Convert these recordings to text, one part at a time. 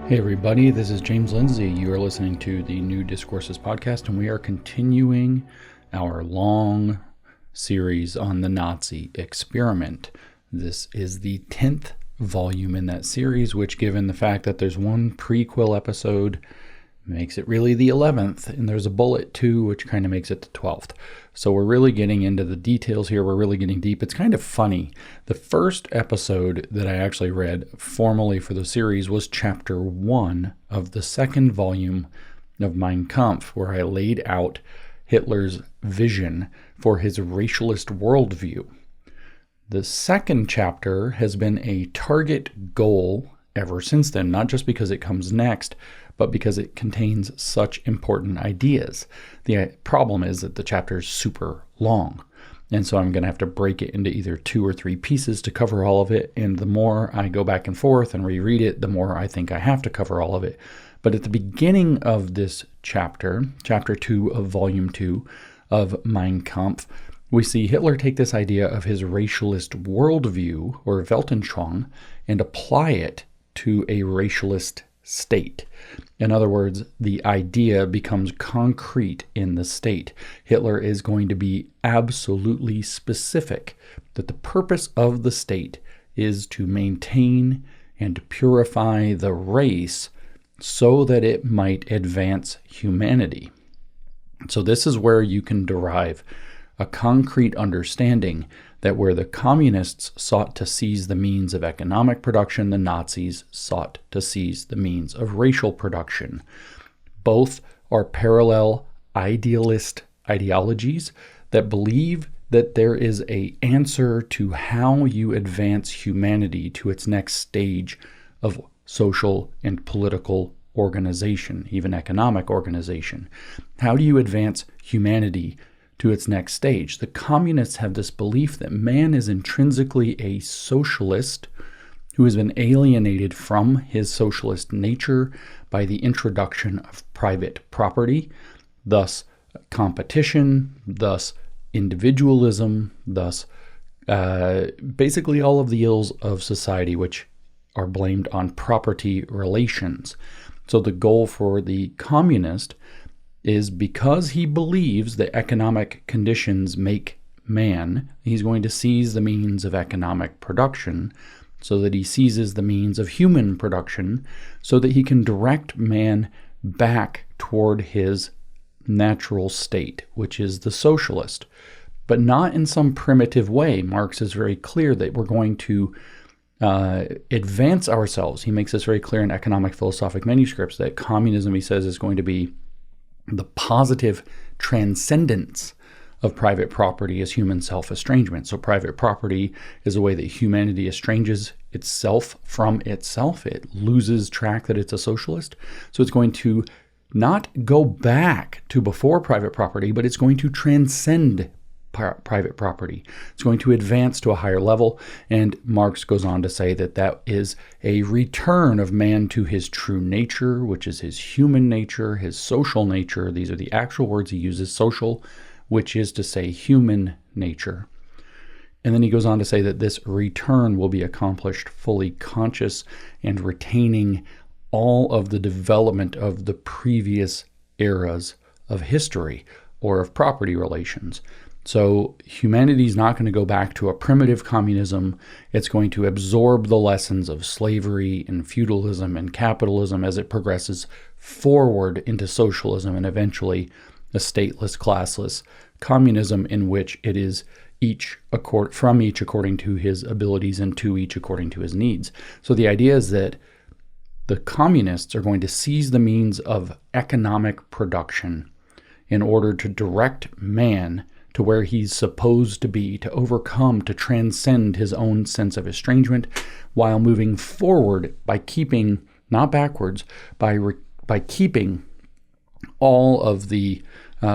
Hey everybody, this is James Lindsay. You are listening to the new Discourses Podcast, and we are continuing our long series on the Nazi experiment. This is the 10th volume in that series, which, given the fact that there's one prequel episode, makes it really the 11th, and there's a bullet too, which kind of makes it the 12th. So we're really getting into the details here. We're really getting deep. It's kind of funny. The first episode that I actually read formally for the series was chapter 1 of the second volume of Mein Kampf, where I laid out Hitler's vision for his racialist worldview. The second chapter has been a target goal ever since then, not just because it comes next, but because it contains such important ideas. The problem is that the chapter is super long, and so I'm going to have to break it into either 2 or 3 pieces to cover all of it, and the more I go back and forth and reread it, the more I think I have to cover all of it. But at the beginning of this chapter, chapter 2 of volume 2 of Mein Kampf, we see Hitler take this idea of his racialist worldview, or Weltanschauung, and apply it to a racialist state. In other words, the idea becomes concrete in the state. Hitler is going to be absolutely specific that the purpose of the state is to maintain and purify the race so that it might advance humanity. So this is where you can derive a concrete understanding that where the communists sought to seize the means of economic production, the Nazis sought to seize the means of racial production. Both are parallel idealist ideologies that believe that there is an answer to how you advance humanity to its next stage of social and political organization, even economic organization. How do you advance humanity to its next stage? The communists have this belief that man is intrinsically a socialist who has been alienated from his socialist nature by the introduction of private property, thus competition, thus individualism, thus basically all of the ills of society which are blamed on property relations. So the goal for the communist is, because he believes that economic conditions make man, he's going to seize the means of economic production so that he seizes the means of human production so that he can direct man back toward his natural state, which is the socialist, but not in some primitive way. Marx is very clear that we're going to advance ourselves. He makes this very clear in economic philosophic manuscripts that communism, he says, is going to be the positive transcendence of private property as human self-estrangement. So private property is a way that humanity estranges itself from itself. It loses track that it's a socialist. So it's going to not go back to before private property, but it's going to transcend private property. It's going to advance to a higher level, and Marx goes on to say that that is a return of man to his true nature, which is his human nature, his social nature. These are the actual words he uses, social, which is to say human nature. And then he goes on to say that this return will be accomplished fully conscious and retaining all of the development of the previous eras of history or of property relations. So humanity is not going to go back to a primitive communism. It's going to absorb the lessons of slavery and feudalism and capitalism as it progresses forward into socialism and eventually a stateless, classless communism in which it is from each according to his abilities and to each according to his needs. So the idea is that the communists are going to seize the means of economic production in order to direct man to where he's supposed to be, to overcome, to transcend his own sense of estrangement, while moving forward by keeping, not backwards, by keeping all of the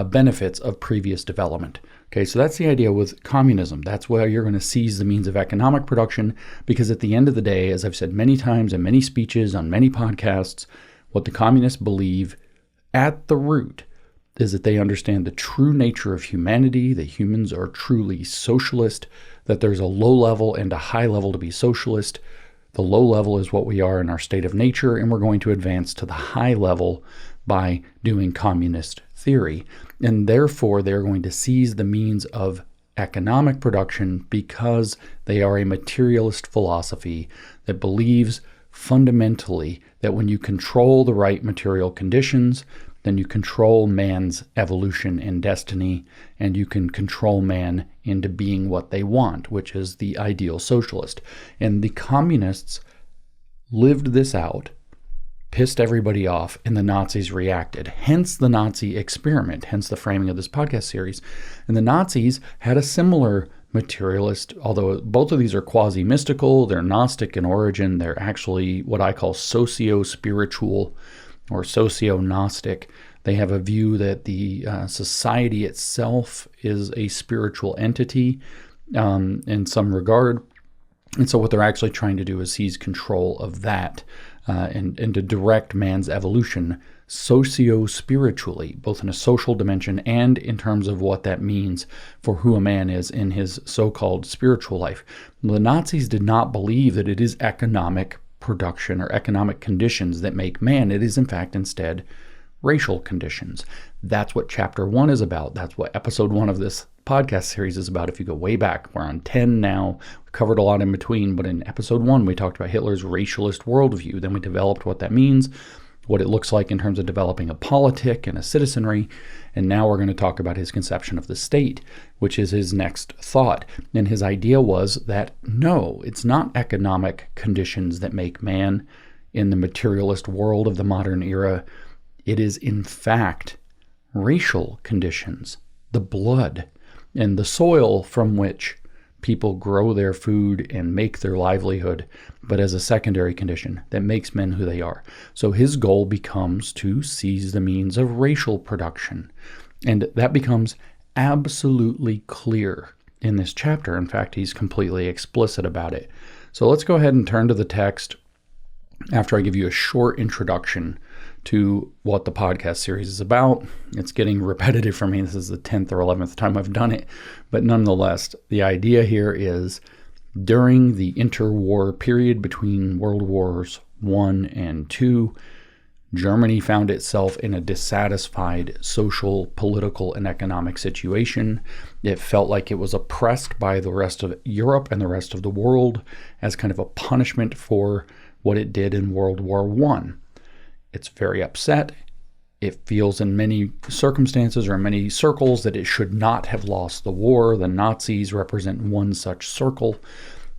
benefits of previous development. Okay, so that's the idea with communism. That's where you're going to seize the means of economic production, because at the end of the day, as I've said many times in many speeches on many podcasts, what the communists believe at the root is that they understand the true nature of humanity, that humans are truly socialist, that there's a low level and a high level to be socialist, The low level is what we are in our state of nature, and we're going to advance to the high level by doing communist theory. And therefore, they're going to seize the means of economic production because they are a materialist philosophy that believes fundamentally that when you control the right material conditions, then you control man's evolution and destiny, and you can control man into being what they want, which is the ideal socialist. And the communists lived this out, pissed everybody off, and the Nazis reacted. Hence the Nazi experiment, hence the framing of this podcast series. And the Nazis had a similar materialist, although both of these are quasi-mystical, they're Gnostic in origin, they're actually what I call socio-spiritual or socio-Gnostic. They have a view that the society itself is a spiritual entity in some regard. And so what they're actually trying to do is seize control of that and to direct man's evolution socio-spiritually, both in a social dimension and in terms of what that means for who a man is in his so-called spiritual life. The Nazis did not believe that it is economic production or economic conditions that make man. It is, in fact, instead racial conditions. That's what chapter 1 is about. That's what episode 1 of this podcast series is about. If you go way back, we're on 10 now. We covered a lot in between, but in episode 1, we talked about Hitler's racialist worldview. Then we developed what that means, what it looks like in terms of developing a politic and a citizenry. And now we're going to talk about his conception of the state, which is his next thought. And his idea was that, no, it's not economic conditions that make man in the materialist world of the modern era. It is, in fact, racial conditions, the blood and the soil from which people grow their food and make their livelihood, but as a secondary condition that makes men who they are. So his goal becomes to seize the means of racial production. And that becomes absolutely clear in this chapter. In fact, he's completely explicit about it. So let's go ahead and turn to the text after I give you a short introduction to what the podcast series is about. It's getting repetitive for me. This is the 10th or 11th time I've done it. But nonetheless, the idea here is during the interwar period between World Wars I and II, Germany found itself in a dissatisfied social, political, and economic situation. It felt like it was oppressed by the rest of Europe and the rest of the world as kind of a punishment for what it did in World War I. It's very upset. It feels in many circumstances or in many circles that it should not have lost the war. The Nazis represent one such circle,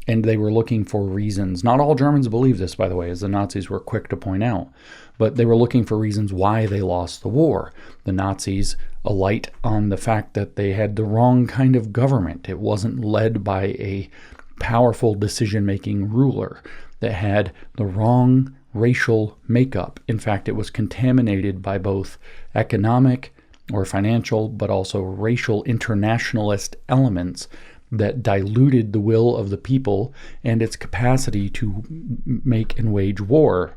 and they were looking for reasons. Not all Germans believe this, by the way, as the Nazis were quick to point out, but they were looking for reasons why they lost the war. The Nazis alight on the fact that they had the wrong kind of government. It wasn't led by a powerful decision-making ruler that had the wrong racial makeup. In fact, it was contaminated by both economic or financial, but also racial internationalist elements that diluted the will of the people and its capacity to make and wage war,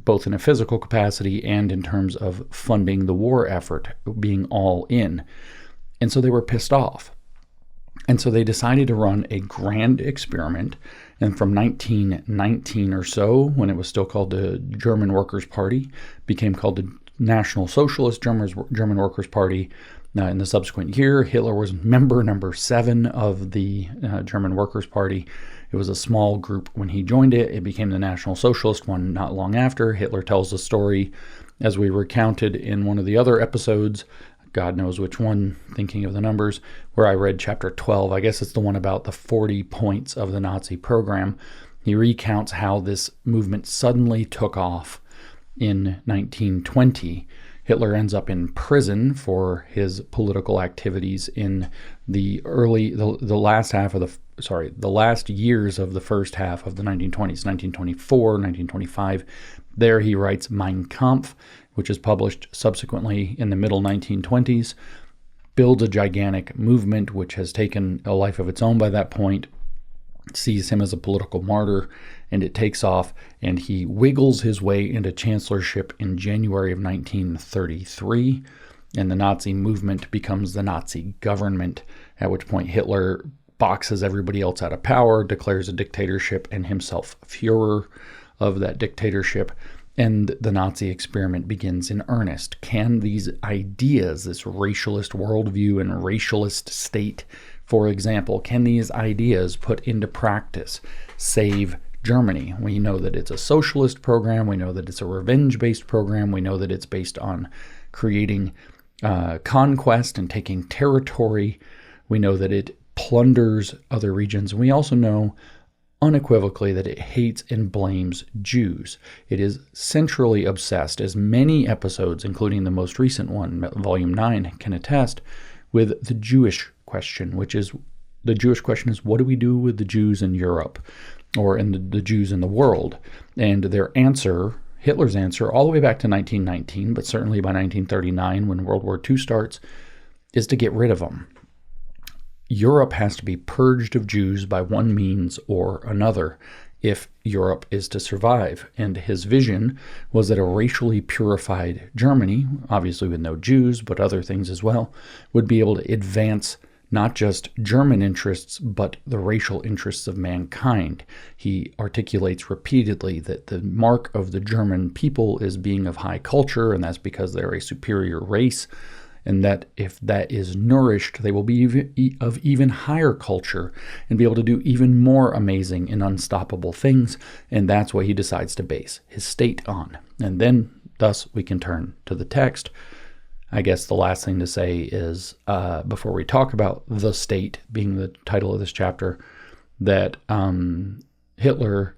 both in a physical capacity and in terms of funding the war effort, being all in. And so they were pissed off. And so they decided to run a grand experiment. And from 1919 or so, when it was still called the German Workers' Party, became called the National Socialist German Workers' Party. In the subsequent year, Hitler was member number 7 of the German Workers' Party. It was a small group when he joined it. It became the National Socialist one not long after. Hitler tells the story, as we recounted in one of the other episodes, God knows which one, thinking of the numbers, where I read chapter 12. I guess it's the one about the 40 points of the Nazi program. He recounts how this movement suddenly took off in 1920. Hitler ends up in prison for his political activities in the last years of the first half of the 1920s, 1924, 1925. There he writes Mein Kampf, which is published subsequently in the middle 1920s, builds a gigantic movement which has taken a life of its own by that point, sees him as a political martyr, and it takes off, and he wiggles his way into chancellorship in January of 1933, and the Nazi movement becomes the Nazi government, at which point Hitler boxes everybody else out of power, declares a dictatorship, and himself Führer of that dictatorship. And the Nazi experiment begins in earnest. Can these ideas, this racialist worldview and racialist state, for example, can these ideas put into practice save Germany? We know that it's a socialist program. We know that it's a revenge-based program. We know that it's based on creating conquest and taking territory. We know that it plunders other regions. We also know unequivocally that it hates and blames Jews. It is centrally obsessed, as many episodes, including the most recent one, Volume 9, can attest, with the Jewish question, which is, the Jewish question is, what do we do with the Jews in Europe, or in the Jews in the world? And their answer, Hitler's answer, all the way back to 1919, but certainly by 1939, when World War II starts, is to get rid of them. Europe has to be purged of Jews by one means or another if Europe is to survive. And his vision was that a racially purified Germany, obviously with no Jews, but other things as well, would be able to advance not just German interests, but the racial interests of mankind. He articulates repeatedly that the mark of the German people is being of high culture, and that's because they're a superior race, and that if that is nourished, they will be of even higher culture and be able to do even more amazing and unstoppable things, and that's what he decides to base his state on. And then, thus, we can turn to the text. I guess the last thing to say is, before we talk about the state being the title of this chapter, that Hitler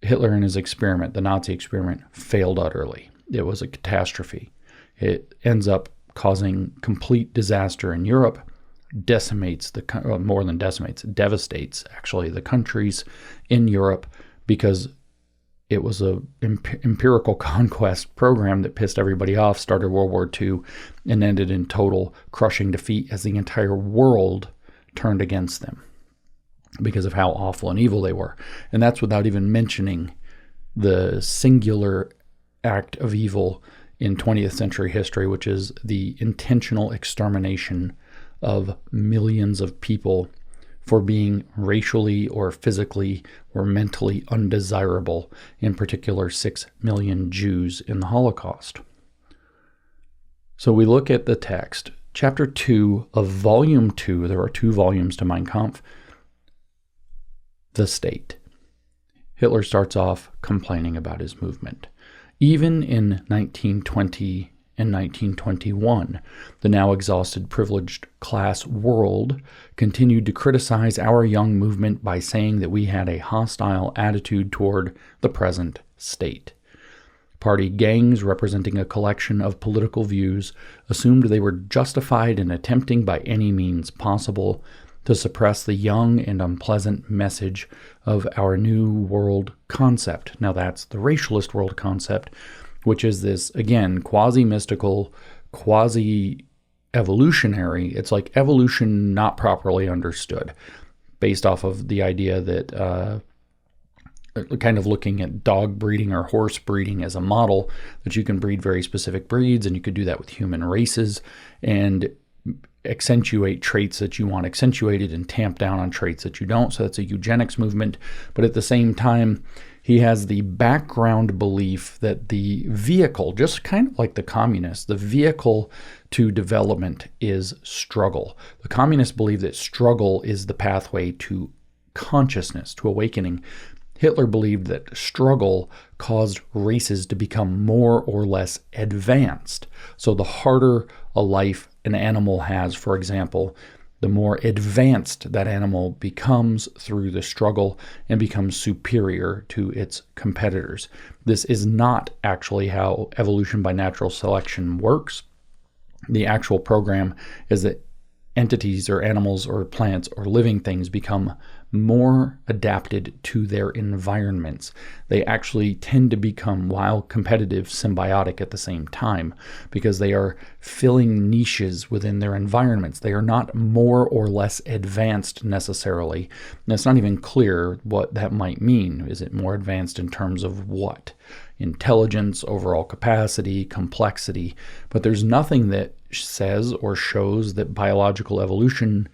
and his experiment, the Nazi experiment, failed utterly. It was a catastrophe. It ends up causing complete disaster in Europe, devastates actually the countries in Europe, because it was a empirical conquest program that pissed everybody off, started World War II, and ended in total crushing defeat as the entire world turned against them because of how awful and evil they were. And that's without even mentioning the singular act of evil in 20th century history, which is the intentional extermination of millions of people for being racially or physically or mentally undesirable, in particular 6 million Jews in the Holocaust. So we look at the text, chapter 2 of volume 2, there are 2 volumes to Mein Kampf, the state. Hitler starts off complaining about his movement. Even in 1920 and 1921, the now exhausted privileged class world continued to criticize our young movement by saying that we had a hostile attitude toward the present state. Party gangs representing a collection of political views assumed they were justified in attempting by any means possible to suppress the young and unpleasant message of our new world concept. Now that's the racialist world concept, which is this, again, quasi-mystical, quasi-evolutionary. It's like evolution not properly understood, based off of the idea that kind of looking at dog breeding or horse breeding as a model, that you can breed very specific breeds, and you could do that with human races, and accentuate traits that you want accentuated and tamp down on traits that you don't. So that's a eugenics movement. But at the same time, he has the background belief that the vehicle, just kind of like the communists, the vehicle to development is struggle. The communists believe that struggle is the pathway to consciousness, to awakening. Hitler believed that struggle caused races to become more or less advanced. So the harder a life an animal has, for example, the more advanced that animal becomes through the struggle and becomes superior to its competitors. This is not actually how evolution by natural selection works. The actual program is that entities or animals or plants or living things become more adapted to their environments. They actually tend to become, while competitive, symbiotic at the same time, because they are filling niches within their environments. They are not more or less advanced necessarily. And it's not even clear what that might mean. Is it more advanced in terms of what? Intelligence, overall capacity, complexity. But there's nothing that says or shows that biological evolution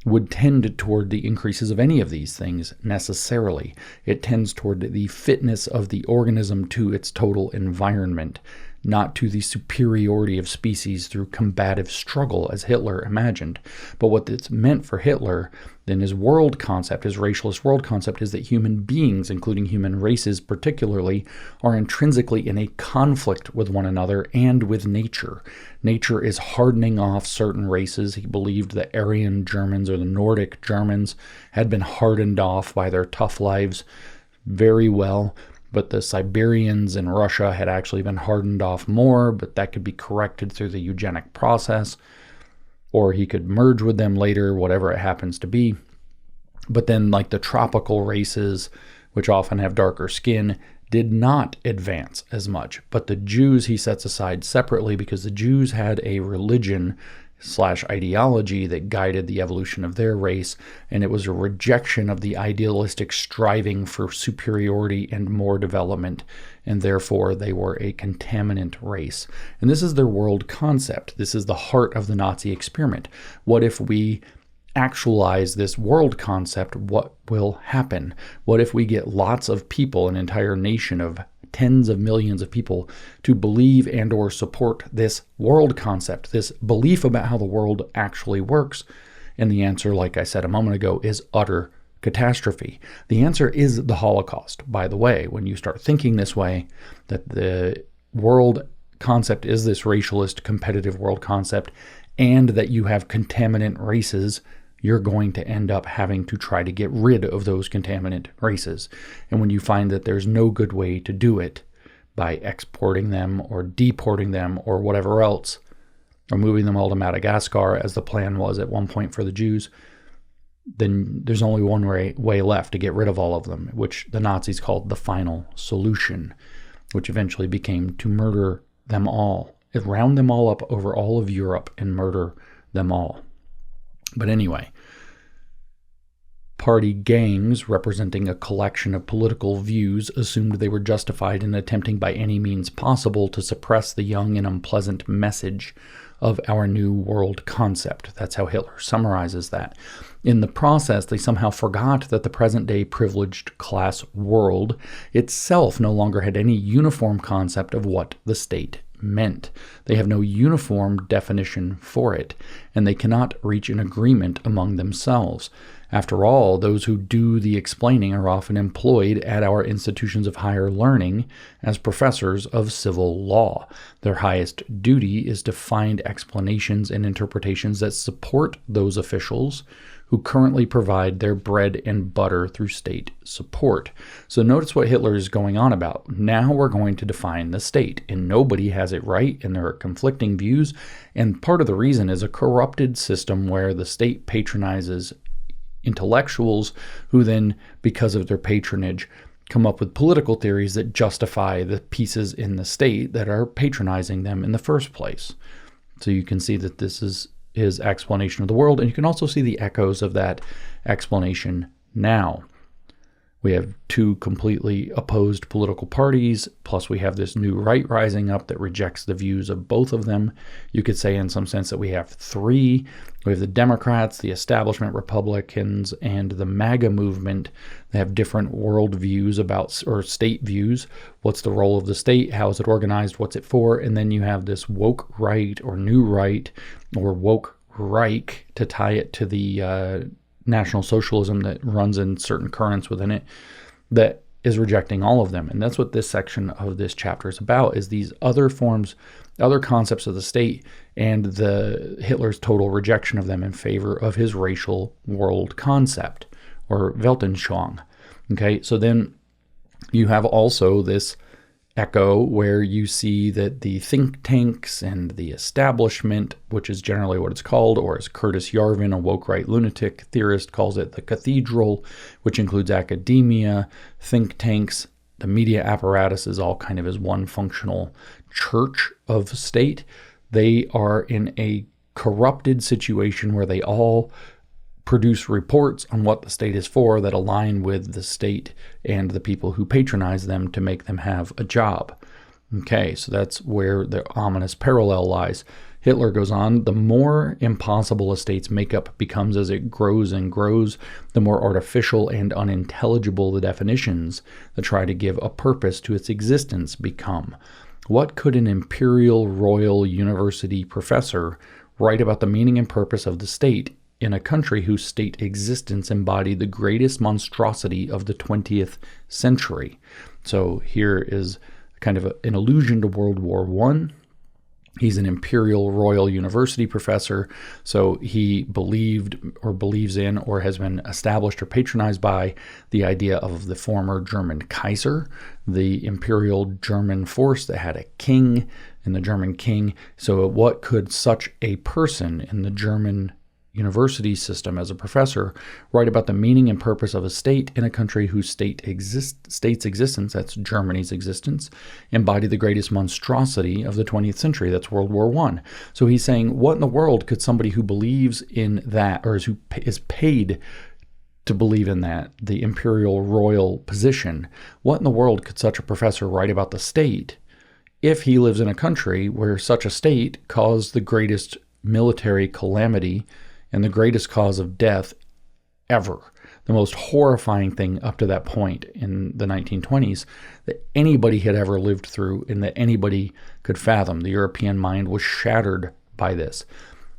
would tend toward the increases of any of these things necessarily. It tends toward the fitness of the organism to its total environment, not to the superiority of species through combative struggle, as Hitler imagined. But what it's meant for Hitler, then his world concept, his racialist world concept, is that human beings, including human races particularly, are intrinsically in a conflict with one another and with nature. Nature is hardening off certain races. He believed the Aryan Germans or the Nordic Germans had been hardened off by their tough lives very well. But the Siberians in Russia had actually been hardened off more, but that could be corrected through the eugenic process, or he could merge with them later, whatever it happens to be. But then, like the tropical races, which often have darker skin, did not advance as much. But the Jews he sets aside separately because the Jews had a religion / ideology that guided the evolution of their race, and it was a rejection of the idealistic striving for superiority and more development, and therefore they were a contaminant race. And this is their world concept. This is the heart of the Nazi experiment. What if we actualize this world concept? What will happen? What if we get lots of people, an entire nation of tens of millions of people, to believe and or support this world concept, this belief about how the world actually works? And the answer, like I said a moment ago, is utter catastrophe. The answer is the Holocaust, by the way. When you start thinking this way, that the world concept is this racialist, competitive world concept, and that you have contaminant races, you're going to end up having to try to get rid of those contaminant races. And when you find that there's no good way to do it by exporting them or deporting them or whatever else, or moving them all to Madagascar, as the plan was at one point for the Jews, then there's only one way left to get rid of all of them, which the Nazis called the final solution, which eventually became to murder them all, round them all up over all of Europe and murder them all. But anyway, party gangs representing a collection of political views assumed they were justified in attempting by any means possible to suppress the young and unpleasant message of our new world concept. That's how Hitler summarizes that. In the process, they somehow forgot that the present-day privileged class world itself no longer had any uniform concept of what the state meant. They have no uniform definition for it, and they cannot reach an agreement among themselves. After all, those who do the explaining are often employed at our institutions of higher learning as professors of civil law. Their highest duty is to find explanations and interpretations that support those officials who currently provide their bread and butter through state support. So notice what Hitler is going on about. Now we're going to define the state, and nobody has it right, and there are conflicting views, and part of the reason is a corrupted system where the state patronizes intellectuals who then, because of their patronage, come up with political theories that justify the pieces in the state that are patronizing them in the first place. So you can see that this is his explanation of the world, and you can also see the echoes of that explanation now. We have two completely opposed political parties, plus we have this new right rising up that rejects the views of both of them. You could say in some sense that we have three. We have the Democrats, the establishment Republicans, and the MAGA movement. They have different world views about, or state views. What's the role of the state? How is it organized? What's it for? And then you have this woke right, or new right, or woke Reich, to tie it to the National Socialism that runs in certain currents within it, that is rejecting all of them. And that's what this section of this chapter is about, is these other forms, other concepts of the state, and the Hitler's total rejection of them in favor of his racial world concept, or Weltanschauung. Okay, so then you have also this echo where you see that the think tanks and the establishment, which is generally what it's called, or as Curtis Yarvin, a woke right lunatic theorist, calls it, the cathedral, which includes academia, think tanks, the media apparatus is all kind of as one functional church of state. They are in a corrupted situation where they all produce reports on what the state is for that align with the state and the people who patronize them to make them have a job. Okay, so that's where the ominous parallel lies. Hitler goes on, the more impossible a state's makeup becomes as it grows and grows, the more artificial and unintelligible the definitions that try to give a purpose to its existence become. What could an imperial royal university professor write about the meaning and purpose of the state in a country whose state existence embodied the greatest monstrosity of the 20th century? So here is kind of an allusion to World War I. He's an imperial royal university professor, so he believed or believes in or has been established or patronized by the idea of the former German Kaiser, the imperial German force that had a king and the German king. So what could such a person in the German university system as a professor write about the meaning and purpose of a state in a country whose state's existence, that's Germany's existence, embodied the greatest monstrosity of the 20th century, that's World War I. So he's saying, what in the world could somebody who believes in that, or who is paid to believe in that, the imperial royal position, what in the world could such a professor write about the state if he lives in a country where such a state caused the greatest military calamity and the greatest cause of death ever, the most horrifying thing up to that point in the 1920s that anybody had ever lived through and that anybody could fathom. The European mind was shattered by this.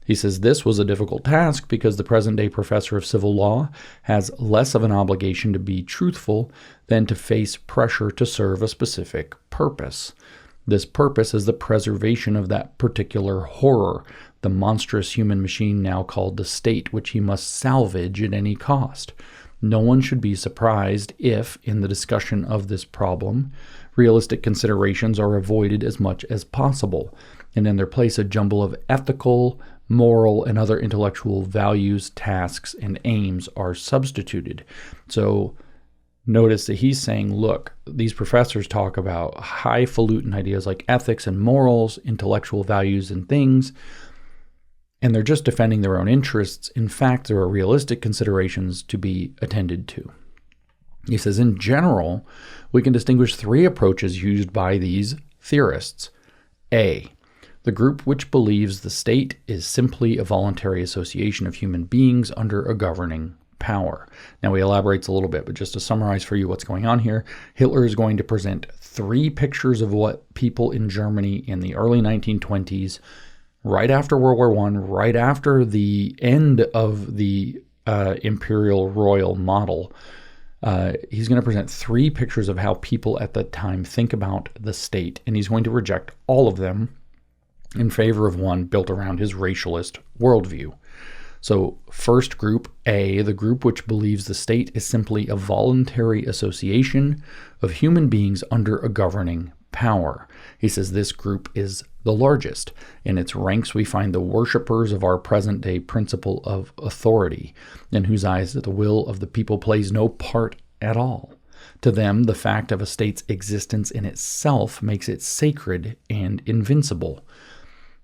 He says this was a difficult task because the present-day professor of civil law has less of an obligation to be truthful than to face pressure to serve a specific purpose. This purpose is the preservation of that particular horror, the monstrous human machine now called the state, which he must salvage at any cost. No one should be surprised if, in the discussion of this problem, realistic considerations are avoided as much as possible, and in their place a jumble of ethical, moral, and other intellectual values, tasks, and aims are substituted. So notice that he's saying, look, these professors talk about highfalutin ideas like ethics and morals, intellectual values and things, and they're just defending their own interests. In fact, there are realistic considerations to be attended to. He says, in general, we can distinguish three approaches used by these theorists. A, the group which believes the state is simply a voluntary association of human beings under a governing power. Now he elaborates a little bit, but just to summarize for you what's going on here, Hitler is going to present three pictures of what people in Germany in the early 1920s, right after World War I, right after the end of the imperial royal model, he's going to present three pictures of how people at the time think about the state, and he's going to reject all of them in favor of one built around his racialist worldview. So first group, A, the group which believes the state is simply a voluntary association of human beings under a governing power. He says this group is the largest. In its ranks we find the worshippers of our present-day principle of authority, in whose eyes the will of the people plays no part at all. To them, the fact of a state's existence in itself makes it sacred and invincible.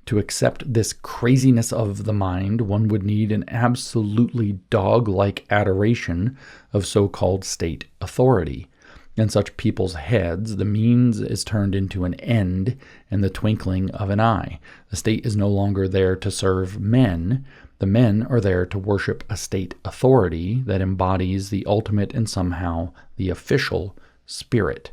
To accept this craziness of the mind, one would need an absolutely dog-like adoration of so-called state authority. In such people's heads, the means is turned into an end in the twinkling of an eye. The state is no longer there to serve men. The men are there to worship a state authority that embodies the ultimate and somehow the official spirit.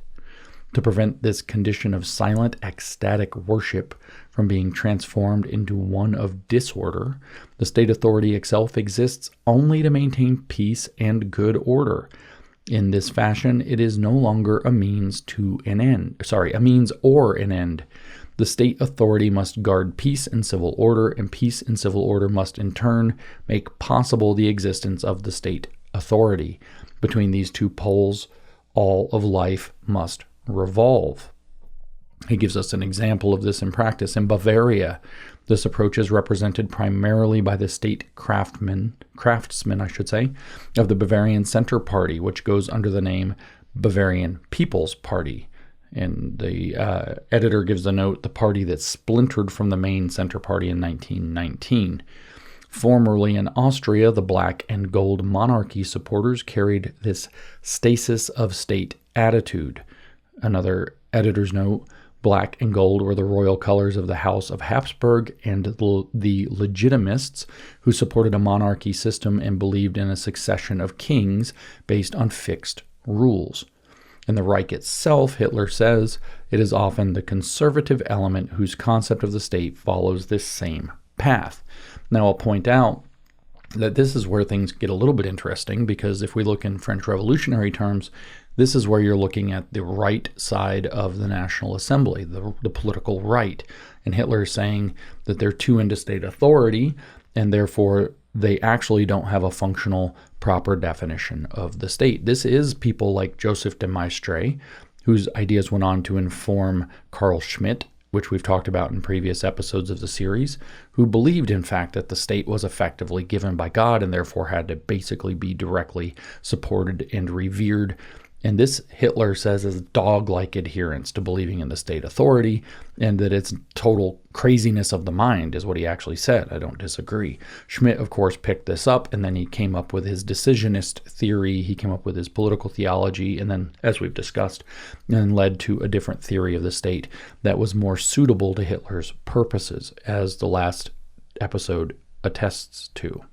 To prevent this condition of silent, ecstatic worship from being transformed into one of disorder, the state authority itself exists only to maintain peace and good order. In this fashion, it is no longer a means or an end. The state authority must guard peace and civil order, and peace and civil order must in turn make possible the existence of the state authority. Between these two poles, all of life must revolve. He gives us an example of this in practice. In Bavaria, this approach is represented primarily by the state craftsmen, of the Bavarian Center Party, which goes under the name Bavarian People's Party. And the editor gives the note, the party that splintered from the main Center Party in 1919. Formerly in Austria, the black and gold monarchy supporters carried this stasis of state attitude. Another editor's note, Black and gold were the royal colors of the House of Habsburg and the Legitimists, who supported a monarchy system and believed in a succession of kings based on fixed rules. In the Reich itself, Hitler says, it is often the conservative element whose concept of the state follows this same path. Now, I'll point out that this is where things get a little bit interesting, because if we look in French Revolutionary terms, this is where you're looking at the right side of the National Assembly, the political right. And Hitler is saying that they're too into state authority, and therefore they actually don't have a functional, proper definition of the state. This is people like Joseph de Maistre, whose ideas went on to inform Carl Schmitt, which we've talked about in previous episodes of the series, who believed, in fact, that the state was effectively given by God and therefore had to basically be directly supported and revered. And this, Hitler says, is dog-like adherence to believing in the state authority, and that it's total craziness of the mind, is what he actually said. I don't disagree. Schmitt, of course, picked this up, and then he came up with his decisionist theory. He came up with his political theology, and then, as we've discussed, then led to a different theory of the state that was more suitable to Hitler's purposes, as the last episode attests to.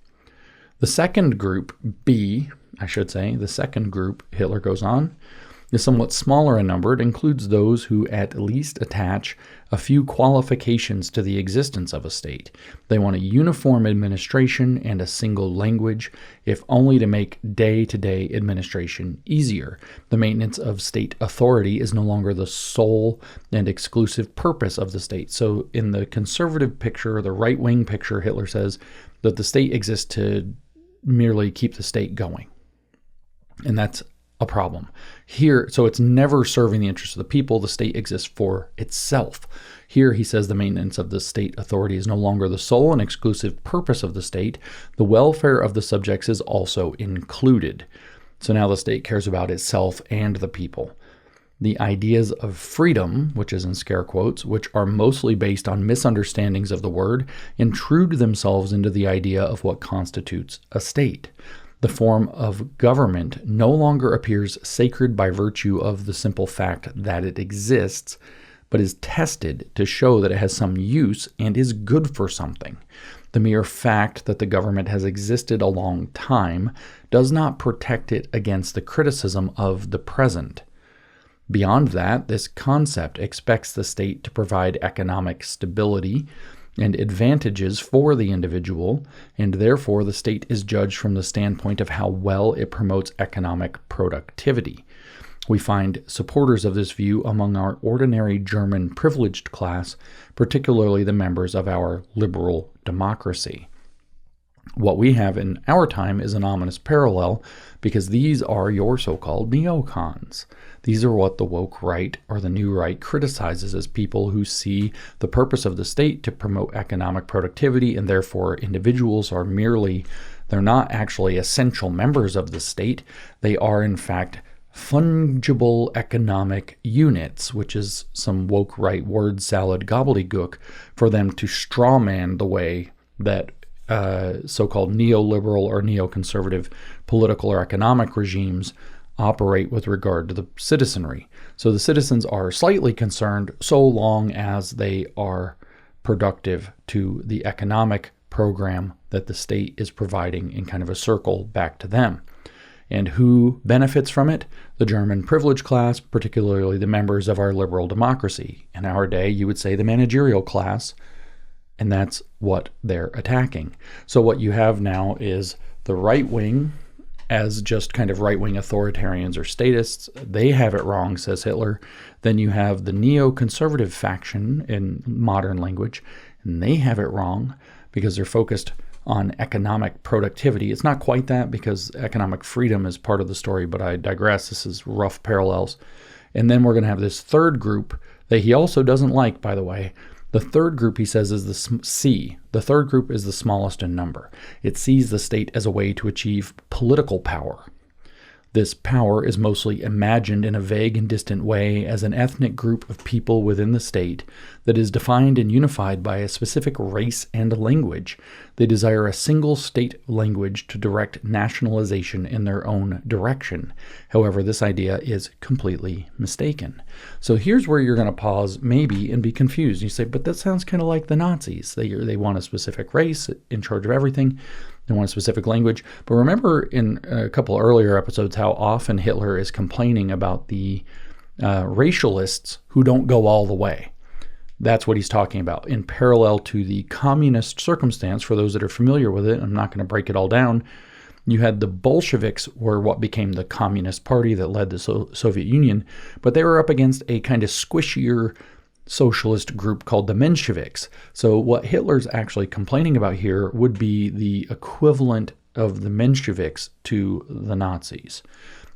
The second group, B, the second group, Hitler goes on, is somewhat smaller in number. It includes those who at least attach a few qualifications to the existence of a state. They want a uniform administration and a single language, if only to make day-to-day administration easier. The maintenance of state authority is no longer the sole and exclusive purpose of the state. So in the conservative picture, the right-wing picture, Hitler says that the state exists to merely keep the state going. And that's a problem. Here, so it's never serving the interests of the people. The state exists for itself. Here, he says the maintenance of the state authority is no longer the sole and exclusive purpose of the state. The welfare of the subjects is also included. So now the state cares about itself and the people. The ideas of freedom, which is in scare quotes, which are mostly based on misunderstandings of the word, intrude themselves into the idea of what constitutes a state. The form of government no longer appears sacred by virtue of the simple fact that it exists, but is tested to show that it has some use and is good for something. The mere fact that the government has existed a long time does not protect it against the criticism of the present. Beyond that, this concept expects the state to provide economic stability and advantages for the individual, and therefore the state is judged from the standpoint of how well it promotes economic productivity. We find supporters of this view among our ordinary German privileged class, particularly the members of our liberal democracy. What we have in our time is an ominous parallel, because these are your so-called neocons. These are what the woke right or the new right criticizes as people who see the purpose of the state to promote economic productivity, and therefore individuals are they're not actually essential members of the state. They are, in fact, fungible economic units, which is some woke right word salad gobbledygook for them to strawman the way that so-called neoliberal or neoconservative political or economic regimes operate with regard to the citizenry. So the citizens are slightly concerned so long as they are productive to the economic program that the state is providing in kind of a circle back to them. And who benefits from it? The German privileged class, particularly the members of our liberal democracy. In our day, you would say the managerial class, and that's what they're attacking. So what you have now is the right wing as just kind of right-wing authoritarians or statists. They have it wrong, says Hitler. Then you have the neoconservative faction in modern language, and they have it wrong because they're focused on economic productivity. It's not quite that, because economic freedom is part of the story, but I digress. This is rough parallels. And then we're going to have this third group that he also doesn't like, by the way. The third group, he says, is the C. The third group is the smallest in number. It sees the state as a way to achieve political power. This power is mostly imagined in a vague and distant way as an ethnic group of people within the state that is defined and unified by a specific race and language. They desire a single state language to direct nationalization in their own direction. However, this idea is completely mistaken. So here's where you're going to pause maybe and be confused. You say, but that sounds kind of like the Nazis. They want a specific race in charge of everything. They want a specific language. But remember in a couple earlier episodes how often Hitler is complaining about the racialists who don't go all the way. That's what he's talking about. In parallel to the communist circumstance, for those that are familiar with it, I'm not going to break it all down, you had the Bolsheviks were what became the Communist Party that led the Soviet Union, but they were up against a kind of squishier socialist group called the Mensheviks. So what Hitler's actually complaining about here would be the equivalent of the Mensheviks to the Nazis.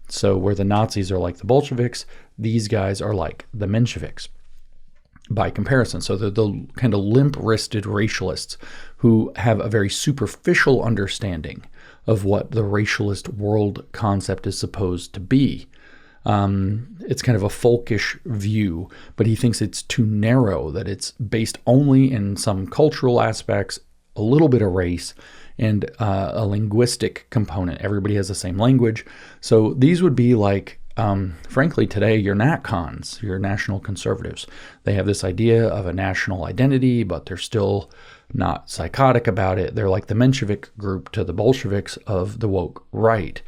So where the Nazis are like the Bolsheviks, these guys are like the Mensheviks by comparison. So they're the kind of limp-wristed racialists who have a very superficial understanding of what the racialist world concept is supposed to be. It's kind of a Volkisch view, but he thinks it's too narrow, that it's based only in some cultural aspects, a little bit of race, and a linguistic component. Everybody has the same language. So these would be like, frankly, today, your NatCons, your national conservatives. They have this idea of a national identity, but they're still not psychotic about it. They're like the Menshevik group to the Bolsheviks of the woke right.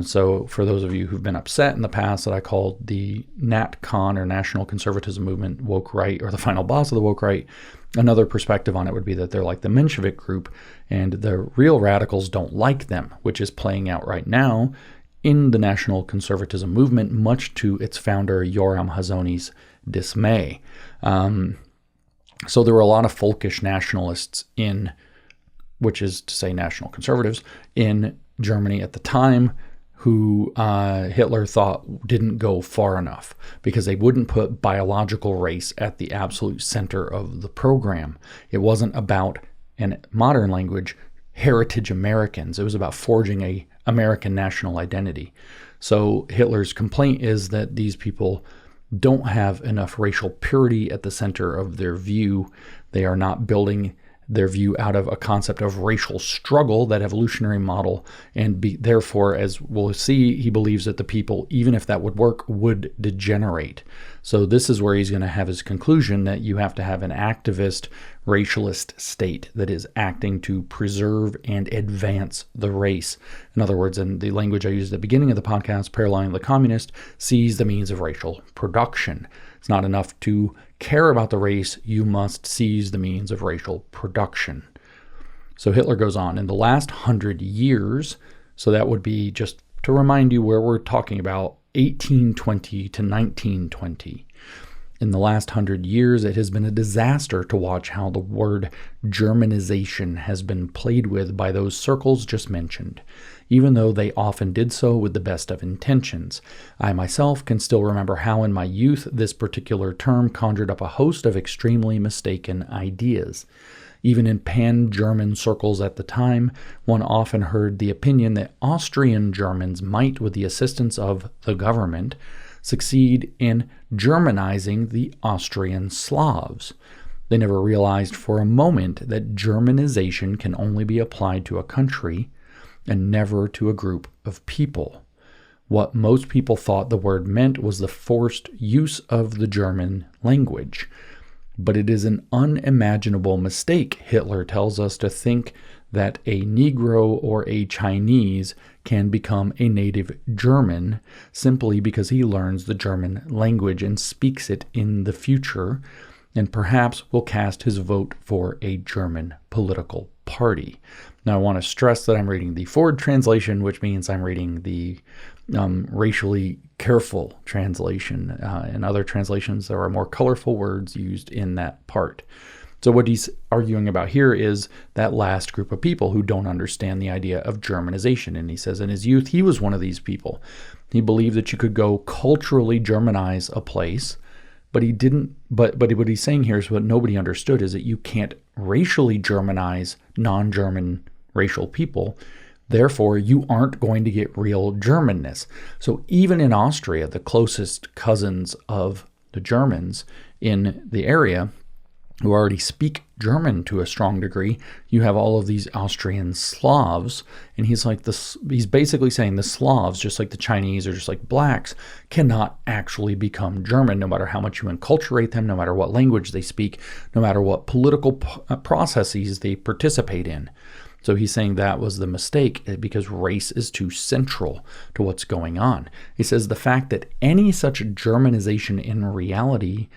So for those of you who've been upset in the past that I called the NatCon or National Conservatism Movement woke right, or the final boss of the woke right, another perspective on it would be that they're like the Menshevik group and the real radicals don't like them, which is playing out right now in the National Conservatism Movement, much to its founder Yoram Hazony's dismay. So there were a lot of Volkisch nationalists which is to say national conservatives, in Germany at the time, who Hitler thought didn't go far enough because they wouldn't put biological race at the absolute center of the program. It wasn't about, in modern language, heritage Americans. It was about forging a American national identity. So Hitler's complaint is that these people don't have enough racial purity at the center of their view. They are not building their view out of a concept of racial struggle, that evolutionary model, and therefore, as we'll see, he believes that the people, even if that would work, would degenerate. So this is where he's going to have his conclusion that you have to have an activist, racialist state that is acting to preserve and advance the race. In other words, in the language I used at the beginning of the podcast, paralleling the communist, sees the means of racial production. It's not enough to care about the race, you must seize the means of racial production. So Hitler goes on, in the last 100 years, so that would be, just to remind you where we're talking about, 1820 to 1920. In the last 100 years, it has been a disaster to watch how the word Germanization has been played with by those circles just mentioned, even though they often did so with the best of intentions. I myself can still remember how in my youth this particular term conjured up a host of extremely mistaken ideas. Even in pan-German circles at the time, one often heard the opinion that Austrian Germans might, with the assistance of the government, succeed in Germanizing the Austrian Slavs. They never realized for a moment that Germanization can only be applied to a country and never to a group of people. What most people thought the word meant was the forced use of the German language. But it is an unimaginable mistake, Hitler tells us, to think that a Negro or a Chinese can become a native German simply because he learns the German language and speaks it in the future, and perhaps will cast his vote for a German political party. Now, I want to stress that I'm reading the Ford translation, which means I'm reading the racially careful translation. In other translations, there are more colorful words used in that part. So what he's arguing about here is that last group of people who don't understand the idea of Germanization. And he says in his youth, he was one of these people. He believed that you could go culturally Germanize a place, but he didn't. But what he's saying here is what nobody understood is that you can't racially Germanize non-German racial people, Therefore, you aren't going to get real Germanness. So even in Austria, the closest cousins of the Germans in the area, who already speak German to a strong degree, you have all of these Austrian Slavs, and he's basically saying the Slavs, just like the Chinese or just like blacks, cannot actually become German, no matter how much you enculturate them, no matter what language they speak, no matter what political processes they participate in. So he's saying that was the mistake because race is too central to what's going on. He says the fact that any such Germanization in reality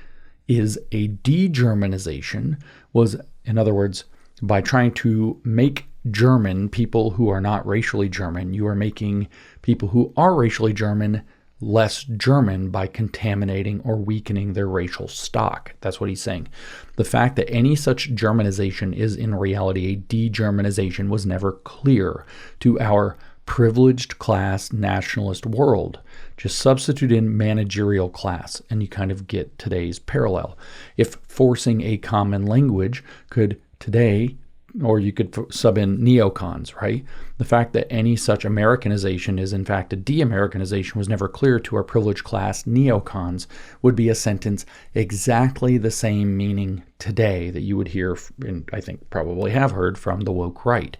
is a de-Germanization was, in other words, by trying to make German people who are not racially German, you are making people who are racially German less German by contaminating or weakening their racial stock. That's what he's saying. The fact that any such Germanization is in reality a de-Germanization was never clear to our privileged class nationalist world. Just substitute in managerial class and you kind of get today's parallel. If forcing a common language could today, or you could sub in neocons, right? The fact that any such Americanization is in fact a de-Americanization was never clear to our privileged class neocons would be a sentence exactly the same meaning today that you would hear, and I think probably have heard, from the woke right.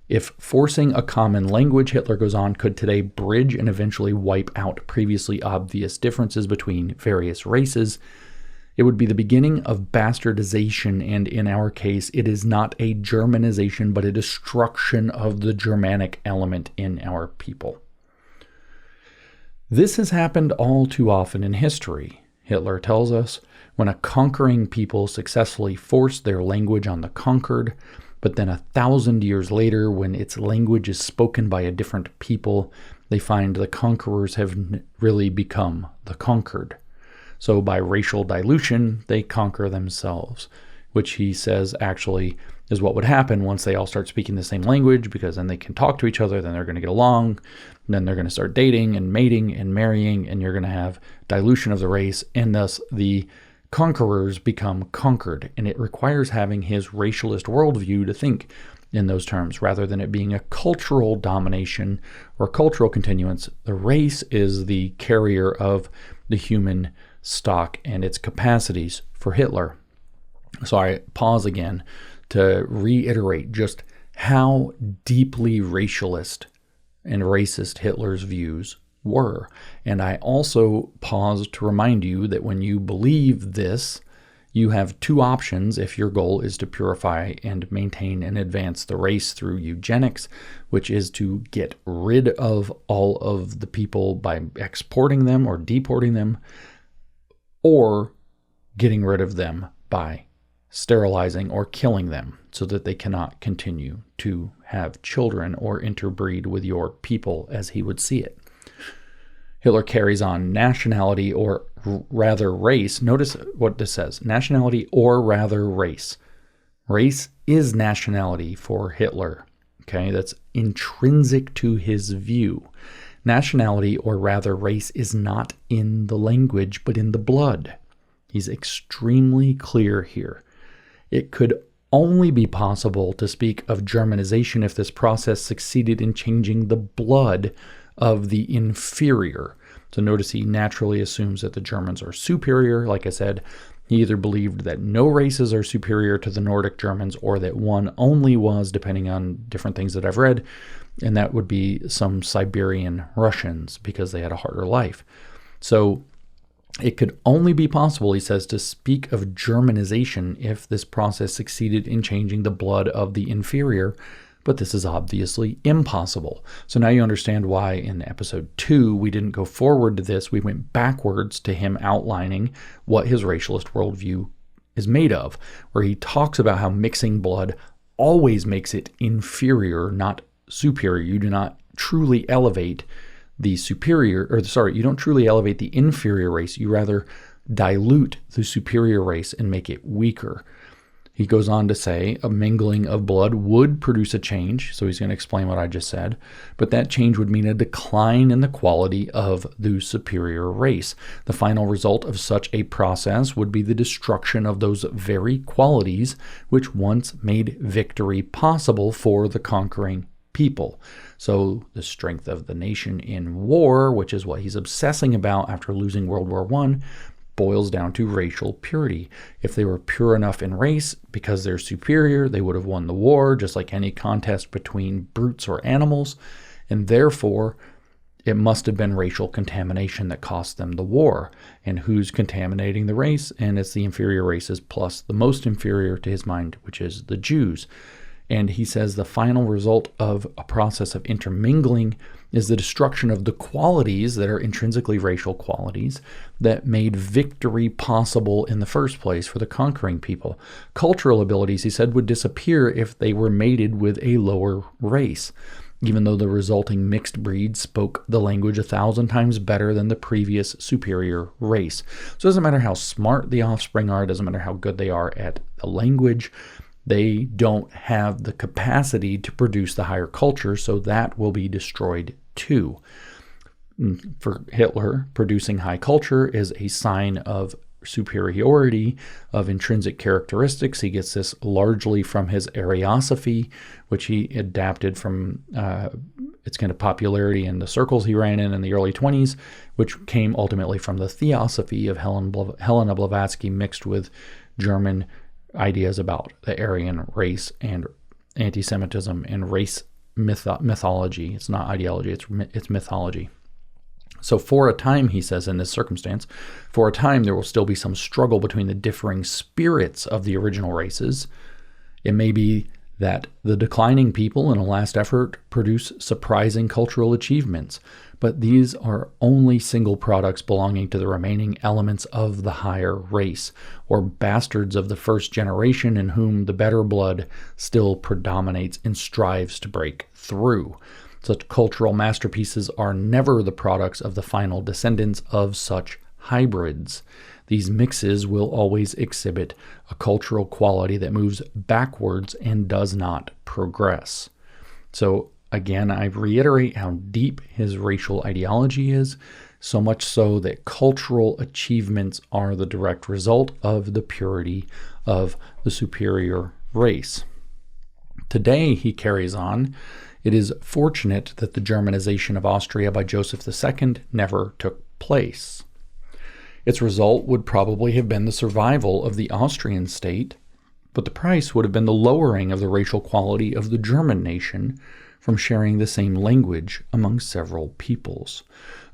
If forcing a common language, Hitler goes on, could today bridge and eventually wipe out previously obvious differences between various races, it would be the beginning of bastardization, and in our case, it is not a Germanization, but a destruction of the Germanic element in our people. This has happened all too often in history, Hitler tells us, when a conquering people successfully forced their language on the conquered, but then 1,000 years later, when its language is spoken by a different people, they find the conquerors have really become the conquered. So by racial dilution, they conquer themselves, which he says actually is what would happen once they all start speaking the same language, because then they can talk to each other, then they're going to get along, then they're going to start dating and mating and marrying, and you're going to have dilution of the race, and thus the conquerors become conquered. And it requires having his racialist worldview to think in those terms, rather than it being a cultural domination or cultural continuance. The race is the carrier of the human stock and its capacities for Hitler. So I pause again to reiterate just how deeply racialist and racist Hitler's views were. And I also pause to remind you that when you believe this, you have two options if your goal is to purify and maintain and advance the race through eugenics, which is to get rid of all of the people by exporting them or deporting them, or getting rid of them by sterilizing or killing them so that they cannot continue to have children or interbreed with your people as he would see it. Hitler carries on nationality, or rather race. Notice what this says, nationality or rather race. Race is nationality for Hitler. Okay, that's intrinsic to his view. Nationality, or rather race, is not in the language, but in the blood. He's extremely clear here. It could only be possible to speak of Germanization if this process succeeded in changing the blood of the inferior. So notice he naturally assumes that the Germans are superior. Like I said, he either believed that no races are superior to the Nordic Germans, or that one only was, depending on different things that I've read, and that would be some Siberian Russians because they had a harder life. So it could only be possible, he says, to speak of Germanization if this process succeeded in changing the blood of the inferior, but this is obviously impossible. So now you understand why in episode 2 we didn't go forward to this. We went backwards to him outlining what his racialist worldview is made of, where he talks about how mixing blood always makes it inferior, not superior. You do not truly elevate the you don't truly elevate the inferior race. You rather dilute the superior race and make it weaker. He goes on to say a mingling of blood would produce a change, so he's going to explain what I just said, but that change would mean a decline in the quality of the superior race. The final result of such a process would be the destruction of those very qualities which once made victory possible for the conquering people. So the strength of the nation in war, which is what he's obsessing about after losing World War I, boils down to racial purity. If they were pure enough in race, because they're superior, they would have won the war, just like any contest between brutes or animals, and therefore it must have been racial contamination that cost them the war. And who's contaminating the race? And it's the inferior races plus the most inferior to his mind, which is the Jews. And he says the final result of a process of intermingling is the destruction of the qualities that are intrinsically racial qualities that made victory possible in the first place for the conquering people. Cultural abilities, he said, would disappear if they were mated with a lower race, even though the resulting mixed breed spoke the language 1,000 times better than the previous superior race. So it doesn't matter how smart the offspring are, it doesn't matter how good they are at the language, they don't have the capacity to produce the higher culture, so that will be destroyed too. For Hitler, producing high culture is a sign of superiority, of intrinsic characteristics. He gets this largely from his Aryosophy, which he adapted from its kind of popularity in the circles he ran in the early 20s, which came ultimately from the Theosophy of Helena Blavatsky mixed with German ideas about the Aryan race and anti-Semitism and race mythology. It's not ideology, it's mythology. So for a time, he says in this circumstance, for a time there will still be some struggle between the differing spirits of the original races. It may be that the declining people in a last effort produce surprising cultural achievements, but these are only single products belonging to the remaining elements of the higher race, or bastards of the first generation in whom the better blood still predominates and strives to break through. Such cultural masterpieces are never the products of the final descendants of such hybrids. These mixes will always exhibit a cultural quality that moves backwards and does not progress. So again, I reiterate how deep his racial ideology is, so much so that cultural achievements are the direct result of the purity of the superior race. Today, he carries on, it is fortunate that the Germanization of Austria by Joseph II never took place. Its result would probably have been the survival of the Austrian state, but the price would have been the lowering of the racial quality of the German nation from sharing the same language among several peoples.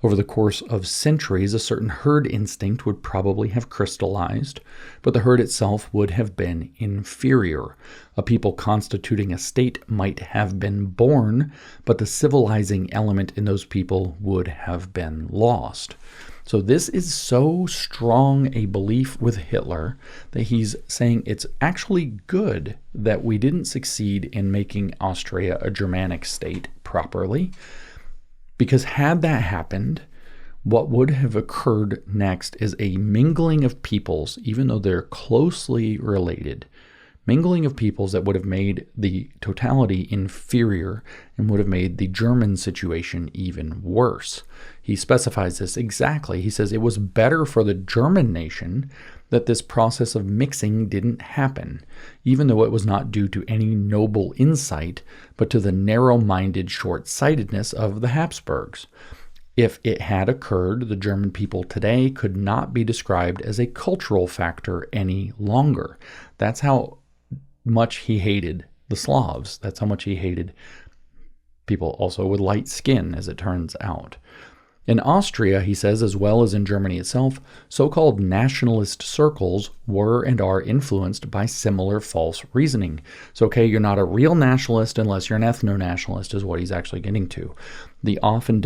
Over the course of centuries, a certain herd instinct would probably have crystallized, but the herd itself would have been inferior. A people constituting a state might have been born, but the civilizing element in those people would have been lost. So this is so strong a belief with Hitler that he's saying it's actually good that we didn't succeed in making Austria a Germanic state properly, because had that happened, what would have occurred next is a mingling of peoples, even though they're closely related, mingling of peoples that would have made the totality inferior and would have made the German situation even worse. He specifies this exactly. He says it was better for the German nation that this process of mixing didn't happen, even though it was not due to any noble insight, but to the narrow-minded short-sightedness of the Habsburgs. If it had occurred, the German people today could not be described as a cultural factor any longer. That's how much he hated the Slavs. That's how much he hated people also with light skin, as it turns out. In Austria, he says, as well as in Germany itself, so-called nationalist circles were and are influenced by similar false reasoning. So, okay, you're not a real nationalist unless you're an ethno-nationalist, is what he's actually getting to. The often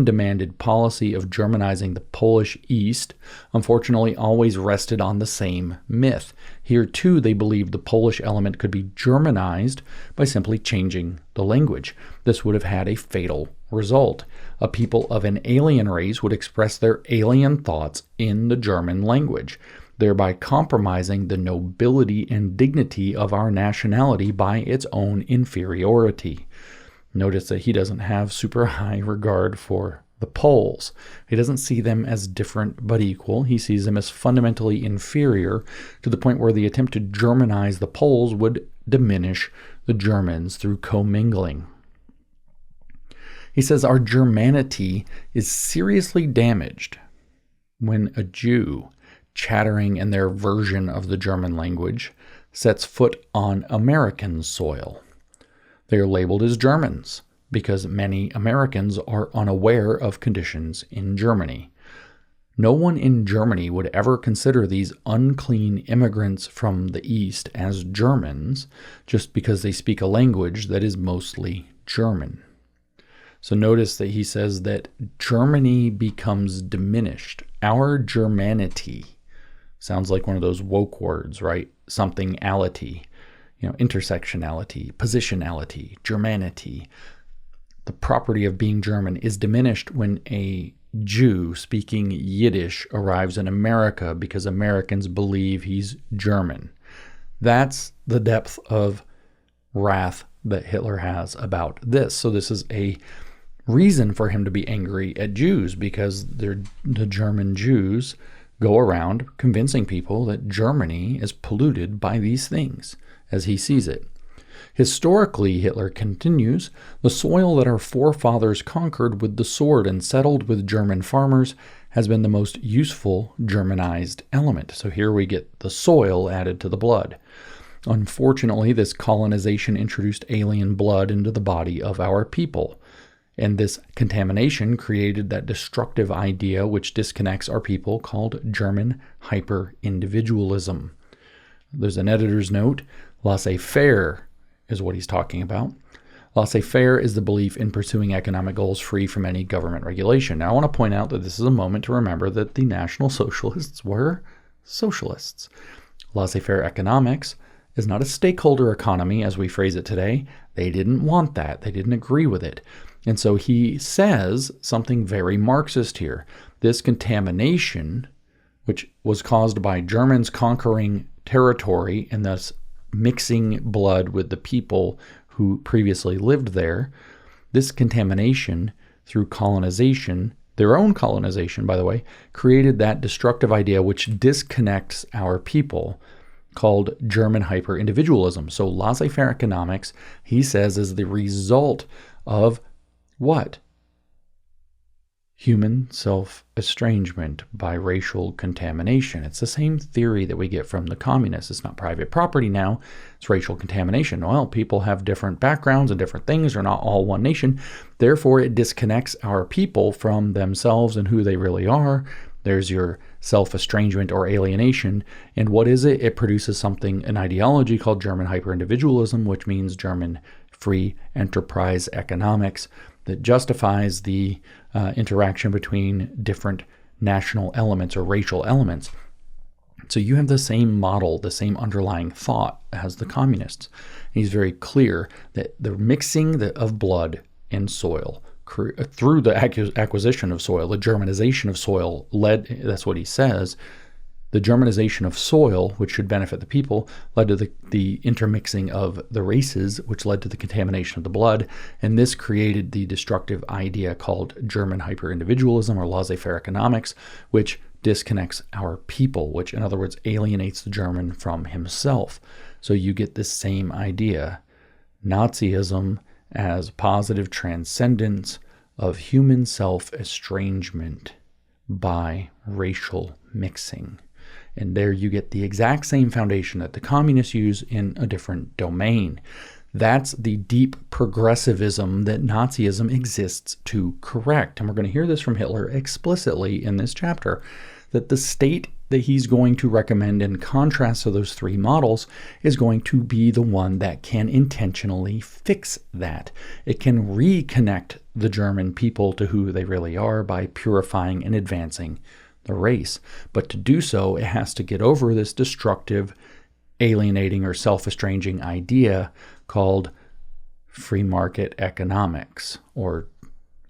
demanded policy of Germanizing the Polish East, unfortunately, always rested on the same myth. Here, too, they believed the Polish element could be Germanized by simply changing the language. This would have had a fatal result. A people of an alien race would express their alien thoughts in the German language, thereby compromising the nobility and dignity of our nationality by its own inferiority. Notice that he doesn't have super high regard for the Poles. He doesn't see them as different but equal. He sees them as fundamentally inferior, to the point where the attempt to Germanize the Poles would diminish the Germans through commingling. He says our Germanity is seriously damaged when a Jew, chattering in their version of the German language, sets foot on American soil. They are labeled as Germans because many Americans are unaware of conditions in Germany. No one in Germany would ever consider these unclean immigrants from the East as Germans just because they speak a language that is mostly German. So notice that he says that Germany becomes diminished. Our Germanity sounds like one of those woke words, right? Something-ality, intersectionality, positionality, Germanity. The property of being German is diminished when a Jew speaking Yiddish arrives in America because Americans believe he's German. That's the depth of wrath that Hitler has about this. So this is a reason for him to be angry at Jews because the German Jews go around convincing people that Germany is polluted by these things as he sees it. Historically, Hitler continues, the soil that our forefathers conquered with the sword and settled with German farmers has been the most useful Germanized element. So here we get the soil added to the blood. Unfortunately, this colonization introduced alien blood into the body of our people. And this contamination created that destructive idea which disconnects our people called German hyper-individualism. There's an editor's note, laissez-faire is what he's talking about. Laissez-faire is the belief in pursuing economic goals free from any government regulation. Now, I want to point out that this is a moment to remember that the National Socialists were socialists. Laissez-faire economics is not a stakeholder economy as we phrase it today. They didn't want that. They didn't agree with it. And so he says something very Marxist here. This contamination, which was caused by Germans conquering territory and thus mixing blood with the people who previously lived there, this contamination through colonization, their own colonization, by the way, created that destructive idea which disconnects our people called German hyper-individualism. So laissez-faire economics, he says, is the result of what? Human self-estrangement by racial contamination. It's the same theory that we get from the communists. It's not private property now, it's racial contamination. Well, people have different backgrounds and different things. They're not all one nation. Therefore, it disconnects our people from themselves and who they really are. There's your self-estrangement or alienation. And what is it? It produces an ideology called German hyper-individualism, which means German free enterprise economics that justifies the interaction between different national elements or racial elements. So you have the same model, the same underlying thought as the communists. And he's very clear that the mixing of blood and soil through the acquisition of soil, the Germanization of soil that's what he says, the Germanization of soil, which should benefit the people, led to the intermixing of the races, which led to the contamination of the blood. And this created the destructive idea called German hyper-individualism or laissez-faire economics, which disconnects our people, which in other words alienates the German from himself. So you get this same idea. Nazism as positive transcendence of human self-estrangement by racial mixing. And there you get the exact same foundation that the communists use in a different domain. That's the deep progressivism that Nazism exists to correct. And we're going to hear this from Hitler explicitly in this chapter, that the state that he's going to recommend in contrast to those three models is going to be the one that can intentionally fix that. It can reconnect the German people to who they really are by purifying and advancing the race. But to do so, it has to get over this destructive, alienating, or self-estranging idea called free market economics, or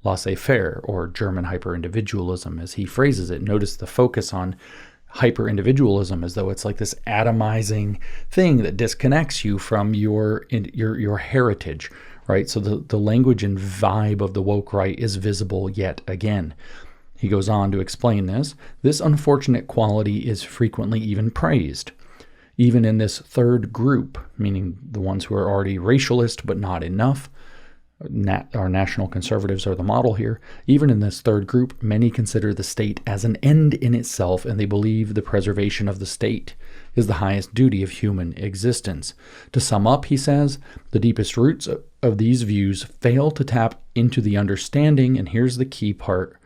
laissez-faire, or German hyper-individualism, as he phrases it. Notice the focus on hyper-individualism as though it's like this atomizing thing that disconnects you from your heritage, right? So the language and vibe of the woke right is visible yet again. He goes on to explain this. This unfortunate quality is frequently even praised. Even in this third group, meaning the ones who are already racialist but not enough, our national conservatives are the model here. Even in this third group, many consider the state as an end in itself, and they believe the preservation of the state is the highest duty of human existence. To sum up, he says, the deepest roots of these views fail to tap into the understanding, and here's the key part.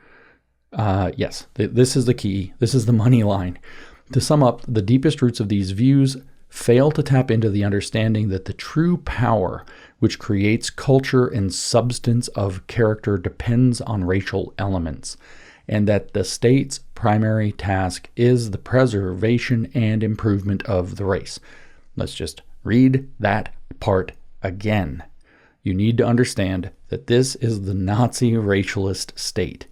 This is the key. This is the money line. To sum up, the deepest roots of these views fail to tap into the understanding that the true power which creates culture and substance of character depends on racial elements, and that the state's primary task is the preservation and improvement of the race. Let's just read that part again. You need to understand that this is the Nazi racialist state.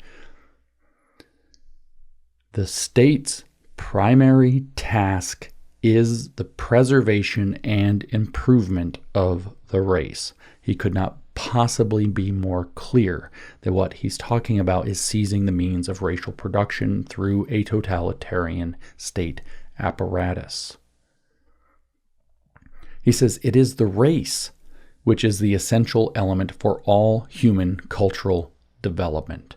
The state's primary task is the preservation and improvement of the race. He could not possibly be more clear that what he's talking about is seizing the means of racial production through a totalitarian state apparatus. He says it is the race which is the essential element for all human cultural development.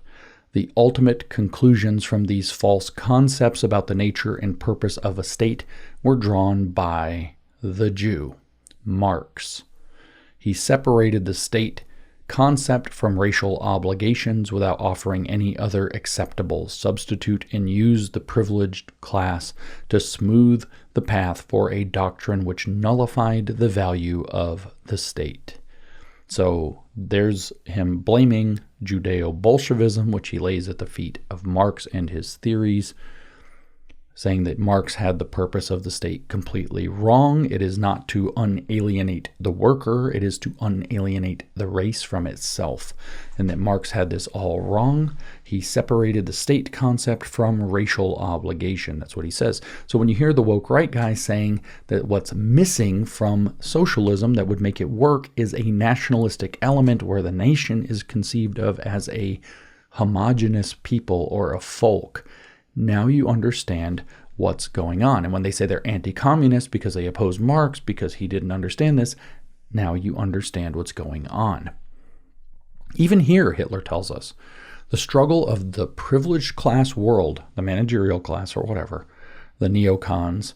The ultimate conclusions from these false concepts about the nature and purpose of a state were drawn by the Jew, Marx. He separated the state concept from racial obligations without offering any other acceptable substitute, and used the privileged class to smooth the path for a doctrine which nullified the value of the state. So there's him blaming Judeo-Bolshevism, which he lays at the feet of Marx and his theories, saying that Marx had the purpose of the state completely wrong. It is not to unalienate the worker, it is to unalienate the race from itself, and that Marx had this all wrong. He separated the state concept from racial obligation. That's what he says. So when you hear the woke right guy saying that what's missing from socialism that would make it work is a nationalistic element where the nation is conceived of as a homogeneous people or a folk, now you understand what's going on. And when they say they're anti-communist because they oppose Marx because he didn't understand this, now you understand what's going on. Even here, Hitler tells us, the struggle of the privileged class world, the managerial class or whatever, the neocons,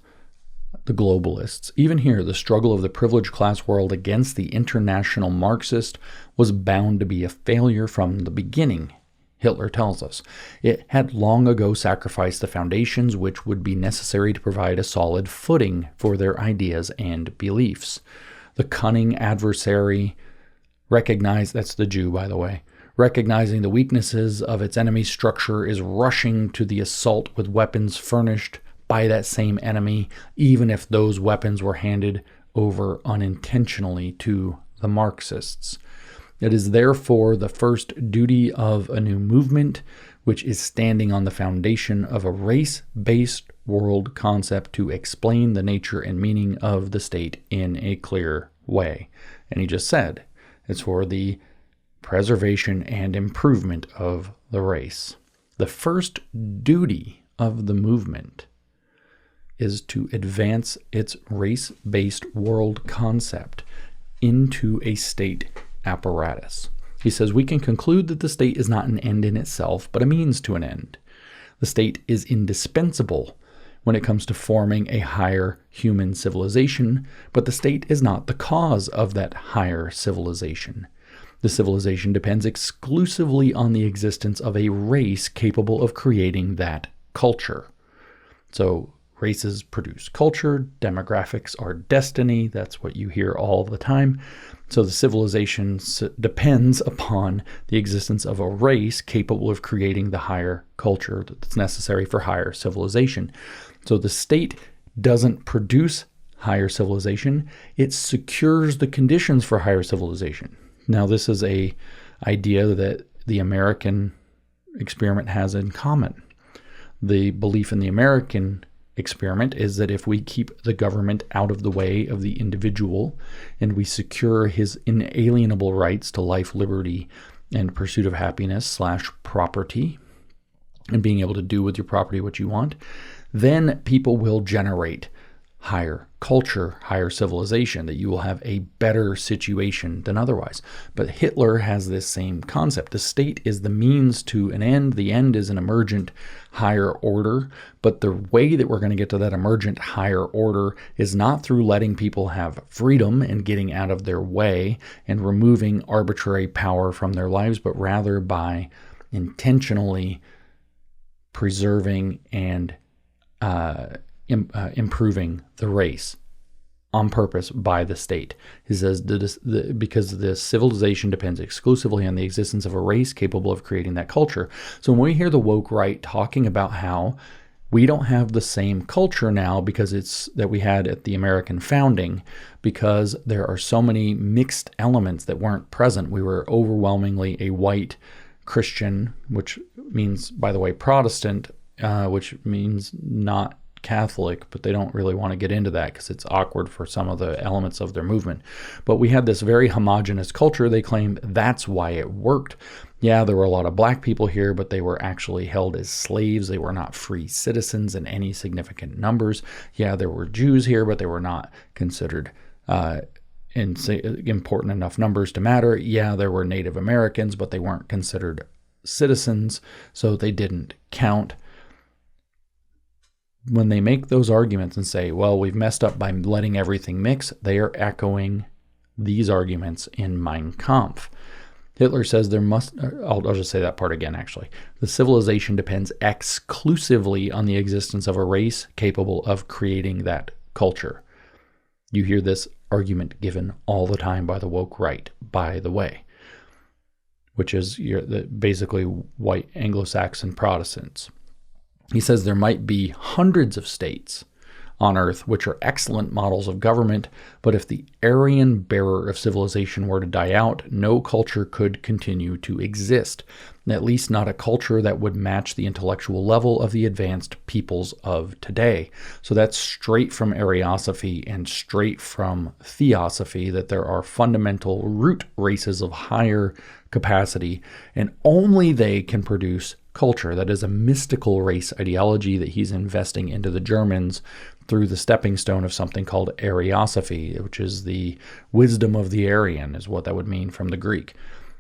the globalists, even here, the struggle of the privileged class world against the international Marxist was bound to be a failure from the beginning. Hitler tells us. It had long ago sacrificed the foundations which would be necessary to provide a solid footing for their ideas and beliefs. The cunning adversary that's the Jew, by the way, recognizing the weaknesses of its enemy's structure, is rushing to the assault with weapons furnished by that same enemy, even if those weapons were handed over unintentionally to the Marxists. It is therefore the first duty of a new movement, which is standing on the foundation of a race-based world concept, to explain the nature and meaning of the state in a clear way. And he just said, it's for the preservation and improvement of the race. The first duty of the movement is to advance its race-based world concept into a state apparatus. He says we can conclude that the state is not an end in itself, but a means to an end. The state is indispensable when it comes to forming a higher human civilization, but the state is not the cause of that higher civilization. The civilization depends exclusively on the existence of a race capable of creating that culture. So races produce culture, demographics are destiny, that's what you hear all the time. So the civilization depends upon the existence of a race capable of creating the higher culture that's necessary for higher civilization. So the state doesn't produce higher civilization, it secures the conditions for higher civilization. Now this is an idea that the American experiment has in common. The belief in the American experiment is that if we keep the government out of the way of the individual and we secure his inalienable rights to life, liberty, and pursuit of happiness / property, and being able to do with your property what you want, then people will generate higher culture, higher civilization, that you will have a better situation than otherwise. But Hitler has this same concept. The state is the means to an end. The end is an emergent higher order. But the way that we're going to get to that emergent higher order is not through letting people have freedom and getting out of their way and removing arbitrary power from their lives, but rather by intentionally preserving and improving the race on purpose by the state. He says because the civilization depends exclusively on the existence of a race capable of creating that culture. So when we hear the woke right talking about how we don't have the same culture now because it's that we had at the American founding, because there are so many mixed elements that weren't present. We were overwhelmingly a white Christian, which means, by the way, Protestant, which means not Catholic, but they don't really want to get into that because it's awkward for some of the elements of their movement. But we had this very homogenous culture. They claimed that's why it worked. Yeah, there were a lot of black people here, but they were actually held as slaves. They were not free citizens in any significant numbers. Yeah, there were Jews here, but they were not considered in important enough numbers to matter. Yeah, there were Native Americans, but they weren't considered citizens, so they didn't count. When they make those arguments and say, well, we've messed up by letting everything mix, they are echoing these arguments in Mein Kampf. Hitler says I'll just say that part again, actually. The civilization depends exclusively on the existence of a race capable of creating that culture. You hear this argument given all the time by the woke right, by the way, which is basically white Anglo-Saxon Protestants. He says there might be hundreds of states on Earth which are excellent models of government, but if the Aryan bearer of civilization were to die out, no culture could continue to exist, at least not a culture that would match the intellectual level of the advanced peoples of today. So that's straight from Ariosophy and straight from Theosophy, that there are fundamental root races of higher capacity, and only they can produce culture. That is a mystical race ideology that he's investing into the Germans through the stepping stone of something called Ariosophy, which is the wisdom of the Aryan, is what that would mean from the Greek.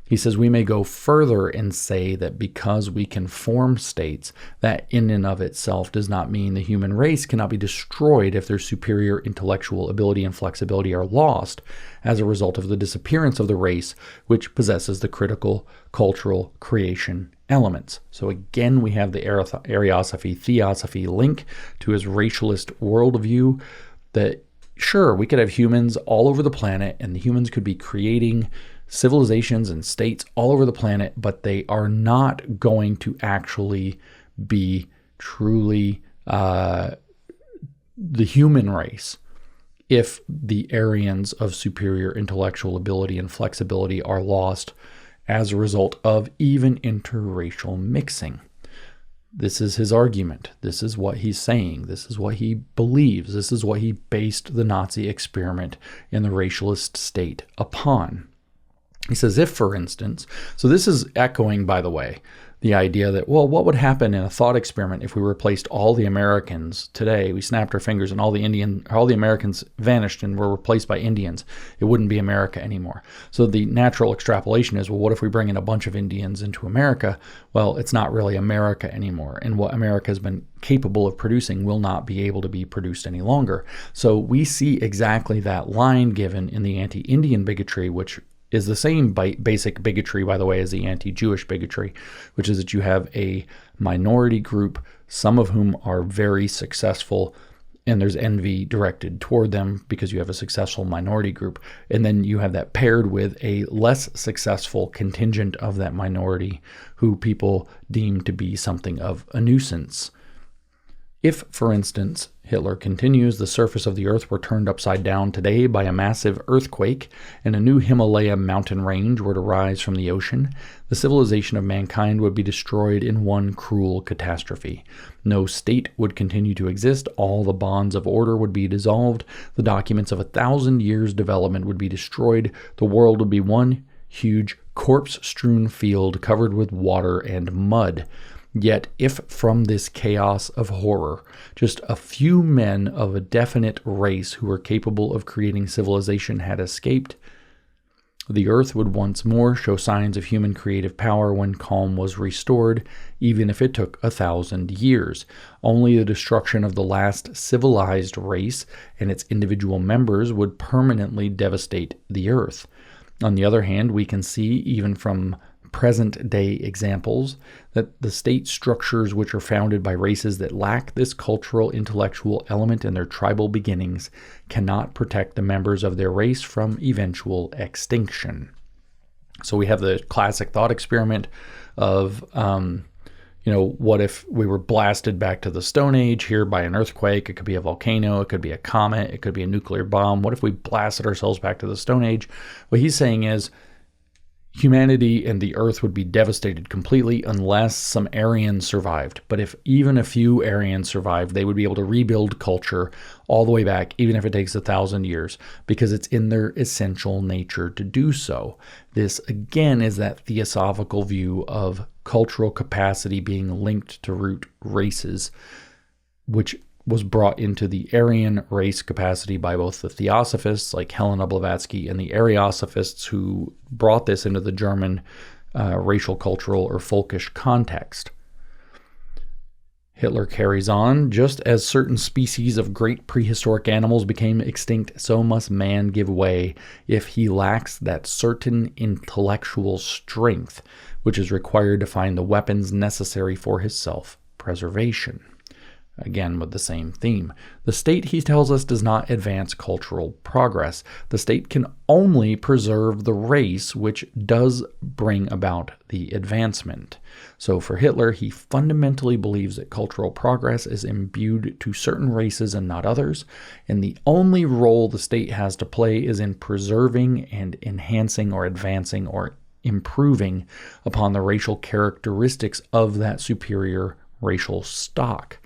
He says we may go further and say that because we can form states, that in and of itself does not mean the human race cannot be destroyed if their superior intellectual ability and flexibility are lost as a result of the disappearance of the race which possesses the critical cultural creation elements. So again, we have the Ariosophy, Theosophy link to his racialist worldview that, sure, we could have humans all over the planet and the humans could be creating civilizations and states all over the planet, but they are not going to actually be truly the human race if the Aryans of superior intellectual ability and flexibility are lost as a result of even interracial mixing. This is his argument. This is what he's saying. This is what he believes. This is what he based the Nazi experiment in the racialist state upon. He says, if, for instance, so this is echoing, by the way, the idea that, well, what would happen in a thought experiment if we replaced all the Americans today? We snapped our fingers and all the Americans vanished and were replaced by Indians. It wouldn't be America anymore. So the natural extrapolation is, well, what if we bring in a bunch of Indians into America? Well, it's not really America anymore. And what America has been capable of producing will not be able to be produced any longer. So we see exactly that line given in the anti-Indian bigotry, which is the same basic bigotry, by the way, as the anti-Jewish bigotry, which is that you have a minority group, some of whom are very successful, and there's envy directed toward them because you have a successful minority group. And then you have that paired with a less successful contingent of that minority who people deem to be something of a nuisance. If, for instance, Hitler continues, the surface of the earth were turned upside down today by a massive earthquake and a new Himalaya mountain range were to rise from the ocean, the civilization of mankind would be destroyed in one cruel catastrophe. No state would continue to exist, all the bonds of order would be dissolved, the documents of 1,000 years' development would be destroyed, the world would be one huge corpse-strewn field covered with water and mud. Yet if from this chaos of horror, just a few men of a definite race who were capable of creating civilization had escaped, the earth would once more show signs of human creative power when calm was restored, even if it took 1,000 years. Only the destruction of the last civilized race and its individual members would permanently devastate the earth. On the other hand, we can see, even from present-day examples, that the state structures which are founded by races that lack this cultural intellectual element in their tribal beginnings cannot protect the members of their race from eventual extinction. So we have the classic thought experiment of, what if we were blasted back to the Stone Age here by an earthquake? It could be a volcano, it could be a comet, it could be a nuclear bomb. What if we blasted ourselves back to the Stone Age? What he's saying is, humanity and the earth would be devastated completely unless some Aryans survived. But if even a few Aryans survived, they would be able to rebuild culture all the way back, even if it takes 1,000 years, because it's in their essential nature to do so. This, again, is that theosophical view of cultural capacity being linked to root races, which was brought into the Aryan race capacity by both the Theosophists like Helena Blavatsky and the Ariosophists, who brought this into the German racial, cultural, or Volkisch context. Hitler carries on, just as certain species of great prehistoric animals became extinct, so must man give way if he lacks that certain intellectual strength which is required to find the weapons necessary for his self-preservation. Again, with the same theme. The state, he tells us, does not advance cultural progress. The state can only preserve the race, which does bring about the advancement. So for Hitler, he fundamentally believes that cultural progress is imbued to certain races and not others, and the only role the state has to play is in preserving and enhancing or advancing or improving upon the racial characteristics of that superior racial stock.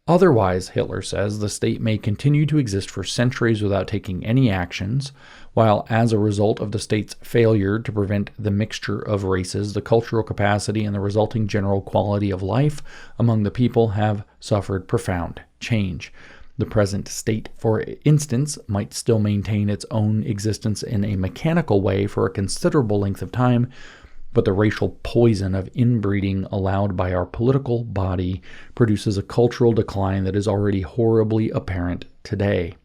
Otherwise, Hitler says, the state may continue to exist for centuries without taking any actions, while as a result of the state's failure to prevent the mixture of races, the cultural capacity and the resulting general quality of life among the people have suffered profound change. The present state, for instance, might still maintain its own existence in a mechanical way for a considerable length of time, but the racial poison of inbreeding allowed by our political body produces a cultural decline that is already horribly apparent today.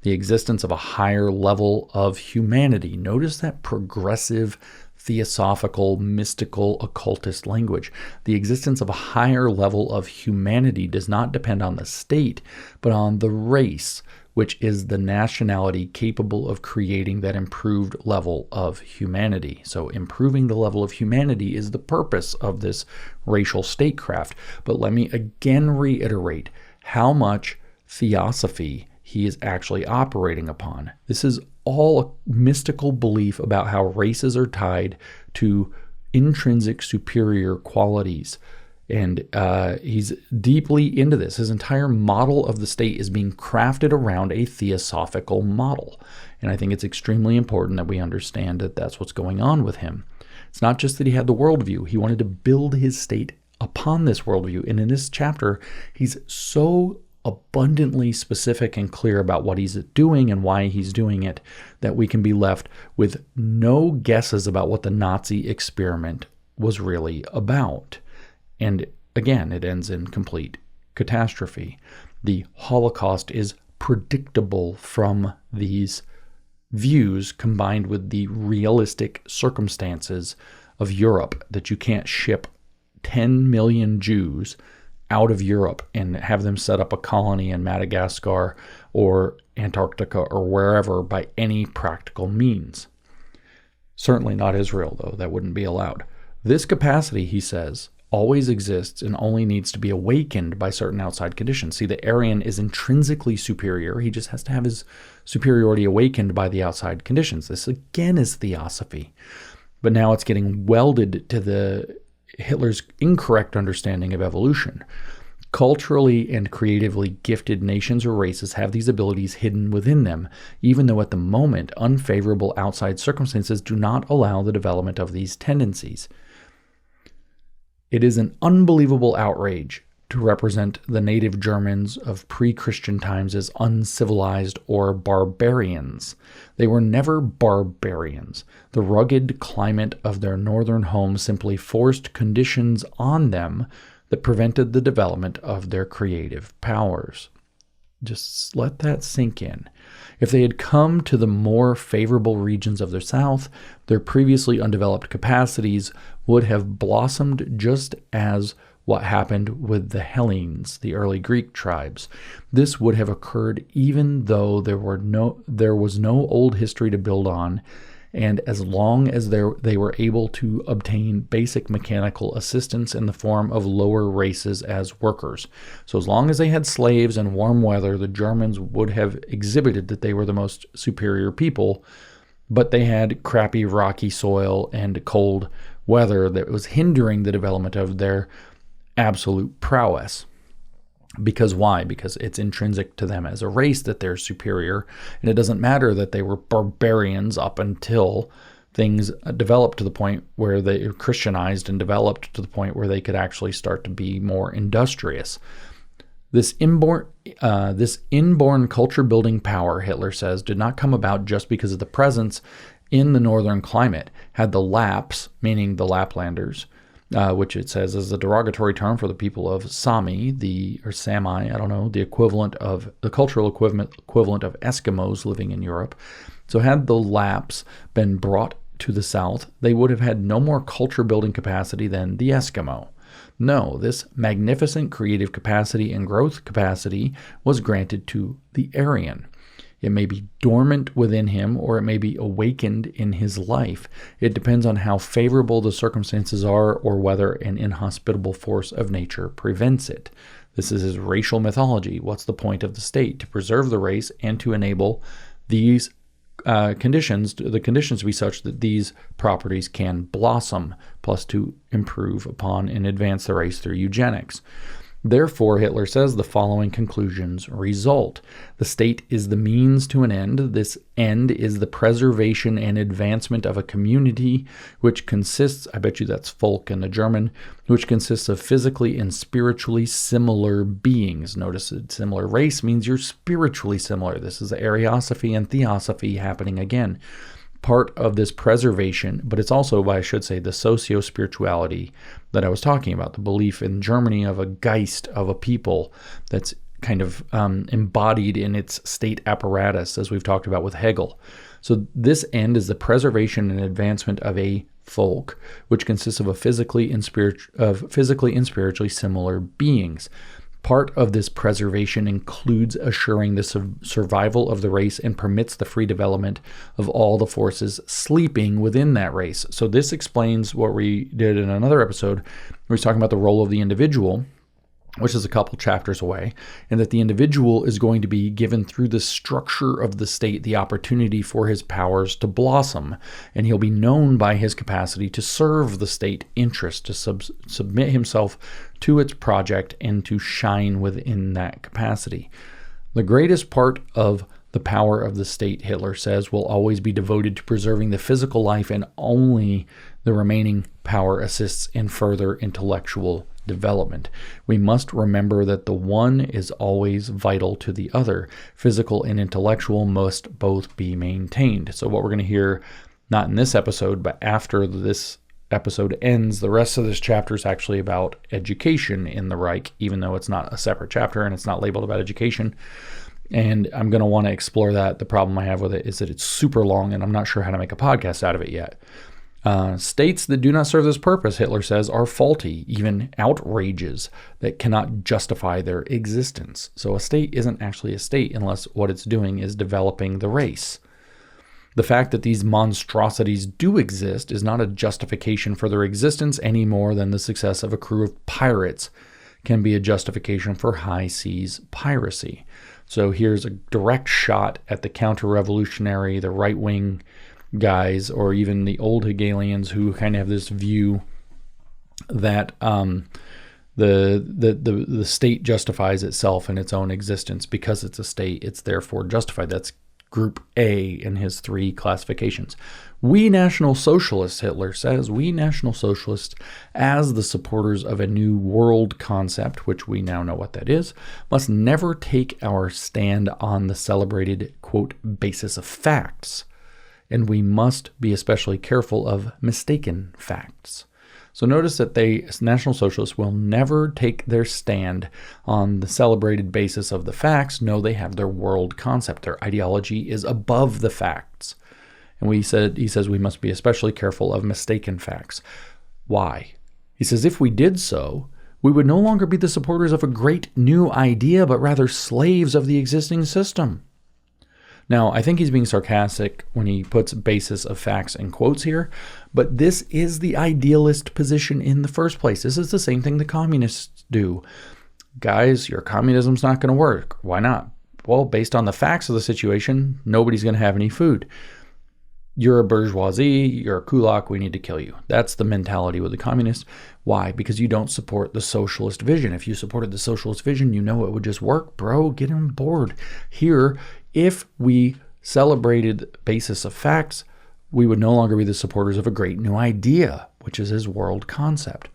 The existence of a higher level of humanity. Notice that progressive, theosophical, mystical, occultist language. The existence of a higher level of humanity does not depend on the state, but on the race, which is the nationality capable of creating that improved level of humanity. So improving the level of humanity is the purpose of this racial statecraft. But let me again reiterate how much theosophy he is actually operating upon. This is all a mystical belief about how races are tied to intrinsic superior qualities. And he's deeply into this. His entire model of the state is being crafted around a theosophical model. And I think it's extremely important that we understand that that's what's going on with him. It's not just that he had the worldview. He wanted to build his state upon this worldview. And in this chapter, he's so abundantly specific and clear about what he's doing and why he's doing it that we can be left with no guesses about what the Nazi experiment was really about. And again, it ends in complete catastrophe. The Holocaust is predictable from these views combined with the realistic circumstances of Europe, that you can't ship 10 million Jews out of Europe and have them set up a colony in Madagascar or Antarctica or wherever by any practical means. Certainly not Israel, though. That wouldn't be allowed. This capacity, he says, always exists and only needs to be awakened by certain outside conditions. See, the Aryan is intrinsically superior. He just has to have his superiority awakened by the outside conditions. This, again, is theosophy. But now it's getting welded to Hitler's incorrect understanding of evolution. Culturally and creatively gifted nations or races have these abilities hidden within them, even though at the moment unfavorable outside circumstances do not allow the development of these tendencies. It is an unbelievable outrage to represent the native Germans of pre-Christian times as uncivilized or barbarians. They were never barbarians. The rugged climate of their northern home simply forced conditions on them that prevented the development of their creative powers. Just let that sink in. If they had come to the more favorable regions of the South, their previously undeveloped capacities would have blossomed just as what happened with the Hellenes, the early Greek tribes. This would have occurred even though there was no old history to build on, and as long as they were able to obtain basic mechanical assistance in the form of lower races as workers. So as long as they had slaves and warm weather, the Germans would have exhibited that they were the most superior people, but they had crappy rocky soil and cold weather that was hindering the development of their absolute prowess. Because why? Because it's intrinsic to them as a race that they're superior, and it doesn't matter that they were barbarians up until things developed to the point where they Christianized and developed to the point where they could actually start to be more industrious. This inborn culture-building power, Hitler says, did not come about just because of the presence in the northern climate. Had the Lapps, meaning the Laplanders, which it says is a derogatory term for the people of Sami, or Sami, I don't know, the cultural equivalent of Eskimos living in Europe. So had the Lapps been brought to the South, they would have had no more culture-building capacity than the Eskimo. No, this magnificent creative capacity and growth capacity was granted to the Aryan. It may be dormant within him, or it may be awakened in his life. It depends on how favorable the circumstances are, or whether an inhospitable force of nature prevents it. This is his racial mythology. What's the point of the state? To preserve the race and to enable these conditions to be such that these properties can blossom, plus to improve upon and advance the race through eugenics. Therefore, Hitler says the following conclusions result. The state is the means to an end. This end is the preservation and advancement of a community which consists, I bet you that's Volk in the German, which consists of physically and spiritually similar beings. Notice that similar race means you're spiritually similar. This is the Ariosophy and Theosophy happening again. Part of this preservation, but it's also, I should say, the socio-spirituality that I was talking about, the belief in Germany of a Geist, of a people that's kind of embodied in its state apparatus, as we've talked about with Hegel. So this end is the preservation and advancement of a folk, which consists of physically and spiritually similar beings. Part of this preservation includes assuring the survival of the race and permits the free development of all the forces sleeping within that race. So this explains what we did in another episode. We were talking about the role of the individual, which is a couple chapters away, and that the individual is going to be given through the structure of the state the opportunity for his powers to blossom, and he'll be known by his capacity to serve the state interest, to submit himself to its project, and to shine within that capacity. The greatest part of the power of the state, Hitler says, will always be devoted to preserving the physical life, and only the remaining power assists in further intellectual development. We must remember that the one is always vital to the other. Physical and intellectual must both be maintained. So what we're going to hear, not in this episode, but after this episode ends, the rest of this chapter is actually about education in the Reich, even though it's not a separate chapter and it's not labeled about education. And I'm going to want to explore that. The problem I have with it is that it's super long, and I'm not sure how to make a podcast out of it yet. States that do not serve this purpose, Hitler says, are faulty, even outrages that cannot justify their existence. So a state isn't actually a state unless what it's doing is developing the race. The fact that these monstrosities do exist is not a justification for their existence any more than the success of a crew of pirates can be a justification for high seas piracy. So here's a direct shot at the counter-revolutionary, the right-wing guys, or even the old Hegelians who kind of have this view that the state justifies itself in its own existence. Because it's a state, it's therefore justified. That's Group A in his 3 classifications. We National Socialists, Hitler says, we National Socialists, as the supporters of a new world concept, which we now know what that is, must never take our stand on the celebrated, quote, basis of facts, and we must be especially careful of mistaken facts. So notice that National Socialists will never take their stand on the celebrated basis of the facts. No, they have their world concept. Their ideology is above the facts. And he says we must be especially careful of mistaken facts. Why? He says if we did so, we would no longer be the supporters of a great new idea, but rather slaves of the existing system. Now, I think he's being sarcastic when he puts basis of facts in quotes here, but this is the idealist position in the first place. This is the same thing the communists do. Guys, your communism's not going to work. Why not? Well, based on the facts of the situation, nobody's going to have any food. You're a bourgeoisie, you're a kulak, we need to kill you. That's the mentality with the communists. Why? Because you don't support the socialist vision. If you supported the socialist vision, you know it would just work, bro. Get on board. Here, if we celebrated basis of facts, we would no longer be the supporters of a great new idea, which is his world concept.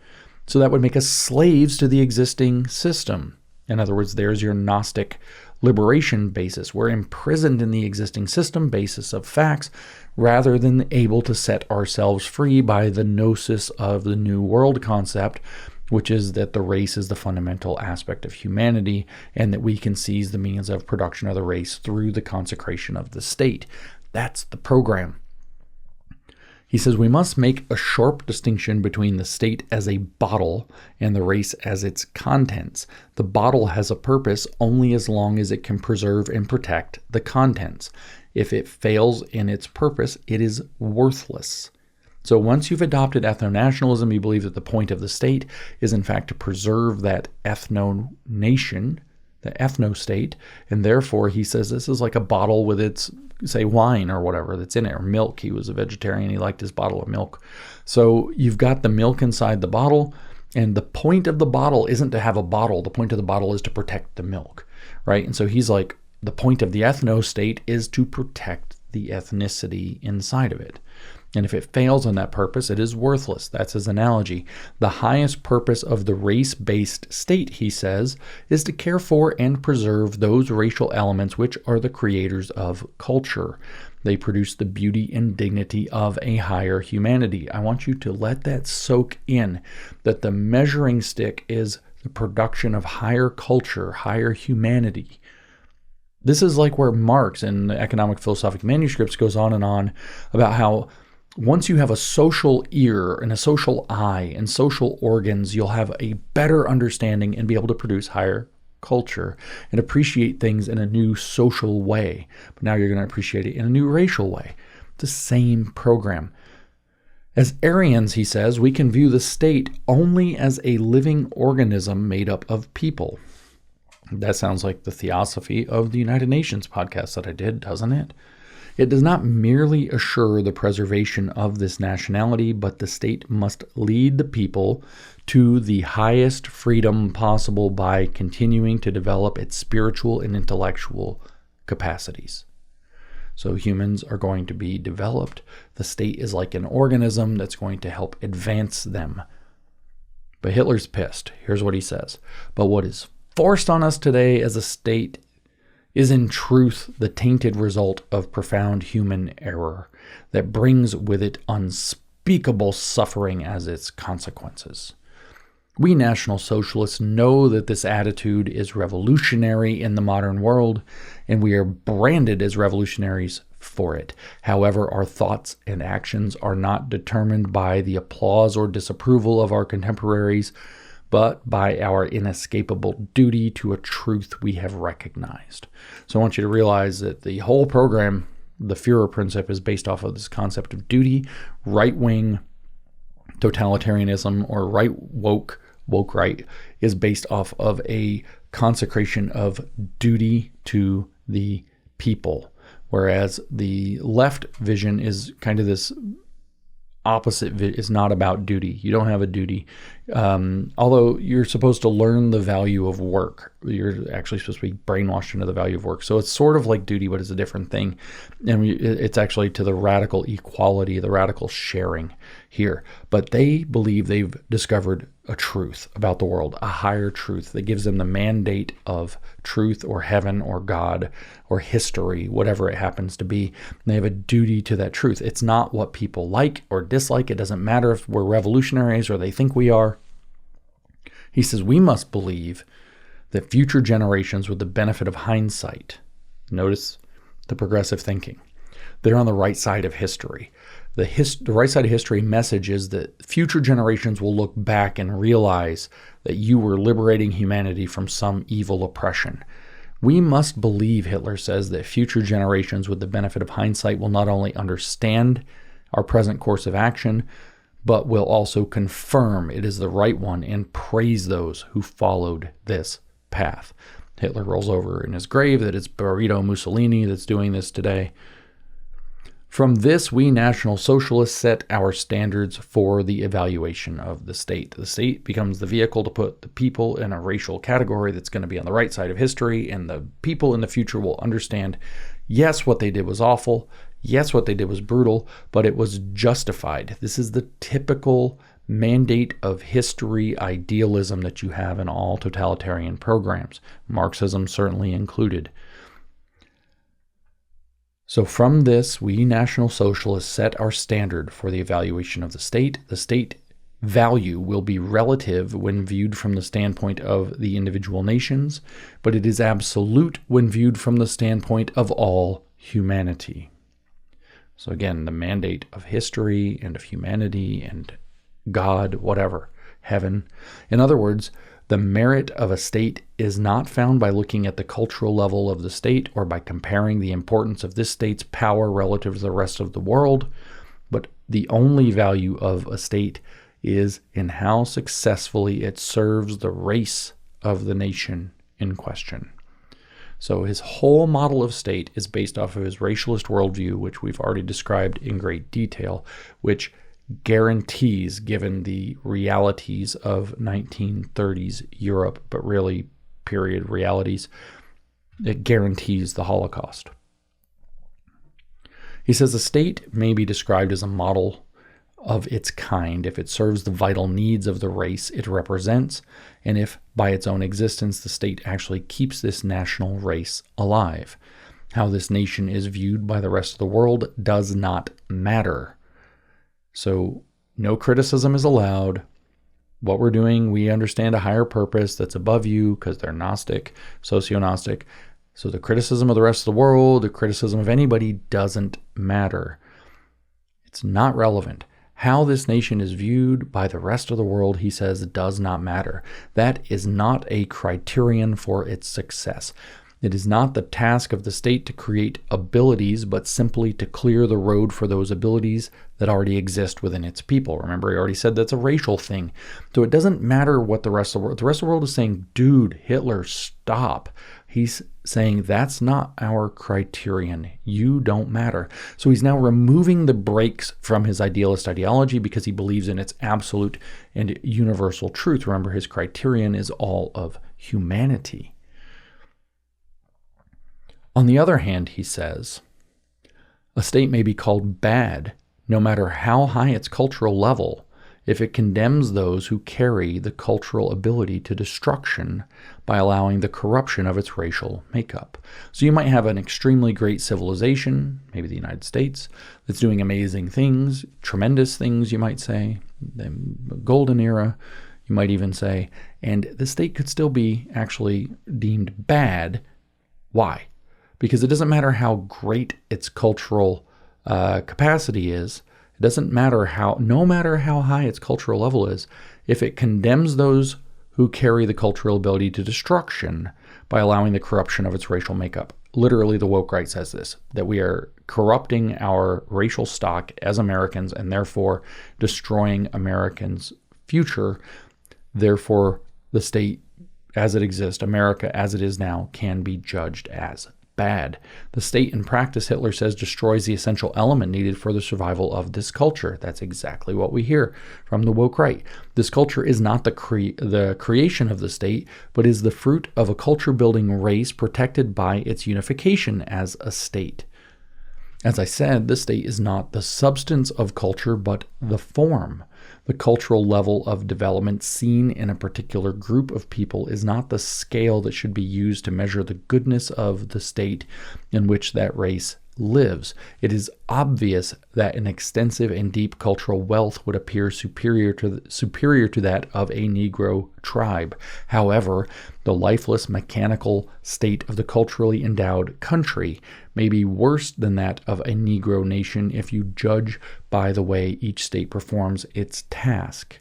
So that would make us slaves to the existing system. In other words, there's your Gnostic liberation basis. We're imprisoned in the existing system basis of facts rather than able to set ourselves free by the gnosis of the new world concept, which is that the race is the fundamental aspect of humanity and that we can seize the means of production of the race through the consecration of the state. That's the program. He says we must make a sharp distinction between the state as a bottle and the race as its contents. The bottle has a purpose only as long as it can preserve and protect the contents. If it fails in its purpose, it is worthless. So once you've adopted ethnonationalism, you believe that the point of the state is in fact to preserve that ethno-nation, the ethno-state, and therefore he says this is like a bottle with its, say, wine or whatever that's in it, or milk. He was a vegetarian, he liked his bottle of milk. So you've got the milk inside the bottle, and the point of the bottle isn't to have a bottle. The point of the bottle is to protect the milk, right? And so he's like, the point of the ethno-state is to protect the ethnicity inside of it. And if it fails on that purpose, it is worthless. That's his analogy. The highest purpose of the race-based state, he says, is to care for and preserve those racial elements which are the creators of culture. They produce the beauty and dignity of a higher humanity. I want you to let that soak in, that the measuring stick is the production of higher culture, higher humanity. This is like where Marx in the Economic Philosophic Manuscripts goes on and on about how once you have a social ear and a social eye and social organs, you'll have a better understanding and be able to produce higher culture and appreciate things in a new social way. But now you're going to appreciate it in a new racial way. It's the same program. As Aryans, he says, we can view the state only as a living organism made up of people. That sounds like the Theosophy of the United Nations podcast that I did, doesn't it? It does not merely assure the preservation of this nationality, but the state must lead the people to the highest freedom possible by continuing to develop its spiritual and intellectual capacities. So humans are going to be developed. The state is like an organism that's going to help advance them. But Hitler's pissed. Here's what he says. But what is forced on us today as a state is in truth the tainted result of profound human error that brings with it unspeakable suffering as its consequences. We National Socialists know that this attitude is revolutionary in the modern world, and we are branded as revolutionaries for it. However, our thoughts and actions are not determined by the applause or disapproval of our contemporaries, but by our inescapable duty to a truth we have recognized. So I want you to realize that the whole program, the Führer principle, is based off of this concept of duty. Right-wing totalitarianism or woke right, is based off of a consecration of duty to the people, whereas the left vision is kind of this opposite. Is not about duty. You don't have a duty. Although you're supposed to learn the value of work. You're actually supposed to be brainwashed into the value of work. So it's sort of like duty, but it's a different thing. And it's actually to the radical equality, the radical sharing here. But they believe they've discovered a truth about the world, a higher truth that gives them the mandate of truth or heaven or God or history, whatever it happens to be. And they have a duty to that truth. It's not what people like or dislike. It doesn't matter if we're revolutionaries or they think we are. He says we must believe that future generations, with the benefit of hindsight, notice the progressive thinking, they're on the right side of history. The right side of history message is that future generations will look back and realize that you were liberating humanity from some evil oppression. We must believe, Hitler says, that future generations, with the benefit of hindsight, will not only understand our present course of action, but will also confirm it is the right one and praise those who followed this path. Hitler rolls over in his grave that it's Benito Mussolini that's doing this today. From this, we National Socialists set our standards for the evaluation of the state. The state becomes the vehicle to put the people in a racial category that's going to be on the right side of history, and the people in the future will understand, yes, what they did was awful, yes, what they did was brutal, but it was justified. This is the typical mandate of history idealism that you have in all totalitarian programs, Marxism certainly included. So from this, we National Socialists set our standard for the evaluation of the state. The state value will be relative when viewed from the standpoint of the individual nations, but it is absolute when viewed from the standpoint of all humanity. So again, the mandate of history and of humanity and God, whatever, heaven. In other words, the merit of a state is not found by looking at the cultural level of the state or by comparing the importance of this state's power relative to the rest of the world, but the only value of a state is in how successfully it serves the race of the nation in question. So his whole model of state is based off of his racialist worldview, which we've already described in great detail, which guarantees, given the realities of 1930s Europe, but really period realities, it guarantees the Holocaust. He says the state may be described as a model of its kind if it serves the vital needs of the race it represents, and if by its own existence the state actually keeps this national race alive. How this nation is viewed by the rest of the world does not matter. So no criticism is allowed. What we're doing, we understand a higher purpose that's above you because they're Gnostic, socio-Gnostic. So the criticism of the rest of the world, the criticism of anybody doesn't matter. It's not relevant. How this nation is viewed by the rest of the world, he says, does not matter. That is not a criterion for its success. It is not the task of the state to create abilities, but simply to clear the road for those abilities that already exist within its people. Remember, he already said that's a racial thing. So it doesn't matter what the rest of the world... The rest of the world is saying, dude, Hitler, stop. He's saying that's not our criterion. You don't matter. So he's now removing the brakes from his idealist ideology because he believes in its absolute and universal truth. Remember, his criterion is all of humanity. On the other hand, he says, a state may be called bad no matter how high its cultural level if it condemns those who carry the cultural ability to destruction by allowing the corruption of its racial makeup. So you might have an extremely great civilization, maybe the United States, that's doing amazing things, tremendous things, you might say, the golden era, you might even say, and the state could still be actually deemed bad. Why? Because it doesn't matter how great its cultural capacity is. It doesn't matter no matter how high its cultural level is, if it condemns those who carry the cultural ability to destruction by allowing the corruption of its racial makeup. Literally, the woke right says this, that we are corrupting our racial stock as Americans and therefore destroying Americans' future. Therefore, the state as it exists, America as it is now, can be judged as bad. The state in practice, Hitler says, destroys the essential element needed for the survival of this culture. That's exactly what we hear from the woke right. This culture is not the creation of the state, but is the fruit of a culture-building race protected by its unification as a state. As I said, the state is not the substance of culture, but the form. The cultural level of development seen in a particular group of people is not the scale that should be used to measure the goodness of the state in which that race lives. It is obvious that an extensive and deep cultural wealth would appear superior to that of a Negro tribe. However, the lifeless, mechanical state of the culturally endowed country may be worse than that of a Negro nation if you judge by the way each state performs its task,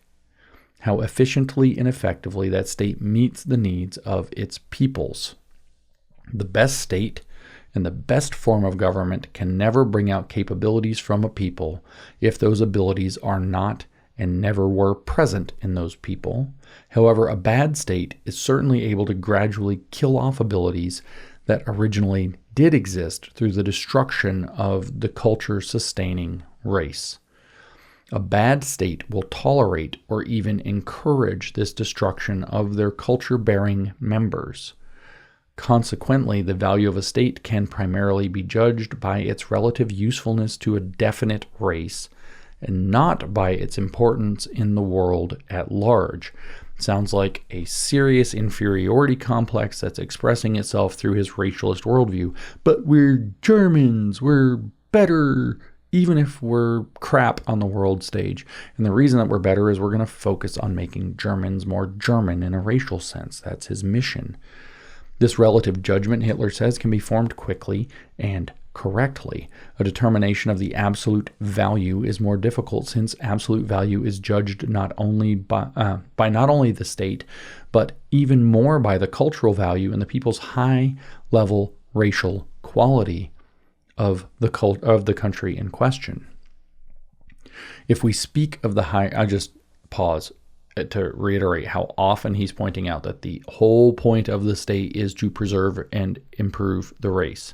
how efficiently and effectively that state meets the needs of its peoples. The best state and the best form of government can never bring out capabilities from a people if those abilities are not and never were present in those people. However, a bad state is certainly able to gradually kill off abilities that originally did exist through the destruction of the culture-sustaining race. A bad state will tolerate or even encourage this destruction of their culture-bearing members. Consequently, the value of a state can primarily be judged by its relative usefulness to a definite race and not by its importance in the world at large. Sounds like a serious inferiority complex that's expressing itself through his racialist worldview. But we're Germans, we're better, even if we're crap on the world stage. And the reason that we're better is we're going to focus on making Germans more German in a racial sense. That's his mission. This relative judgment, Hitler says, can be formed quickly and correctly. A determination of the absolute value is more difficult since absolute value is judged not only by not only the state, but even more by the cultural value and the people's high-level racial quality of the country in question. If we speak of the I just pause to reiterate how often he's pointing out that the whole point of the state is to preserve and improve the race.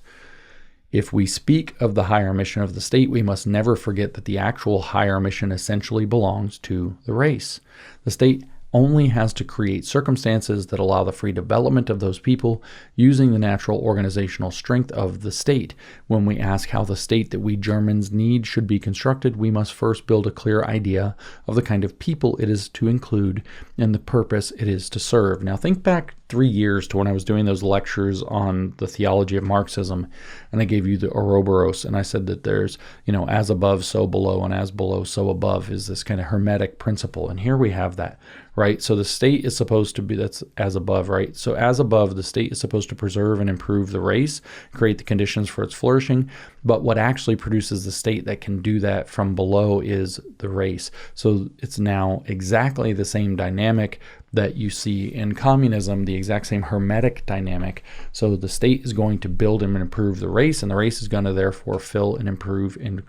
If we speak of the higher mission of the state, we must never forget that the actual higher mission essentially belongs to the race. The state only has to create circumstances that allow the free development of those people using the natural organizational strength of the state. When we ask how the state that we Germans need should be constructed, we must first build a clear idea of the kind of people it is to include and the purpose it is to serve. Now think back 3 years to when I was doing those lectures on the theology of Marxism, and I gave you the Ouroboros, and I said that there's, as above, so below, and as below, so above is this kind of hermetic principle. And here we have that, right? So the state is supposed to be, that's as above, right? So as above, the state is supposed to preserve and improve the race, create the conditions for its flourishing, but what actually produces the state that can do that from below is the race. So it's now exactly the same dynamic that you see in communism, the exact same hermetic dynamic. So the state is going to build and improve the race, and the race is going to therefore fill and improve and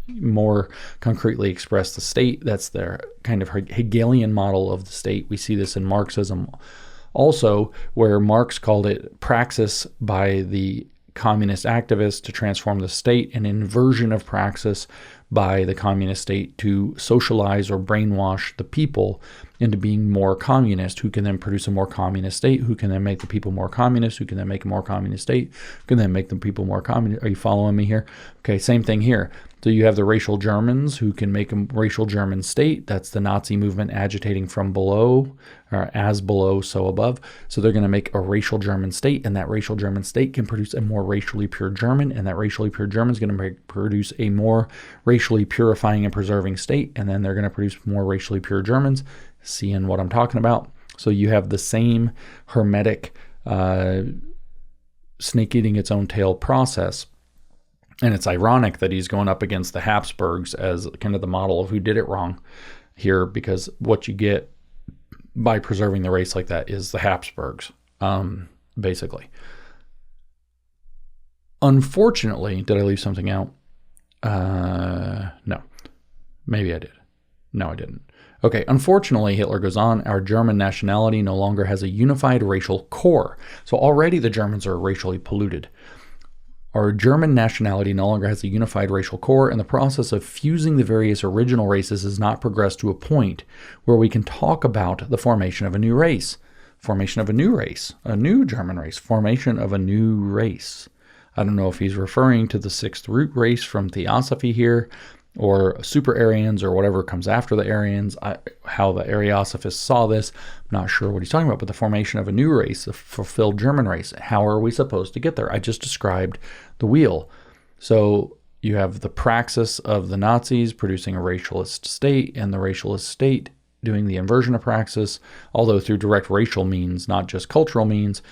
more concretely express the state. That's their kind of Hegelian model of the state. We see this in Marxism also, where Marx called it praxis by the communist activists to transform the state, an inversion of praxis by the communist state to socialize or brainwash the people into being more communist, who can then produce a more communist state, who can then make the people more communist, who can then make a more communist state, who can then make the people more communist. Are you following me here? Okay, same thing here. So you have the racial Germans who can make a racial German state. That's the Nazi movement agitating from below, or as below, so above. So they're going to make a racial German state, and that racial German state can produce a more racially pure German, and that racially pure German is going to produce a more racially purifying and preserving state, and then they're going to produce more racially pure Germans. Seeing what I'm talking about? So you have the same hermetic snake eating its own tail process. And it's ironic that he's going up against the Habsburgs as kind of the model of who did it wrong here, because what you get by preserving the race like that is the Habsburgs, basically. Unfortunately, did I leave something out? No. Maybe I did. No, I didn't. Okay, unfortunately, Hitler goes on, our German nationality no longer has a unified racial core. So already the Germans are racially polluted. Our German nationality no longer has a unified racial core, and the process of fusing the various original races has not progressed to a point where we can talk about the formation of a new race. Formation of a new race, a new German race, formation of a new race. I don't know if he's referring to the sixth root race from Theosophy here, or Super Aryans, or whatever comes after the Aryans, how the Ariosophists saw this. I'm not sure what he's talking about, but the formation of a new race, a fulfilled German race. How are we supposed to get there? I just described the wheel. So you have the praxis of the Nazis producing a racialist state, and the racialist state doing the inversion of praxis, although through direct racial means, not just cultural means,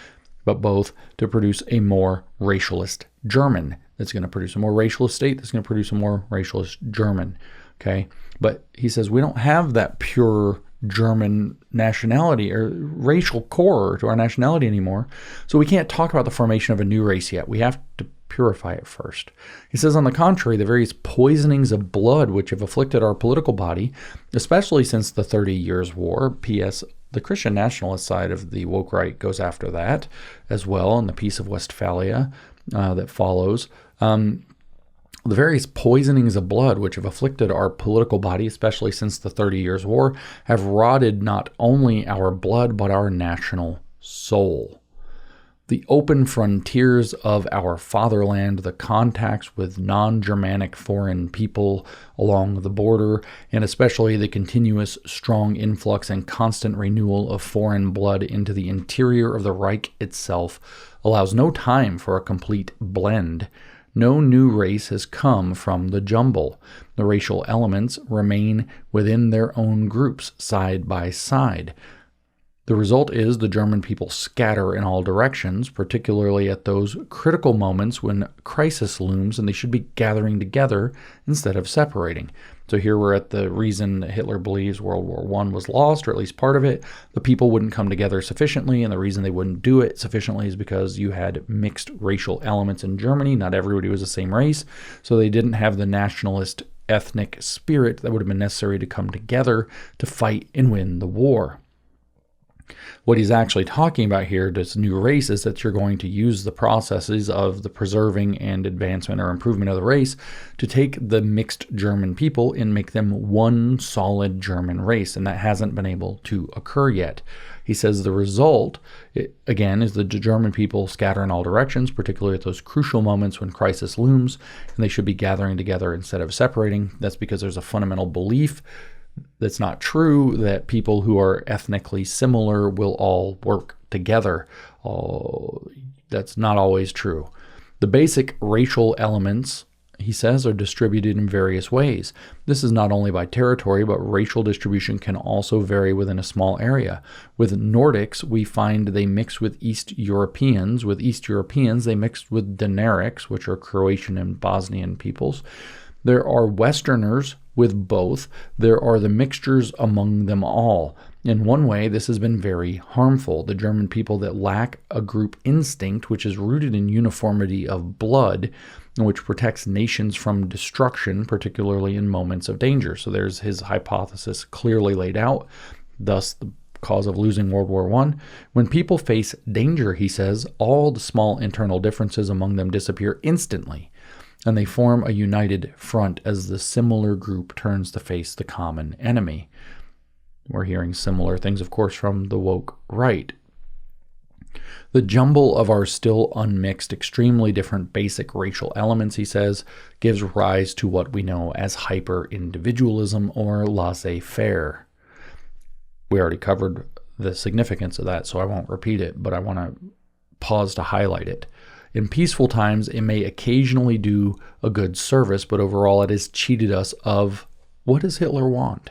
but both to produce a more racialist German. That's going to produce a more racialist state. That's going to produce a more racialist German. Okay. But he says we don't have that pure German nationality or racial core to our nationality anymore. So we can't talk about the formation of a new race yet. We have to purify it first. He says, on the contrary, the various poisonings of blood which have afflicted our political body, especially since the 30 Years' War, P.S., the Christian nationalist side of the woke right goes after that as well, and the Peace of Westphalia that follows. The various poisonings of blood which have afflicted our political body, especially since the 30 Years' War, have rotted not only our blood, but our national soul. The open frontiers of our fatherland, the contacts with non-Germanic foreign people along the border, and especially the continuous strong influx and constant renewal of foreign blood into the interior of the Reich itself, allows no time for a complete blend. No new race has come from the jumble. The racial elements remain within their own groups, side by side. The result is the German people scatter in all directions, particularly at those critical moments when crisis looms and they should be gathering together instead of separating. So here we're at the reason Hitler believes World War I was lost, or at least part of it. The people wouldn't come together sufficiently, and the reason they wouldn't do it sufficiently is because you had mixed racial elements in Germany. Not everybody was the same race, so they didn't have the nationalist ethnic spirit that would have been necessary to come together to fight and win the war. What he's actually talking about here, this new race, is that you're going to use the processes of the preserving and advancement or improvement of the race to take the mixed German people and make them one solid German race, and that hasn't been able to occur yet. He says the result, again, is the German people scatter in all directions, particularly at those crucial moments when crisis looms, and they should be gathering together instead of separating. That's because there's a fundamental belief that's not true, that people who are ethnically similar will all work together. That's not always true. The basic racial elements, he says, are distributed in various ways. This is not only by territory, but racial distribution can also vary within a small area. With Nordics, we find they mix with East Europeans. With East Europeans, they mix with Dinarics, which are Croatian and Bosnian peoples. There are Westerners with both. There are the mixtures among them all. In one way, this has been very harmful. The German people that lack a group instinct, which is rooted in uniformity of blood, which protects nations from destruction, particularly in moments of danger. So there's his hypothesis clearly laid out, thus the cause of losing World War I. When people face danger, he says, all the small internal differences among them disappear instantly, and they form a united front as the similar group turns to face the common enemy. We're hearing similar things, of course, from the woke right. The jumble of our still unmixed, extremely different basic racial elements, he says, gives rise to what we know as hyper-individualism or laissez-faire. We already covered the significance of that, so I won't repeat it, but I want to pause to highlight it. In peaceful times, it may occasionally do a good service, but overall it has cheated us of what does Hitler want?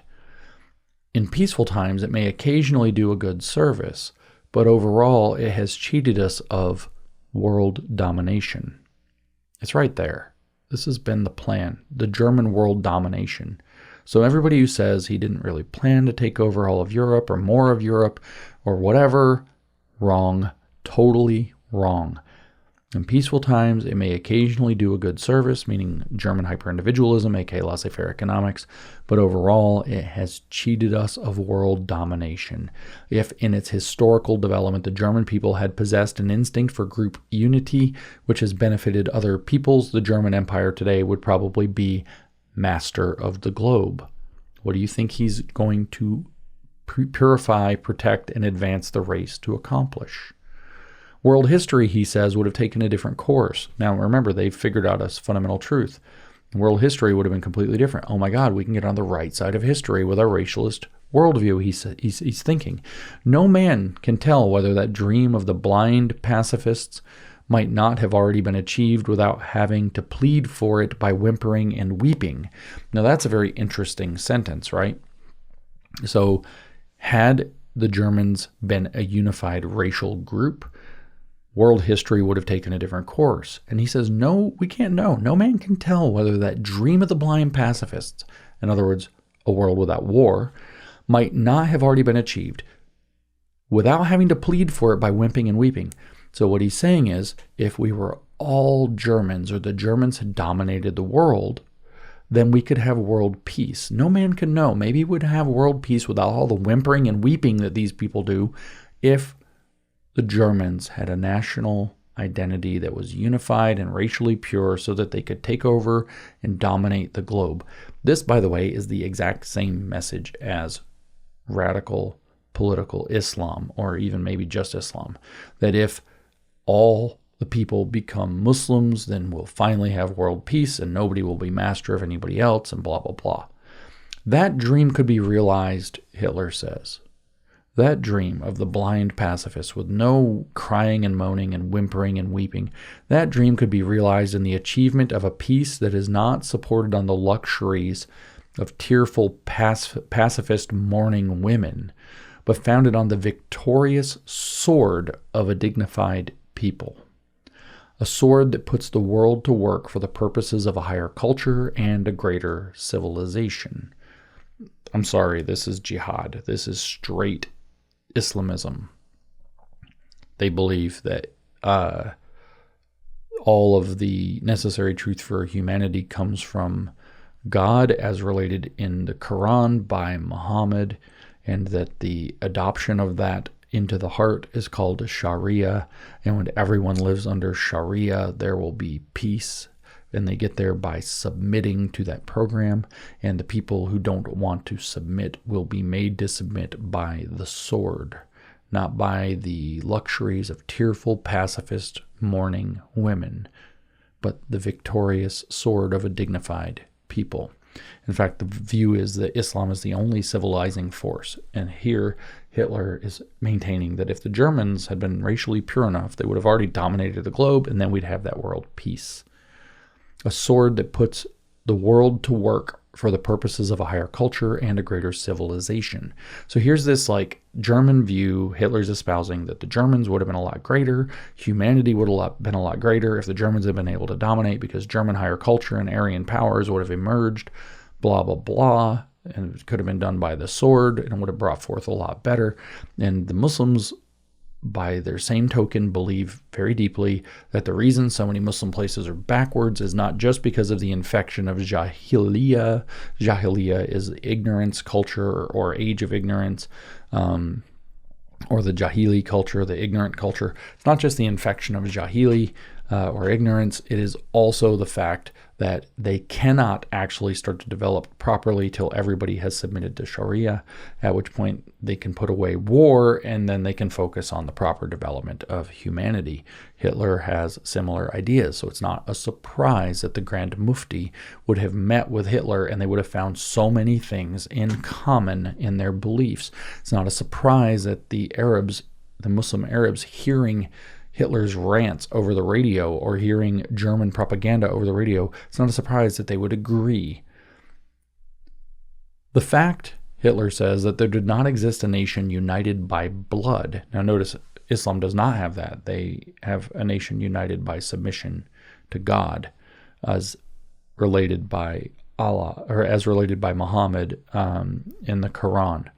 In peaceful times, it may occasionally do a good service, but overall it has cheated us of world domination. It's right there. This has been the plan, the German world domination. So everybody who says he didn't really plan to take over all of Europe or more of Europe or whatever, wrong, totally wrong. In peaceful times, it may occasionally do a good service, meaning German hyper-individualism, aka laissez-faire economics, but overall, it has cheated us of world domination. If in its historical development, the German people had possessed an instinct for group unity, which has benefited other peoples, the German Empire today would probably be master of the globe. What do you think he's going to purify, protect, and advance the race to accomplish? World history, he says, would have taken a different course. Now, remember, they've figured out a fundamental truth. World history would have been completely different. Oh my God, we can get on the right side of history with our racialist worldview, he's thinking. No man can tell whether that dream of the blind pacifists might not have already been achieved without having to plead for it by whimpering and weeping. Now, that's a very interesting sentence, right? So, had the Germans been a unified racial group, world history would have taken a different course. And he says, no, we can't know. No man can tell whether that dream of the blind pacifists, in other words, a world without war, might not have already been achieved without having to plead for it by whimpering and weeping. So what he's saying is, if we were all Germans, or the Germans had dominated the world, then we could have world peace. No man can know. Maybe we'd have world peace without all the whimpering and weeping that these people do if the Germans had a national identity that was unified and racially pure so that they could take over and dominate the globe. This, by the way, is the exact same message as radical political Islam, or even maybe just Islam. That if all the people become Muslims, then we'll finally have world peace and nobody will be master of anybody else and blah, blah, blah. That dream could be realized, Hitler says. That dream of the blind pacifist with no crying and moaning and whimpering and weeping, that dream could be realized in the achievement of a peace that is not supported on the luxuries of tearful pacifist mourning women, but founded on the victorious sword of a dignified people. A sword that puts the world to work for the purposes of a higher culture and a greater civilization. I'm sorry, this is jihad. This is straight Islamism. They believe that all of the necessary truth for humanity comes from God as related in the Quran by Muhammad, and that the adoption of that into the heart is called a Sharia, and when everyone lives under Sharia, there will be peace. And they get there by submitting to that program, and the people who don't want to submit will be made to submit by the sword, not by the luxuries of tearful pacifist mourning women, but the victorious sword of a dignified people. In fact, the view is that Islam is the only civilizing force, and here Hitler is maintaining that if the Germans had been racially pure enough, they would have already dominated the globe, and then we'd have that world peace. A sword that puts the world to work for the purposes of a higher culture and a greater civilization. So here's this German view Hitler's espousing, that the Germans would have been a lot greater, humanity would have been a lot greater if the Germans had been able to dominate, because German higher culture and Aryan powers would have emerged, blah, blah, blah, and it could have been done by the sword and would have brought forth a lot better. And the Muslims, by their same token, believe very deeply that the reason so many Muslim places are backwards is not just because of the infection of Jahiliyyah. Jahiliyyah is ignorance culture or age of ignorance, or the Jahili culture, the ignorant culture. It's not just the infection of Jahili or ignorance. It is also the fact that they cannot actually start to develop properly till everybody has submitted to Sharia, at which point they can put away war and then they can focus on the proper development of humanity. Hitler has similar ideas, so it's not a surprise that the Grand Mufti would have met with Hitler and they would have found so many things in common in their beliefs. It's not a surprise that the Muslim Arabs, hearing Hitler's rants over the radio or hearing German propaganda over the radio, it's not a surprise that they would agree. The fact, Hitler says, that there did not exist a nation united by blood. Now notice, Islam does not have that. They have a nation united by submission to God, as related by Allah, or as related by Muhammad in the Quran.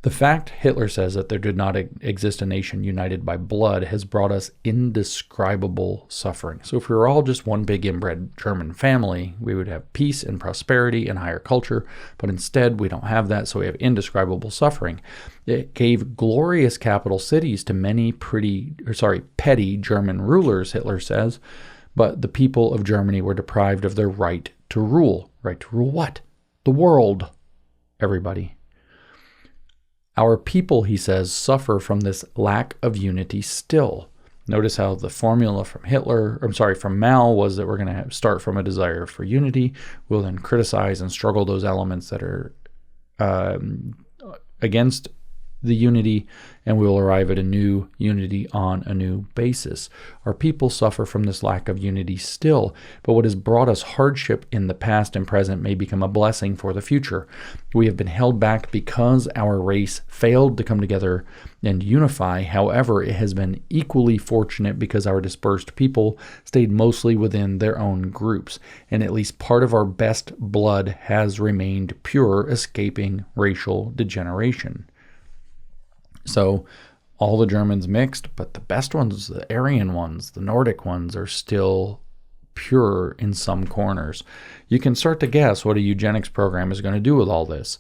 The fact, Hitler says, that there did not exist a nation united by blood has brought us indescribable suffering. So if we were all just one big inbred German family, we would have peace and prosperity and higher culture, but instead we don't have that, so we have indescribable suffering. It gave glorious capital cities to many petty German rulers, Hitler says, but the people of Germany were deprived of their right to rule. Right to rule what? The world. Everybody. Our people, he says, suffer from this lack of unity still. Notice how the formula from Mao was that we're going to start from a desire for unity. We'll then criticize and struggle those elements that are against the unity, and we will arrive at a new unity on a new basis. Our people suffer from this lack of unity still, but what has brought us hardship in the past and present may become a blessing for the future. We have been held back because our race failed to come together and unify. However, it has been equally fortunate because our dispersed people stayed mostly within their own groups, and at least part of our best blood has remained pure, escaping racial degeneration. So all the Germans mixed, but the best ones, the Aryan ones, the Nordic ones, are still pure in some corners. You can start to guess what a eugenics program is going to do with all this.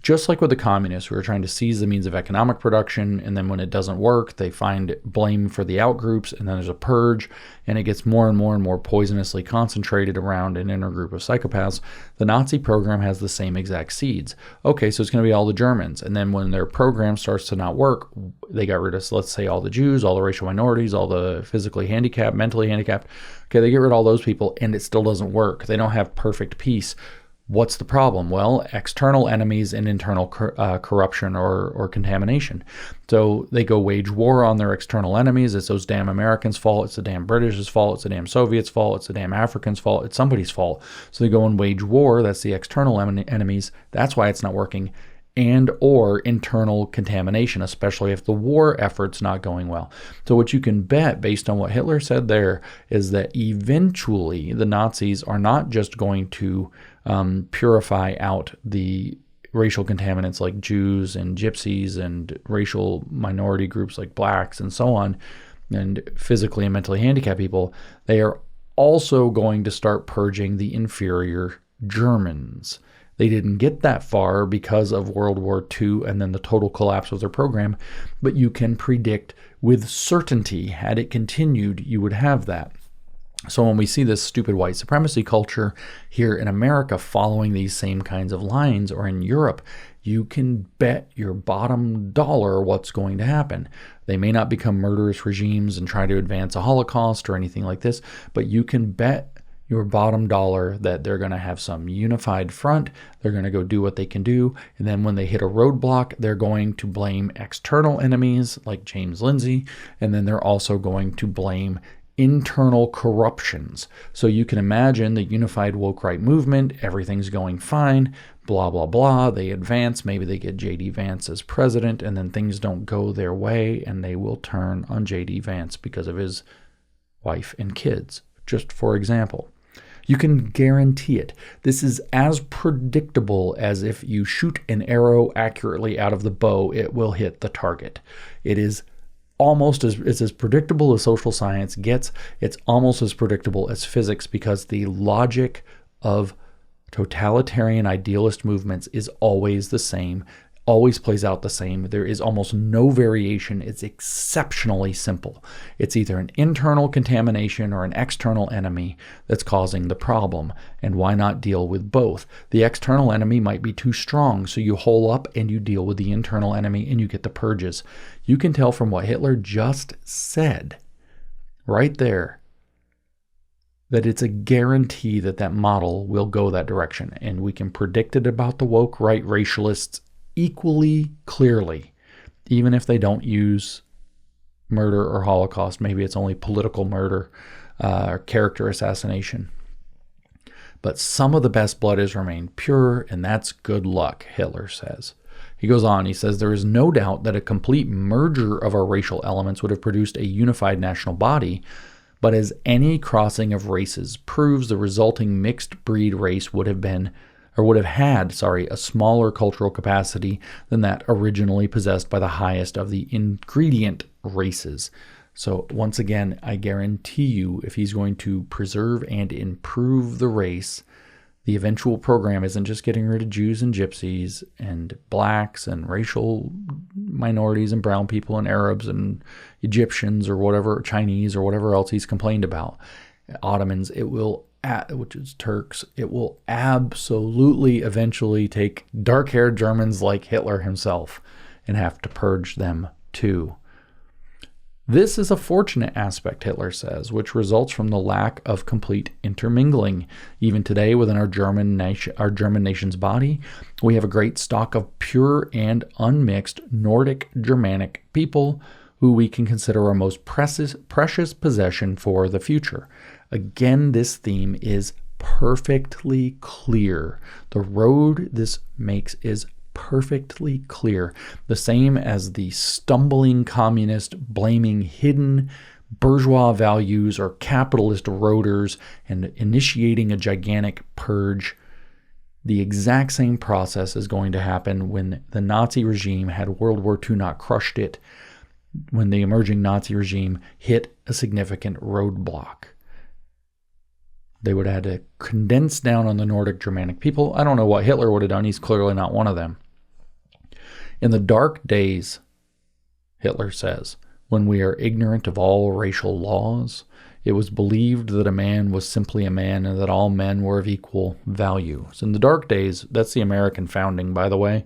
Just like with the communists, who are trying to seize the means of economic production, and then when it doesn't work, they find blame for the outgroups, and then there's a purge, and it gets more and more and more poisonously concentrated around an inner group of psychopaths. The Nazi program has the same exact seeds. Okay, so it's going to be all the Germans, and then when their program starts to not work, they got rid of, let's say, all the Jews, all the racial minorities, all the physically handicapped, mentally handicapped. Okay, they get rid of all those people, and it still doesn't work. They don't have perfect peace. What's the problem? Well, external enemies and internal corruption or contamination. So they go wage war on their external enemies. It's those damn Americans' fault. It's the damn British's fault. It's the damn Soviets' fault. It's the damn Africans' fault. It's somebody's fault. So they go and wage war. That's the external enemies. That's why it's not working. And or internal contamination, especially if the war effort's not going well. So what you can bet, based on what Hitler said there, is that eventually the Nazis are not just going to purify out the racial contaminants like Jews and gypsies and racial minority groups like blacks and so on, and physically and mentally handicapped people. They are also going to start purging the inferior Germans. They didn't get that far because of World War II and then the total collapse of their program, but you can predict with certainty, had it continued, you would have that. So when we see this stupid white supremacy culture here in America following these same kinds of lines, or in Europe, you can bet your bottom dollar what's going to happen. They may not become murderous regimes and try to advance a Holocaust or anything like this, but you can bet your bottom dollar that they're going to have some unified front. They're going to go do what they can do. And then when they hit a roadblock, they're going to blame external enemies like James Lindsay. And then they're also going to blame internal corruptions. So you can imagine the unified woke right movement, everything's going fine, blah, blah, blah. They advance, maybe they get J.D. Vance as president, and then things don't go their way, and they will turn on J.D. Vance because of his wife and kids, just for example. You can guarantee it. This is as predictable as if you shoot an arrow accurately out of the bow, it will hit the target. It is it's as predictable as social science gets. It's almost as predictable as physics, because the logic of totalitarian idealist movements is always the same, always plays out the same. There is almost no variation. It's exceptionally simple. It's either an internal contamination or an external enemy that's causing the problem. And why not deal with both? The external enemy might be too strong, so you hole up and you deal with the internal enemy and you get the purges. You can tell from what Hitler just said right there that it's a guarantee that that model will go that direction. And we can predict it about the woke right racialists equally clearly, even if they don't use murder or Holocaust. Maybe it's only political murder or character assassination. But some of the best blood has remained pure, and that's good luck, Hitler says. He goes on, he says, there is no doubt that a complete merger of our racial elements would have produced a unified national body, but as any crossing of races proves, the resulting mixed breed race would have been or would have had, a smaller cultural capacity than that originally possessed by the highest of the ingredient races. So once again, I guarantee you, if he's going to preserve and improve the race, the eventual program isn't just getting rid of Jews and gypsies and blacks and racial minorities and brown people and Arabs and Egyptians or whatever, Chinese or whatever else he's complained about. Ottomans, which is Turks, it will absolutely eventually take dark-haired Germans like Hitler himself and have to purge them too. This is a fortunate aspect, Hitler says, which results from the lack of complete intermingling. Even today, within our German nation's body, we have a great stock of pure and unmixed Nordic Germanic people who we can consider our most precious possession for the future. Again, this theme is perfectly clear. The road this makes is perfectly clear. The same as the stumbling communist blaming hidden bourgeois values or capitalist roaders and initiating a gigantic purge. The exact same process is going to happen when the Nazi regime, had World War II not crushed it, when the emerging Nazi regime hit a significant roadblock. They would have had to condense down on the Nordic Germanic people. I don't know what Hitler would have done. He's clearly not one of them. In the dark days, Hitler says, when we are ignorant of all racial laws, it was believed that a man was simply a man and that all men were of equal value. So in the dark days, that's the American founding, by the way,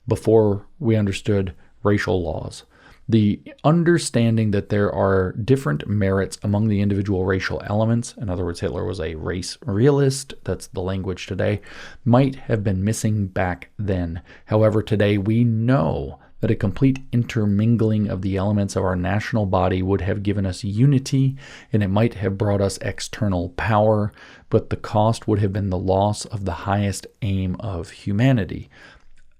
before we understood racial laws. The understanding that there are different merits among the individual racial elements, in other words, Hitler was a race realist, that's the language today, might have been missing back then. However, today we know that a complete intermingling of the elements of our national body would have given us unity, and it might have brought us external power, but the cost would have been the loss of the highest aim of humanity.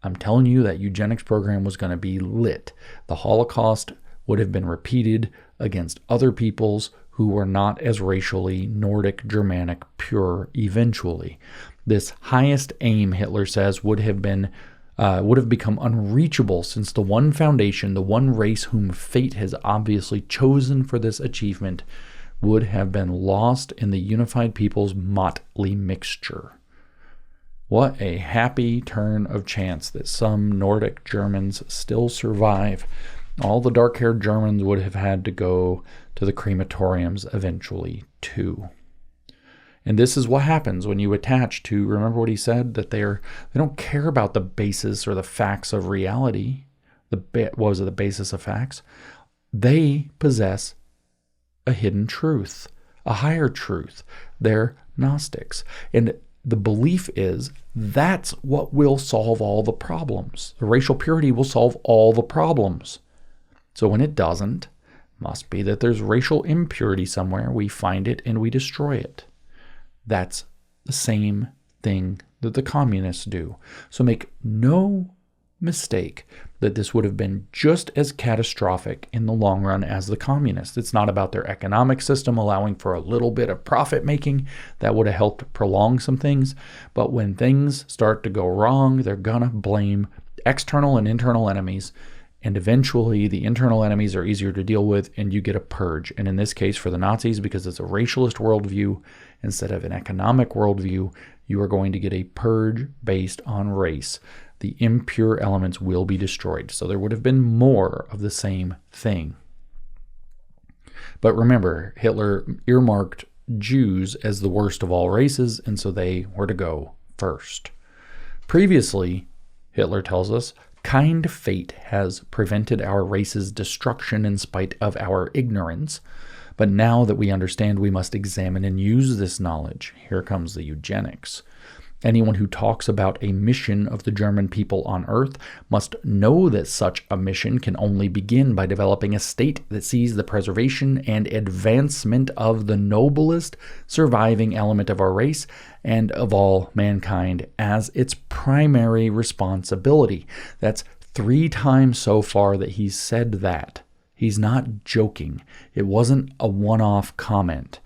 I'm telling you that eugenics program was going to be lit. The Holocaust would have been repeated against other peoples who were not as racially Nordic Germanic pure eventually. This highest aim, Hitler says, would have become unreachable, since the one foundation, the one race whom fate has obviously chosen for this achievement, would have been lost in the unified people's motley mixture. What a happy turn of chance that some Nordic Germans still survive. All the dark-haired Germans would have had to go to the crematoriums eventually, too. And this is what happens when you attach to, remember what he said, that they don't care about the basis or the facts of reality. What was it, the basis of facts? They possess a hidden truth, a higher truth. They're Gnostics. And the belief is that's what will solve all the problems. The racial purity will solve all the problems. So when it doesn't, must be that there's racial impurity somewhere. We find it and we destroy it. That's the same thing that the communists do. So make no mistake that this would have been just as catastrophic in the long run as the communists. It's not about their economic system allowing for a little bit of profit making. That would have helped prolong some things. But when things start to go wrong, they're going to blame external and internal enemies. And eventually the internal enemies are easier to deal with and you get a purge. And in this case for the Nazis, because it's a racialist worldview instead of an economic worldview, you are going to get a purge based on race. The impure elements will be destroyed. So there would have been more of the same thing. But remember, Hitler earmarked Jews as the worst of all races, and so they were to go first. Previously, Hitler tells us, kind fate has prevented our race's destruction in spite of our ignorance. But now that we understand, we must examine and use this knowledge. Here comes the eugenics. Anyone who talks about a mission of the German people on earth must know that such a mission can only begin by developing a state that sees the preservation and advancement of the noblest surviving element of our race and of all mankind as its primary responsibility. That's 3 times so far that he's said that. He's not joking. It wasn't a one-off comment.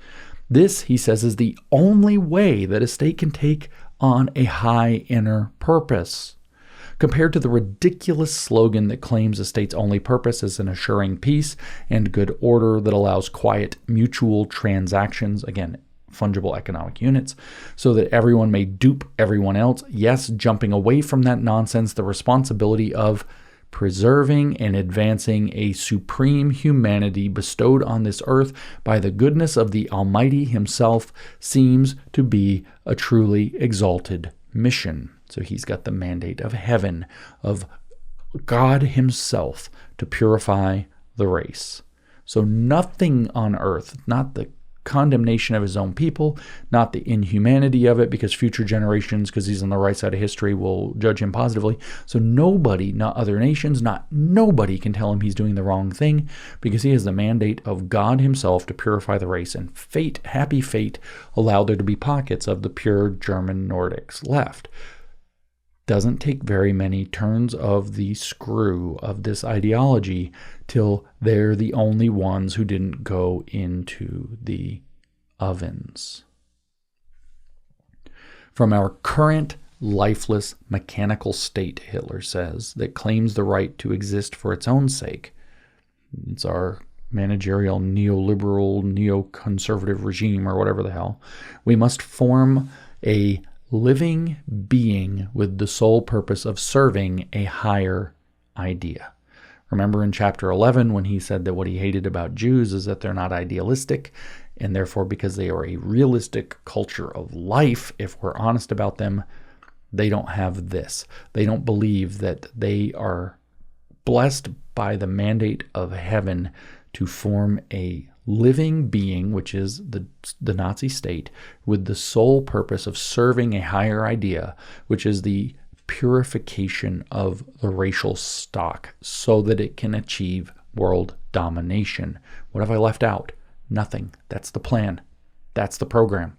This, he says, is the only way that a state can take on a high inner purpose. Compared to the ridiculous slogan that claims a state's only purpose is an assuring peace and good order that allows quiet mutual transactions, again, fungible economic units, so that everyone may dupe everyone else. Yes, jumping away from that nonsense, the responsibility of preserving and advancing a supreme humanity bestowed on this earth by the goodness of the Almighty Himself seems to be a truly exalted mission. So He's got the mandate of heaven, of God Himself to purify the race. So nothing on earth, not the condemnation of His own people, not the inhumanity of it, because future generations, because He's on the right side of history, will judge Him positively. So nobody, not other nations, nobody can tell Him He's doing the wrong thing, because He has the mandate of God Himself to purify the race. And fate, happy fate, allowed there to be pockets of the pure German Nordics left. Doesn't take very many turns of the screw of this ideology till they're the only ones who didn't go into the ovens. From our current lifeless mechanical state, Hitler says, that claims the right to exist for its own sake, it's our managerial neoliberal neoconservative regime or whatever the hell, we must form a living being with the sole purpose of serving a higher idea. Remember in chapter 11 when he said that what he hated about Jews is that they're not idealistic, and therefore because they are a realistic culture of life, if we're honest about them, they don't have this. They don't believe that they are blessed by the mandate of heaven to form a living being, which is the Nazi state, with the sole purpose of serving a higher idea, which is the purification of the racial stock so that it can achieve world domination. What have I left out? Nothing. That's the plan. That's the program.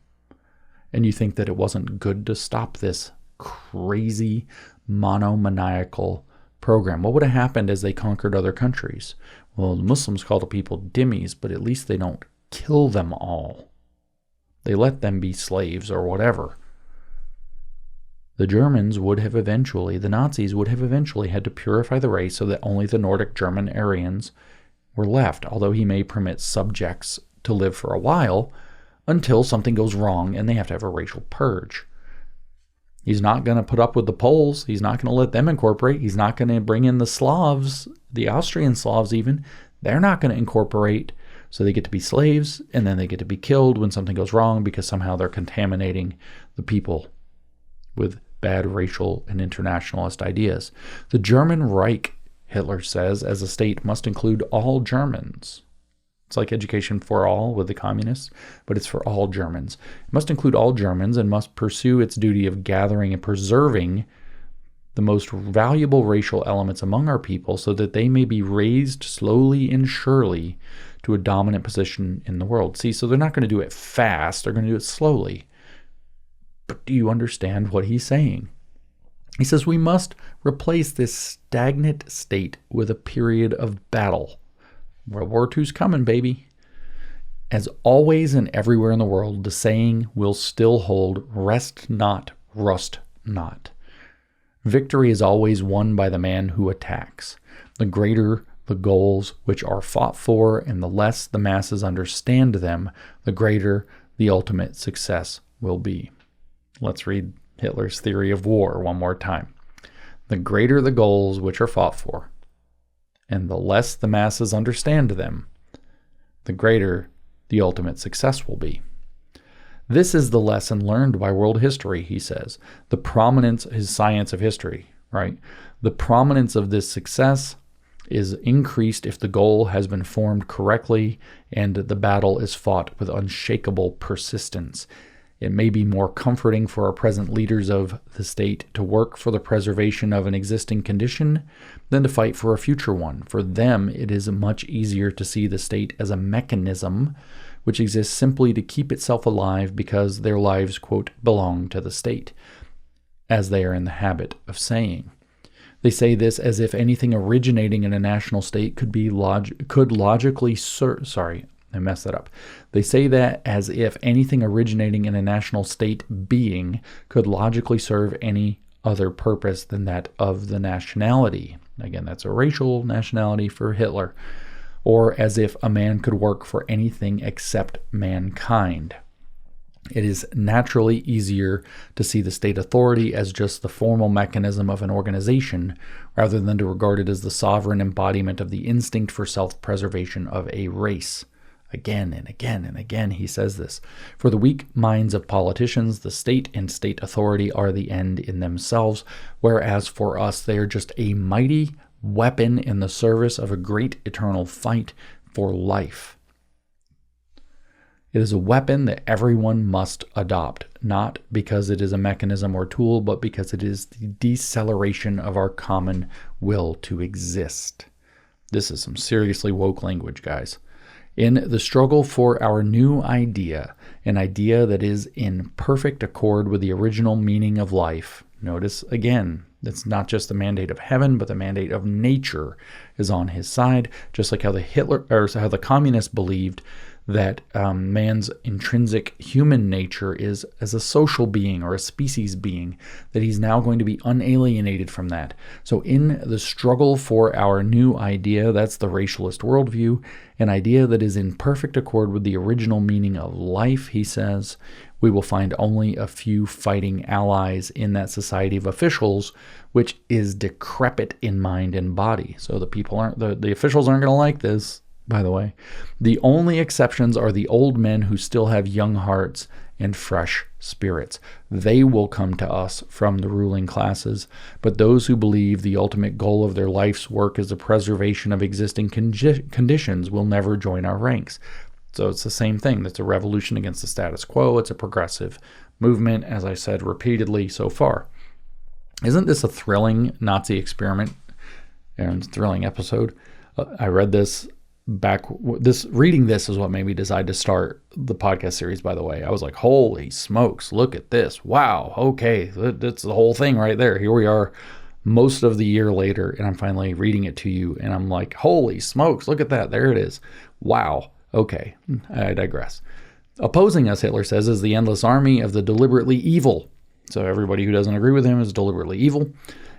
And you think that it wasn't good to stop this crazy monomaniacal program? What would have happened as they conquered other countries? Well, the Muslims call the people dhimmis, but at least they don't kill them all. They let them be slaves or whatever. The Germans would have eventually, the Nazis would have eventually had to purify the race so that only the Nordic German Aryans were left, although he may permit subjects to live for a while until something goes wrong and they have to have a racial purge. He's not going to put up with the Poles. He's not going to let them incorporate. He's not going to bring in the Slavs, the Austrian Slavs even. They're not going to incorporate. So they get to be slaves, and then they get to be killed when something goes wrong because somehow they're contaminating the people with bad racial and internationalist ideas. The German Reich, Hitler says, as a state must include all Germans. It's like education for all with the communists, but it's for all Germans. It must include all Germans and must pursue its duty of gathering and preserving the most valuable racial elements among our people so that they may be raised slowly and surely to a dominant position in the world. See, so they're not going to do it fast, they're going to do it slowly. But do you understand what he's saying? He says we must replace this stagnant state with a period of battle. World War II's coming, baby. As always and everywhere in the world, the saying will still hold, rest not, rust not. Victory is always won by the man who attacks. The greater the goals which are fought for and the less the masses understand them, the greater the ultimate success will be. Let's read Hitler's theory of war one more time. The greater the goals which are fought for, and the less the masses understand them, the greater the ultimate success will be. This is the lesson learned by world history, he says. The prominence, his science of history, right? The prominence of this success is increased if the goal has been formed correctly and the battle is fought with unshakable persistence. It may be more comforting for our present leaders of the state to work for the preservation of an existing condition than to fight for a future one. For them, it is much easier to see the state as a mechanism which exists simply to keep itself alive because their lives, quote, belong to the state, as they are in the habit of saying. They say this as if anything originating in a national state could logically serve They mess that up. They say that as if anything originating in a national state being could logically serve any other purpose than that of the nationality. Again, that's a racial nationality for Hitler. Or as if a man could work for anything except mankind. It is naturally easier to see the state authority as just the formal mechanism of an organization rather than to regard it as the sovereign embodiment of the instinct for self-preservation of a race. Again and again and again he says this. For the weak minds of politicians, the state and state authority are the end in themselves, whereas for us they are just a mighty weapon in the service of a great eternal fight for life. It is a weapon that everyone must adopt, not because it is a mechanism or tool, but because it is the deceleration of our common will to exist. This is some seriously woke language, guys. In the struggle for our new idea, an idea that is in perfect accord with the original meaning of life. Notice again, it's not just the mandate of heaven, but the mandate of nature is on his side, just like how the communists believed that man's intrinsic human nature is as a social being or a species being, that he's now going to be unalienated from that. So in the struggle for our new idea, that's the racialist worldview, an idea that is in perfect accord with the original meaning of life, he says, we will find only a few fighting allies in that society of officials, which is decrepit in mind and body. So the officials aren't going to like this. By the way, the only exceptions are the old men who still have young hearts and fresh spirits. They will come to us from the ruling classes, but those who believe the ultimate goal of their life's work is the preservation of existing conditions will never join our ranks. So it's the same thing. It's a revolution against the status quo. It's a progressive movement, as I said repeatedly so far. Isn't this a thrilling Nazi experiment and thrilling episode? I read this reading this is what made me decide to start the podcast series, by the way. I was like, holy smokes, look at this. Wow, okay, that's the whole thing right there. Here we are most of the year later, and I'm finally reading it to you, and I'm like, holy smokes, look at that. There it is. Wow, okay, I digress. Opposing us, Hitler says, is the endless army of the deliberately evil. So everybody who doesn't agree with him is deliberately evil.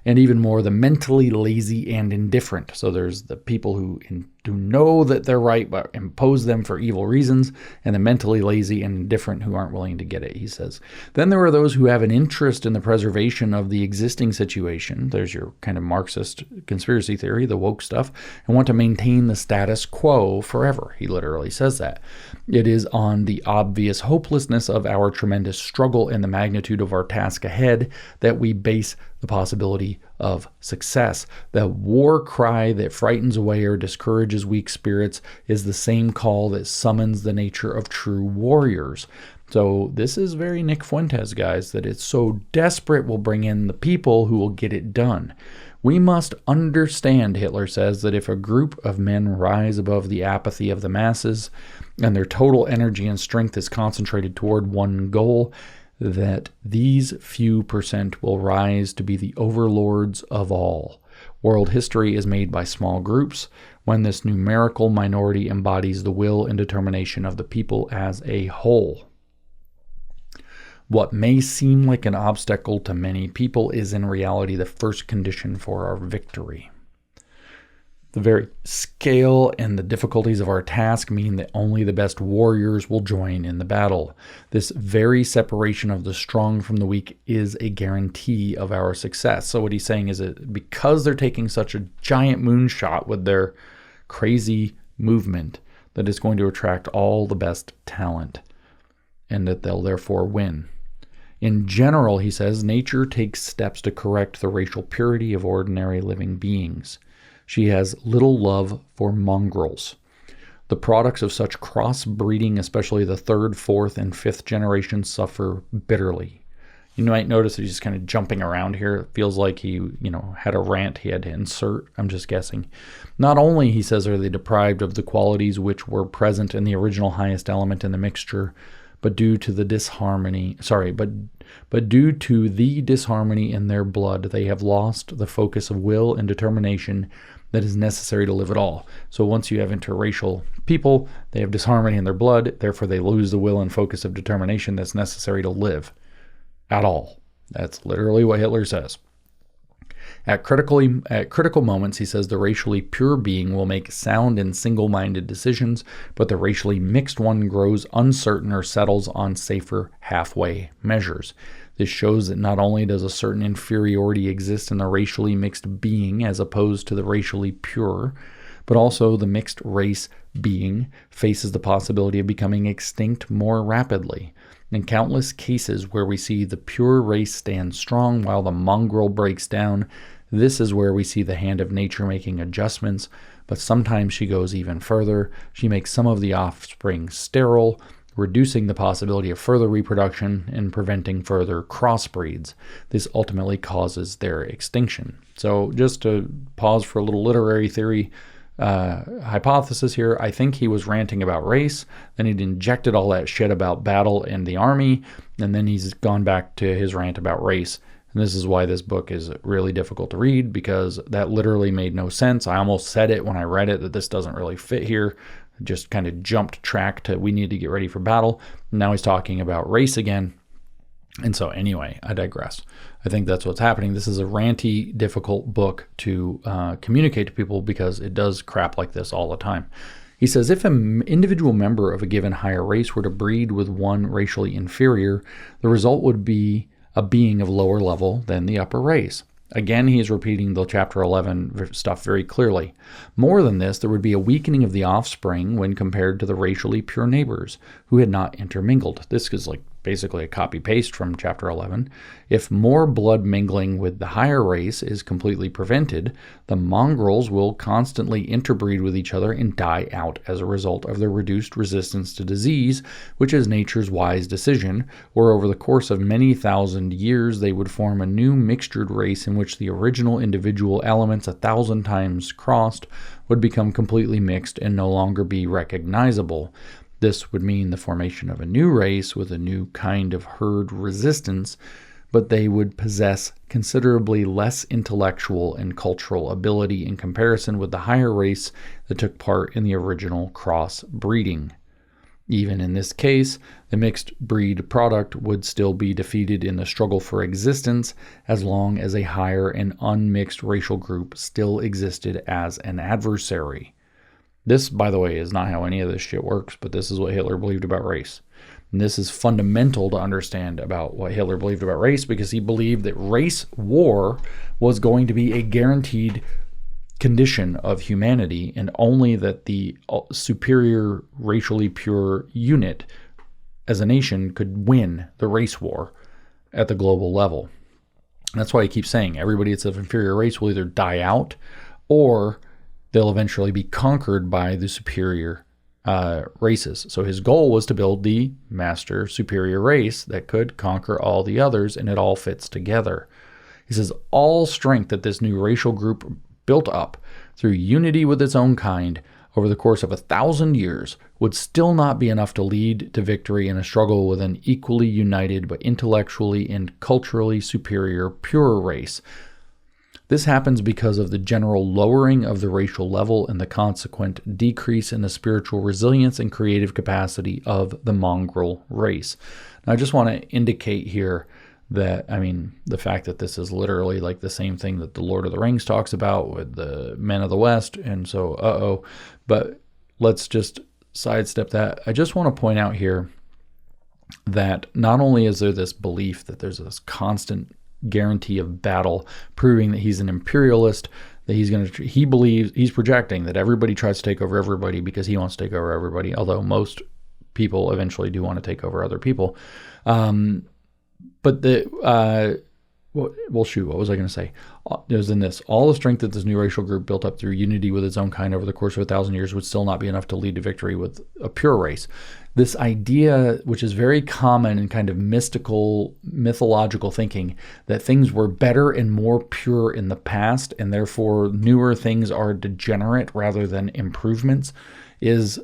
And even more, the mentally lazy and indifferent. So there's the people who know that they're right, but impose them for evil reasons, and the mentally lazy and indifferent who aren't willing to get it, he says. Then there are those who have an interest in the preservation of the existing situation. There's your kind of Marxist conspiracy theory, the woke stuff, and want to maintain the status quo forever. He literally says that. It is on the obvious hopelessness of our tremendous struggle and the magnitude of our task ahead that we base the possibility of success. The war cry that frightens away or discourages weak spirits is the same call that summons the nature of true warriors. So this is very Nick Fuentes, guys, that it's so desperate will bring in the people who will get it done. We must understand, Hitler says, that if a group of men rise above the apathy of the masses and their total energy and strength is concentrated toward one goal, that these few percent will rise to be the overlords of all. World history is made by small groups when this numerical minority embodies the will and determination of the people as a whole. What may seem like an obstacle to many people is in reality the first condition for our victory. The very scale and the difficulties of our task mean that only the best warriors will join in the battle. This very separation of the strong from the weak is a guarantee of our success. So what he's saying is that because they're taking such a giant moonshot with their crazy movement, that it's going to attract all the best talent and that they'll therefore win. In general, he says, nature takes steps to correct the racial purity of ordinary living beings. She has little love for mongrels. The products of such crossbreeding, especially the third, fourth, and fifth generations, suffer bitterly. You might notice that he's just kind of jumping around here. It feels like he, had a rant he had to insert. I'm just guessing. Not only, he says, are they deprived of the qualities which were present in the original highest element in the mixture, but due to the disharmony in their blood, they have lost the focus of will and determination that is necessary to live at all. So once you have interracial people, they have disharmony in their blood, therefore they lose the will and focus of determination that's necessary to live at all. That's literally what Hitler says. At critical moments, he says, the racially pure being will make sound and single-minded decisions, but the racially mixed one grows uncertain or settles on safer halfway measures. This shows that not only does a certain inferiority exist in the racially mixed being as opposed to the racially pure, but also the mixed race being faces the possibility of becoming extinct more rapidly. In countless cases where we see the pure race stand strong while the mongrel breaks down, this is where we see the hand of nature making adjustments, but sometimes she goes even further. She makes some of the offspring sterile, reducing the possibility of further reproduction and preventing further crossbreeds. This ultimately causes their extinction. So just to pause for a little literary theory hypothesis here, I think he was ranting about race, then he'd injected all that shit about battle and the army, and then he's gone back to his rant about race. And this is why this book is really difficult to read, because that literally made no sense. I almost said it when I read it that this doesn't really fit here. Just kind of jumped track to we need to get ready for battle. Now he's talking about race again. And so anyway, I digress. I think that's what's happening. This is a ranty, difficult book to communicate to people because it does crap like this all the time. He says, if an individual member of a given higher race were to breed with one racially inferior, the result would be a being of lower level than the upper race. Again, he is repeating the chapter 11 stuff very clearly. More than this, there would be a weakening of the offspring when compared to the racially pure neighbors who had not intermingled. This is like basically a copy-paste from chapter 11. If more blood mingling with the higher race is completely prevented, the mongrels will constantly interbreed with each other and die out as a result of their reduced resistance to disease, which is nature's wise decision, or over the course of many thousand years they would form a new mixtured race in which the original individual elements 1,000 times crossed would become completely mixed and no longer be recognizable. This would mean the formation of a new race with a new kind of herd resistance, but they would possess considerably less intellectual and cultural ability in comparison with the higher race that took part in the original cross-breeding. Even in this case, the mixed breed product would still be defeated in the struggle for existence as long as a higher and unmixed racial group still existed as an adversary. This, by the way, is not how any of this shit works, but this is what Hitler believed about race. And this is fundamental to understand about what Hitler believed about race, because he believed that race war was going to be a guaranteed condition of humanity, and only that the superior racially pure unit as a nation could win the race war at the global level. And that's why he keeps saying everybody that's of inferior race will either die out or they'll eventually be conquered by the superior races. So his goal was to build the master superior race that could conquer all the others, and it all fits together. He says all strength that this new racial group built up through unity with its own kind over the course of 1,000 years would still not be enough to lead to victory in a struggle with an equally united but intellectually and culturally superior pure race. This happens because of the general lowering of the racial level and the consequent decrease in the spiritual resilience and creative capacity of the mongrel race. Now, I just want to indicate here that, the fact that this is literally like the same thing that the Lord of the Rings talks about with the men of the West, and so, but let's just sidestep that. I just want to point out here that not only is there this belief that there's this constant guarantee of battle, proving that he's an imperialist, that he believes, he's projecting that everybody tries to take over everybody because he wants to take over everybody, although most people eventually do want to take over other people. What was I going to say? There's in this, all the strength that this new racial group built up through unity with its own kind over the course of 1,000 years would still not be enough to lead to victory with a pure race. This idea, which is very common in kind of mythological thinking, that things were better and more pure in the past, and therefore newer things are degenerate rather than improvements, is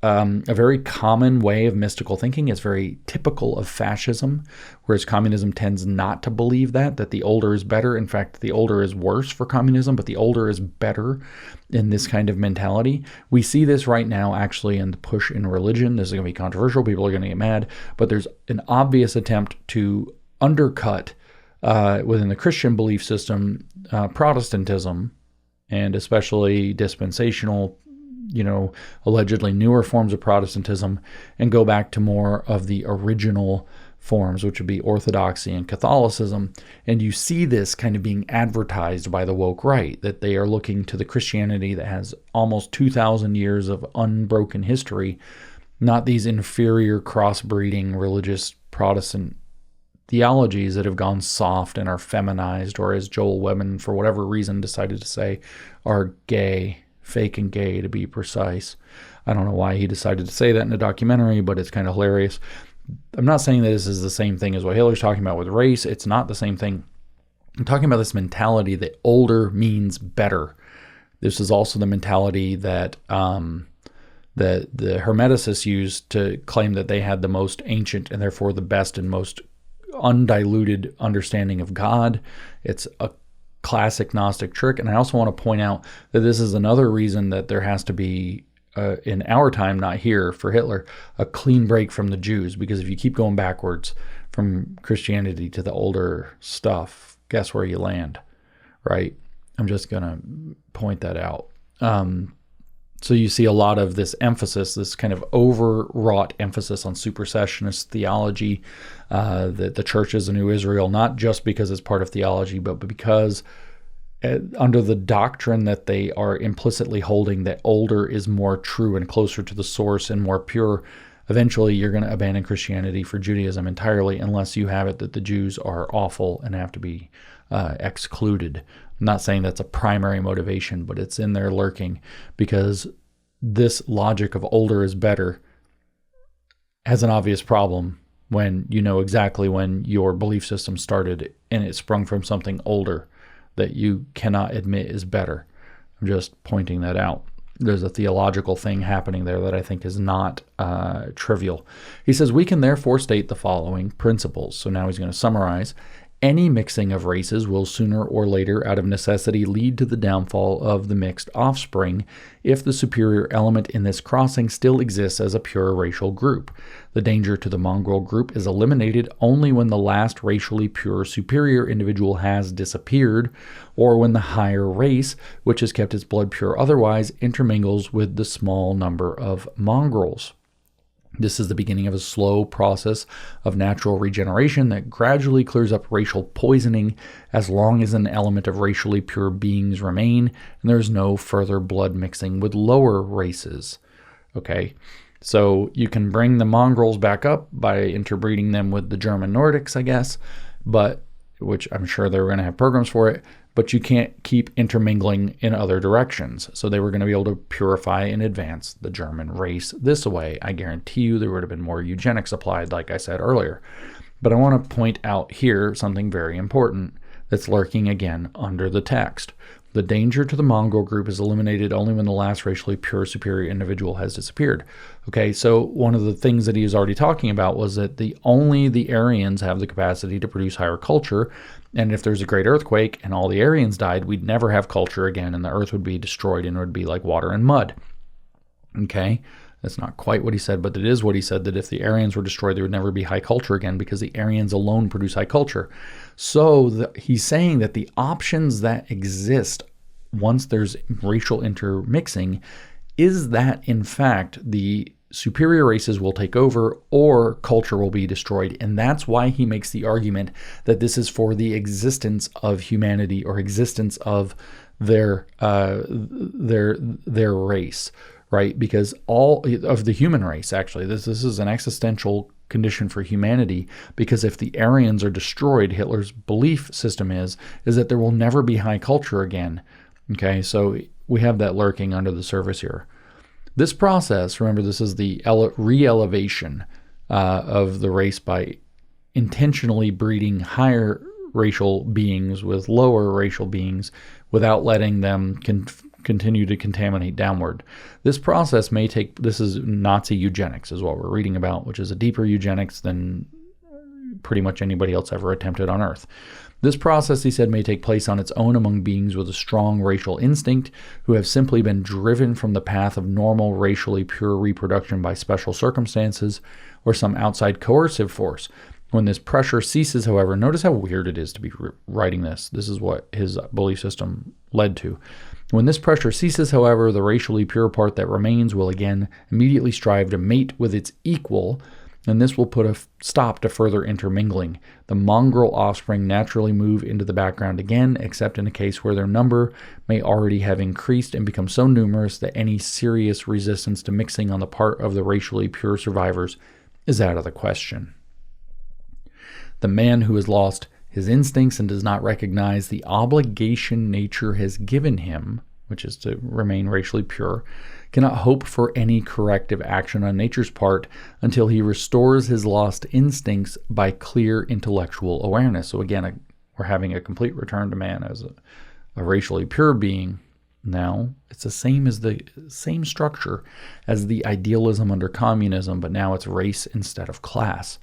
a very common way of mystical thinking. It's very typical of fascism, whereas communism tends not to believe that the older is better. In fact, the older is worse for communism, but the older is better in this kind of mentality. We see this right now actually in the push in religion. This is going to be controversial. People are going to get mad, but there's an obvious attempt to undercut within the Christian belief system Protestantism, and especially dispensational, allegedly newer forms of Protestantism, and go back to more of the original forms, which would be Orthodoxy and Catholicism. And you see this kind of being advertised by the woke right, that they are looking to the Christianity that has almost 2,000 years of unbroken history, not these inferior crossbreeding religious Protestant theologies that have gone soft and are feminized, or as Joel Webben, for whatever reason, decided to say, are gay. Fake and gay, to be precise. I don't know why he decided to say that in a documentary, but it's kind of hilarious. I'm not saying that this is the same thing as what Hitler's talking about with race. It's not the same thing. I'm talking about this mentality that older means better. This is also the mentality that the Hermeticists used to claim that they had the most ancient and therefore the best and most undiluted understanding of God. It's a classic Gnostic trick. And I also want to point out that this is another reason that there has to be, in our time, not here for Hitler, a clean break from the Jews. Because if you keep going backwards from Christianity to the older stuff, guess where you land, right? I'm just going to point that out. So you see a lot of this emphasis, this kind of overwrought emphasis on supersessionist theology, that the church is a new Israel, not just because it's part of theology, but because under the doctrine that they are implicitly holding that older is more true and closer to the source and more pure, eventually you're going to abandon Christianity for Judaism entirely, unless you have it that the Jews are awful and have to be excluded. I'm not saying that's a primary motivation, but it's in there lurking, because this logic of older is better has an obvious problem when you know exactly when your belief system started and it sprung from something older that you cannot admit is better. I'm just pointing that out. There's a theological thing happening there that I think is not trivial. He says, we can therefore state the following principles. So now he's going to summarize. Any mixing of races will sooner or later, out of necessity, lead to the downfall of the mixed offspring if the superior element in this crossing still exists as a pure racial group. The danger to the mongrel group is eliminated only when the last racially pure superior individual has disappeared, or when the higher race, which has kept its blood pure otherwise, intermingles with the small number of mongrels. This is the beginning of a slow process of natural regeneration that gradually clears up racial poisoning as long as an element of racially pure beings remain and there's no further blood mixing with lower races. Okay, so you can bring the mongrels back up by interbreeding them with the German Nordics, I guess, but which I'm sure they were going to have programs for it, but you can't keep intermingling in other directions. So they were going to be able to purify and advance the German race this way. I guarantee you there would have been more eugenics applied, like I said earlier. But I want to point out here something very important that's lurking again under the text. The danger to the mongrel group is eliminated only when the last racially pure superior individual has disappeared. Okay, so one of the things that he was already talking about was that only the Aryans have the capacity to produce higher culture, and if there's a great earthquake and all the Aryans died, we'd never have culture again, and the earth would be destroyed and it would be like water and mud. Okay, that's not quite what he said, but it is what he said, that if the Aryans were destroyed, there would never be high culture again because the Aryans alone produce high culture. So he's saying that the options that exist once there's racial intermixing is that, in fact, the superior races will take over or culture will be destroyed. And that's why he makes the argument that this is for the existence of humanity or existence of their race, right? Because all of the human race, actually, this is an existential condition for humanity, because if the Aryans are destroyed, Hitler's belief system is that there will never be high culture again. Okay, so we have that lurking under the surface here. This process, remember, this is the re-elevation of the race by intentionally breeding higher racial beings with lower racial beings without letting them continue to contaminate downward. This process may take, this is Nazi eugenics is what we're reading about, which is a deeper eugenics than pretty much anybody else ever attempted on Earth. This process, he said, may take place on its own among beings with a strong racial instinct who have simply been driven from the path of normal racially pure reproduction by special circumstances or some outside coercive force. When this pressure ceases, however, notice how weird it is to be writing this. This is what his belief system led to. When this pressure ceases, however, the racially pure part that remains will again immediately strive to mate with its equal, and this will put a stop to further intermingling. The mongrel offspring naturally move into the background again, except in a case where their number may already have increased and become so numerous that any serious resistance to mixing on the part of the racially pure survivors is out of the question. The man who has lost his instincts and does not recognize the obligation nature has given him, which is to remain racially pure, cannot hope for any corrective action on nature's part until he restores his lost instincts by clear intellectual awareness. So again, we're having a complete return to man as a racially pure being. Now, it's the same structure as the idealism under communism, but now it's race instead of class.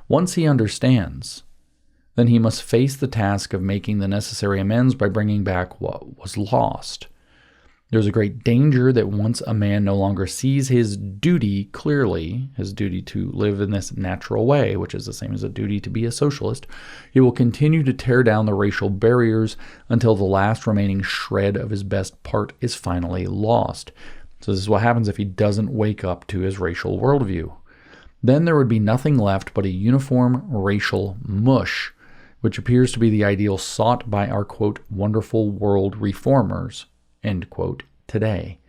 Once he understands, then he must face the task of making the necessary amends by bringing back what was lost. There's a great danger that once a man no longer sees his duty clearly, his duty to live in this natural way, which is the same as a duty to be a socialist, he will continue to tear down the racial barriers until the last remaining shred of his best part is finally lost. So this is what happens if he doesn't wake up to his racial worldview. Then there would be nothing left but a uniform racial mush, which appears to be the ideal sought by our, quote, wonderful world reformers, end quote, today.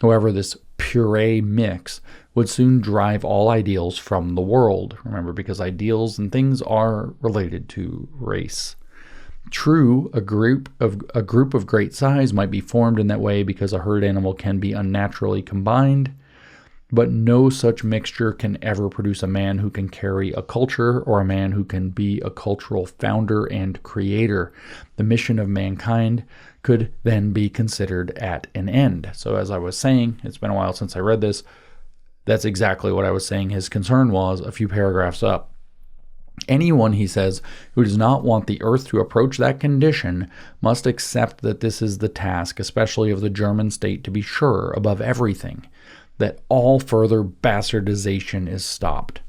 However, this puree mix would soon drive all ideals from the world. Remember, because ideals and things are related to race. True, a group of great size might be formed in that way because a herd animal can be unnaturally combined, but no such mixture can ever produce a man who can carry a culture or a man who can be a cultural founder and creator. The mission of mankind could then be considered at an end. So as I was saying, it's been a while since I read this. That's exactly what I was saying his concern was a few paragraphs up. Anyone, he says, who does not want the earth to approach that condition must accept that this is the task, especially of the German state, to be sure, above everything, that all further bastardization is stopped.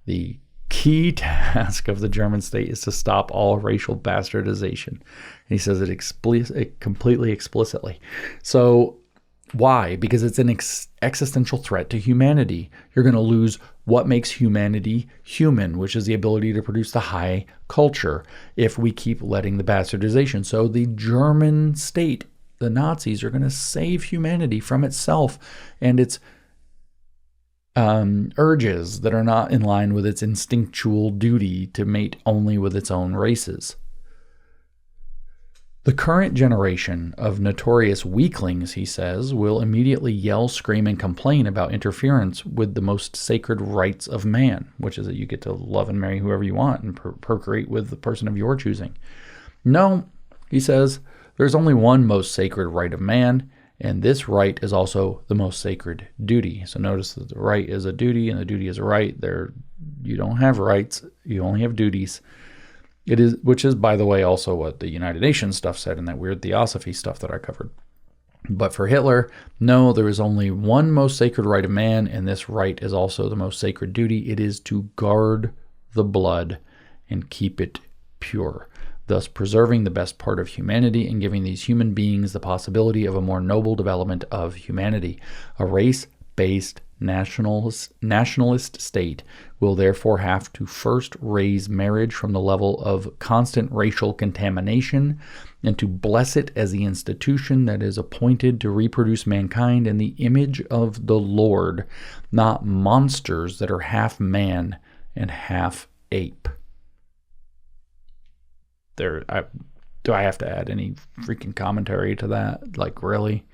The key task of the German state is to stop all racial bastardization. And he says it completely explicitly. So why? Because it's an existential threat to humanity. You're going to lose what makes humanity human, which is the ability to produce the high culture, if we keep letting the bastardization. So the German state, the Nazis, are going to save humanity from itself and its urges that are not in line with its instinctual duty to mate only with its own races. The current generation of notorious weaklings, he says, will immediately yell, scream, and complain about interference with the most sacred rights of man, which is that you get to love and marry whoever you want and procreate with the person of your choosing. No, he says, there's only one most sacred right of man, and this right is also the most sacred duty. So notice that the right is a duty and the duty is a right. You don't have rights, you only have duties. It is, which is, by the way, also what the United Nations stuff said in that weird theosophy stuff that I covered. But for Hitler, no, there is only one most sacred right of man, and this right is also the most sacred duty. It is to guard the blood and keep it pure, thus preserving the best part of humanity and giving these human beings the possibility of a more noble development of humanity. A race-based nationalist state will therefore have to first raise marriage from the level of constant racial contamination and to bless it as the institution that is appointed to reproduce mankind in the image of the Lord, not monsters that are half man and half ape. Do I have to add any freaking commentary to that? Like, really?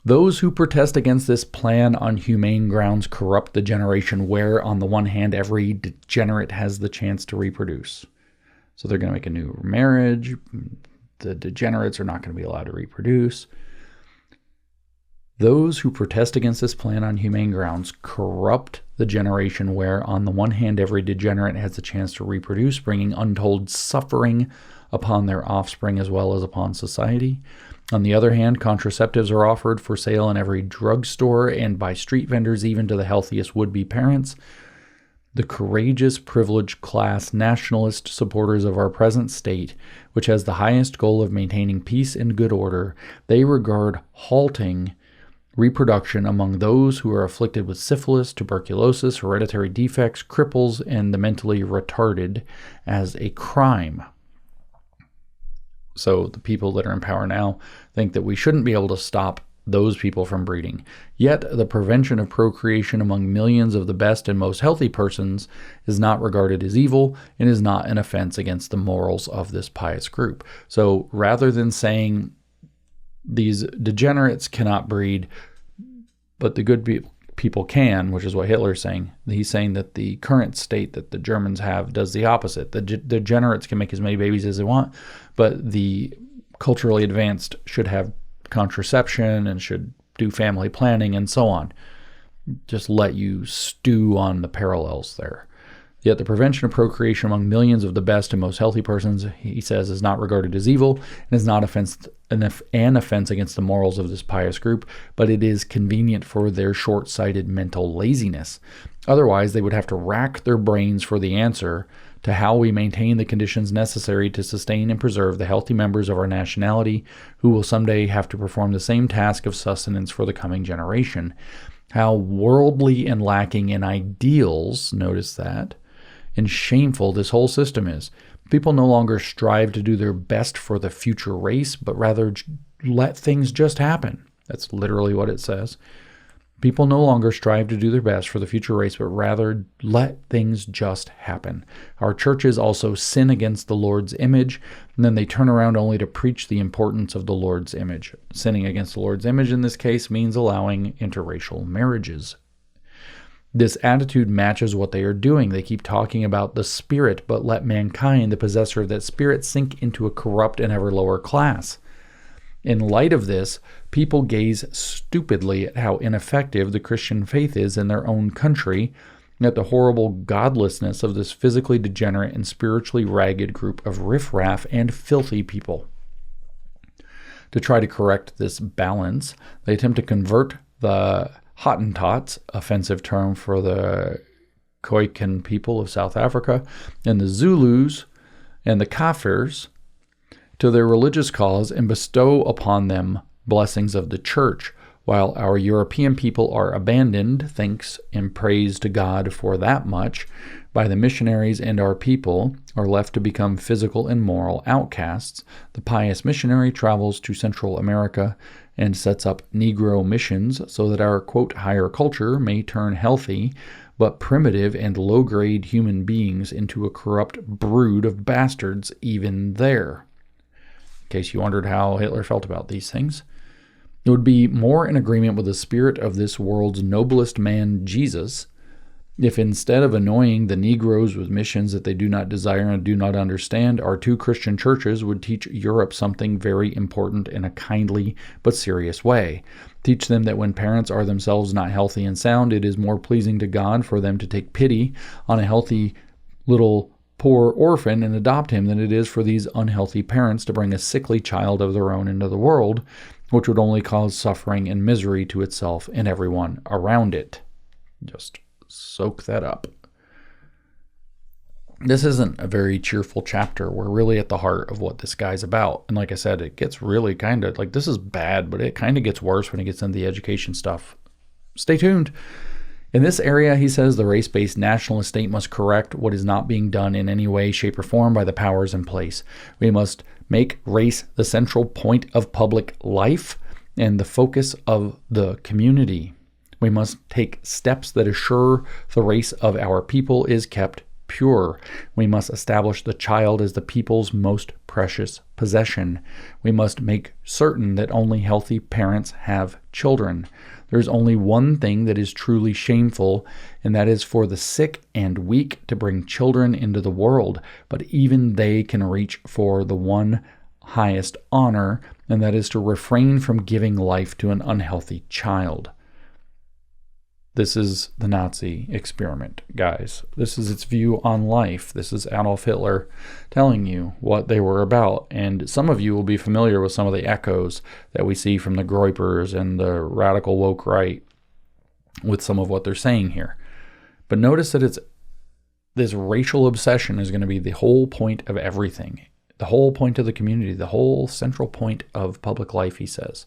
Those who protest against this plan on humane grounds corrupt the generation where, on the one hand, every degenerate has the chance to reproduce. So they're going to make a new marriage. The degenerates are not going to be allowed to reproduce. Those who protest against this plan on humane grounds corrupt the generation where, on the one hand, every degenerate has the chance to reproduce, bringing untold suffering upon their offspring as well as upon society. On the other hand, contraceptives are offered for sale in every drugstore and by street vendors, even to the healthiest would-be parents. The courageous, privileged class, nationalist supporters of our present state, which has the highest goal of maintaining peace and good order, they regard halting reproduction among those who are afflicted with syphilis, tuberculosis, hereditary defects, cripples, and the mentally retarded as a crime. So the people that are in power now think that we shouldn't be able to stop those people from breeding. Yet the prevention of procreation among millions of the best and most healthy persons is not regarded as evil and is not an offense against the morals of this pious group. So rather than saying these degenerates cannot breed, but the good people can, which is what Hitler's saying. He's saying that the current state that the Germans have does the opposite. The degenerates can make as many babies as they want, but the culturally advanced should have contraception and should do family planning and so on. Just let you stew on the parallels there. Yet the prevention of procreation among millions of the best and most healthy persons, he says, is not regarded as evil and is not an offense against the morals of this pious group, but it is convenient for their short-sighted mental laziness. Otherwise, they would have to rack their brains for the answer to how we maintain the conditions necessary to sustain and preserve the healthy members of our nationality who will someday have to perform the same task of sustenance for the coming generation. How worldly and lacking in ideals, notice that, and shameful this whole system is. People no longer strive to do their best for the future race, but rather let things just happen. That's literally what it says. People no longer strive to do their best for the future race, but rather let things just happen. Our churches also sin against the Lord's image, and then they turn around only to preach the importance of the Lord's image. Sinning against the Lord's image in this case means allowing interracial marriages. This attitude matches what they are doing. They keep talking about the spirit, but let mankind, the possessor of that spirit, sink into a corrupt and ever lower class. In light of this, people gaze stupidly at how ineffective the Christian faith is in their own country, and at the horrible godlessness of this physically degenerate and spiritually ragged group of riffraff and filthy people. To try to correct this balance, they attempt to convert the Hottentots, offensive term for the Khoisan people of South Africa, and the Zulus and the Kafirs to their religious cause and bestow upon them blessings of the church, while our European people are abandoned, thanks and praise to God for that much, by the missionaries, and our people are left to become physical and moral outcasts. The pious missionary travels to Central America and sets up Negro missions so that our, quote, higher culture may turn healthy but primitive and low-grade human beings into a corrupt brood of bastards even there. In case you wondered how Hitler felt about these things, it would be more in agreement with the spirit of this world's noblest man, Jesus, if instead of annoying the Negroes with missions that they do not desire and do not understand, our two Christian churches would teach Europe something very important in a kindly but serious way. Teach them that when parents are themselves not healthy and sound, it is more pleasing to God for them to take pity on a healthy little poor orphan and adopt him than it is for these unhealthy parents to bring a sickly child of their own into the world, which would only cause suffering and misery to itself and everyone around it. Just soak that up. This isn't a very cheerful chapter. We're really at the heart of what this guy's about. And like I said, it gets really kind of like, this is bad, but it kind of gets worse when it gets into the education stuff. Stay tuned. In this area, he says the race-based nationalist state must correct what is not being done in any way, shape, or form by the powers in place. We must make race the central point of public life and the focus of the community. We must take steps that assure the race of our people is kept pure. We must establish the child as the people's most precious possession. We must make certain that only healthy parents have children. There's only one thing that is truly shameful, and that is for the sick and weak to bring children into the world, but even they can reach for the one highest honor, and that is to refrain from giving life to an unhealthy child. This is the Nazi experiment, guys. This is its view on life. This is Adolf Hitler telling you what they were about. And some of you will be familiar with some of the echoes that we see from the Groypers and the radical woke right with some of what they're saying here. But notice that this racial obsession is going to be the whole point of everything, the whole point of the community, the whole central point of public life, he says.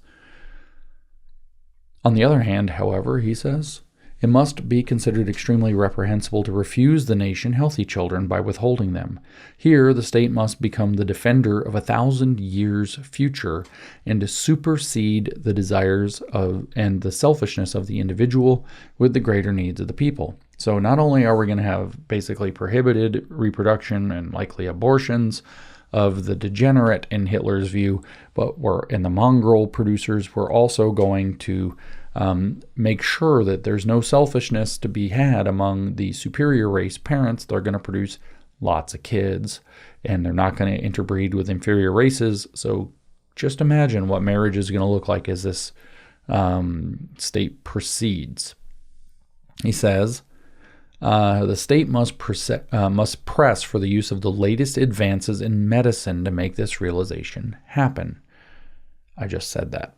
On the other hand, however, he says, it must be considered extremely reprehensible to refuse the nation healthy children by withholding them. Here, the state must become the defender of 1,000 years' future and to supersede the desires of and the selfishness of the individual with the greater needs of the people. So not only are we going to have basically prohibited reproduction and likely abortions of the degenerate in Hitler's view, but in the mongrel producers, we're also going to make sure that there's no selfishness to be had among the superior race parents. They're going to produce lots of kids, and they're not going to interbreed with inferior races. So just imagine what marriage is going to look like as this state proceeds. He says, the state must press for the use of the latest advances in medicine to make this realization happen. I just said that.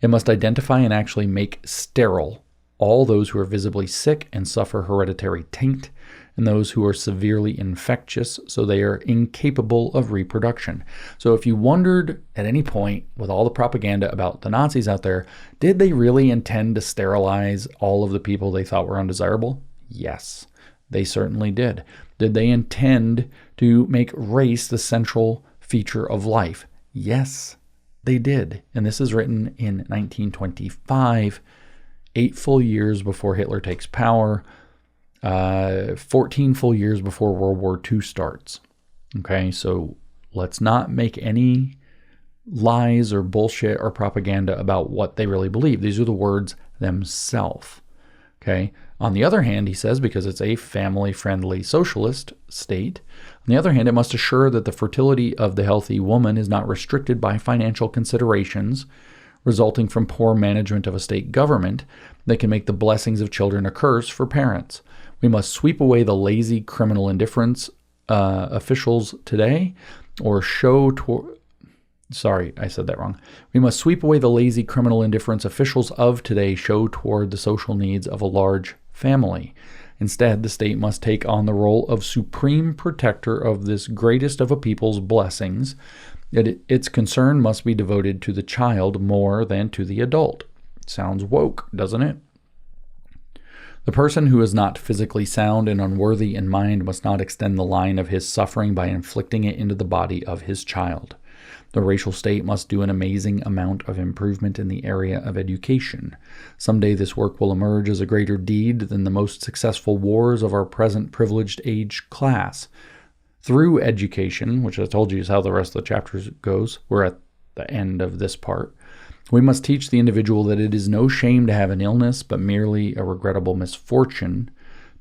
It must identify and actually make sterile all those who are visibly sick and suffer hereditary taint, and those who are severely infectious, so they are incapable of reproduction. So if you wondered at any point with all the propaganda about the Nazis out there, did they really intend to sterilize all of the people they thought were undesirable? Yes, they certainly did. Did they intend to make race the central feature of life? Yes, they did. And this is written in 1925, 8 full years before Hitler takes power, 14 full years before World War II starts. Okay, so let's not make any lies or bullshit or propaganda about what they really believe. These are the words themselves. Okay. On the other hand, he says, because it's a family-friendly socialist state, on the other hand, it must assure that the fertility of the healthy woman is not restricted by financial considerations resulting from poor management of a state government that can make the blessings of children a curse for parents. We must sweep away the lazy criminal indifference officials today, or show Sorry, I said that wrong. We must sweep away the lazy criminal indifference officials of today show toward the social needs of a large family. Instead, the state must take on the role of supreme protector of this greatest of a people's blessings. Its concern must be devoted to the child more than to the adult. Sounds woke, doesn't it? The person who is not physically sound and unworthy in mind must not extend the line of his suffering by inflicting it into the body of his child. The racial state must do an amazing amount of improvement in the area of education. Someday this work will emerge as a greater deed than the most successful wars of our present privileged age class. Through education, which I told you is how the rest of the chapter goes, we're at the end of this part, we must teach the individual that it is no shame to have an illness, but merely a regrettable misfortune,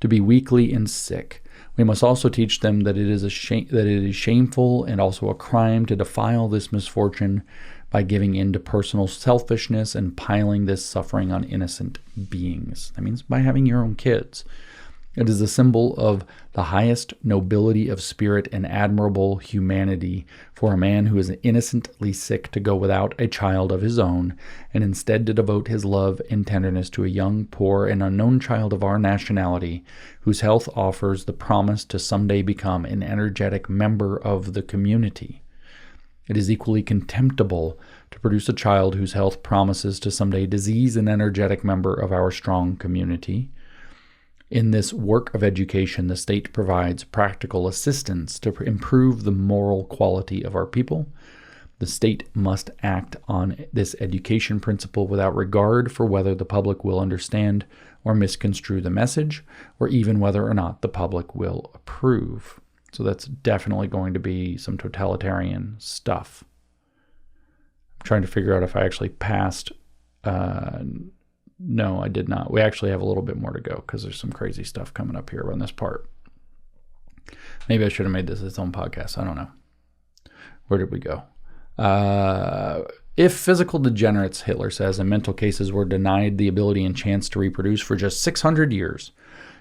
to be weakly and sick. We must also teach them that it is shameful and also a crime to defile this misfortune by giving in to personal selfishness and piling this suffering on innocent beings. That means by having your own kids. It is a symbol of the highest nobility of spirit and admirable humanity for a man who is innocently sick to go without a child of his own, and instead to devote his love and tenderness to a young, poor, and unknown child of our nationality, whose health offers the promise to someday become an energetic member of the community. It is equally contemptible to produce a child whose health promises to someday disease an energetic member of our strong community. In this work of education, the state provides practical assistance to improve the moral quality of our people. The state must act on this education principle without regard for whether the public will understand or misconstrue the message, or even whether or not the public will approve. So that's definitely going to be some totalitarian stuff. I'm trying to figure out if I actually passed. No, I did not. We actually have a little bit more to go because there's some crazy stuff coming up here on this part. Maybe I should have made this its own podcast. I don't know. Where did we go? If physical degenerates, Hitler says, and mental cases were denied the ability and chance to reproduce for just 600 years,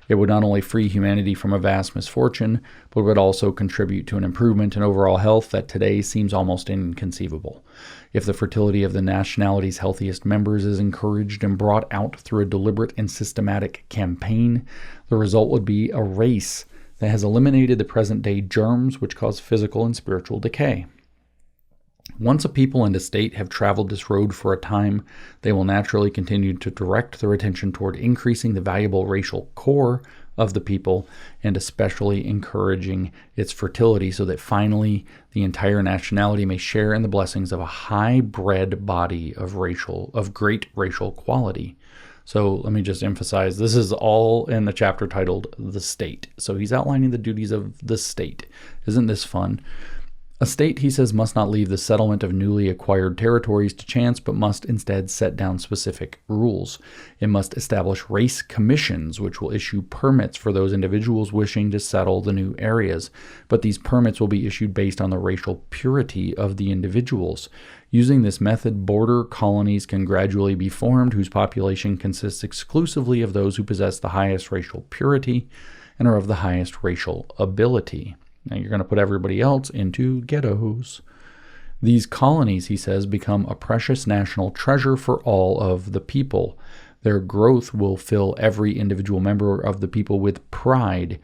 it would not only free humanity from a vast misfortune, but would also contribute to an improvement in overall health that today seems almost inconceivable. If the fertility of the nationality's healthiest members is encouraged and brought out through a deliberate and systematic campaign, the result would be a race that has eliminated the present-day germs which cause physical and spiritual decay. Once a people and a state have traveled this road for a time, they will naturally continue to direct their attention toward increasing the valuable racial core of the people and especially encouraging its fertility so that finally the entire nationality may share in the blessings of a high-bred body of great racial quality. So let me just emphasize, this is all in the chapter titled The State. So he's outlining the duties of the state. Isn't this fun? A state, he says, must not leave the settlement of newly acquired territories to chance, but must instead set down specific rules. It must establish race commissions, which will issue permits for those individuals wishing to settle the new areas. But these permits will be issued based on the racial purity of the individuals. Using this method, border colonies can gradually be formed whose population consists exclusively of those who possess the highest racial purity and are of the highest racial ability. Now you're going to put everybody else into ghettos. These colonies, he says, become a precious national treasure for all of the people. Their growth will fill every individual member of the people with pride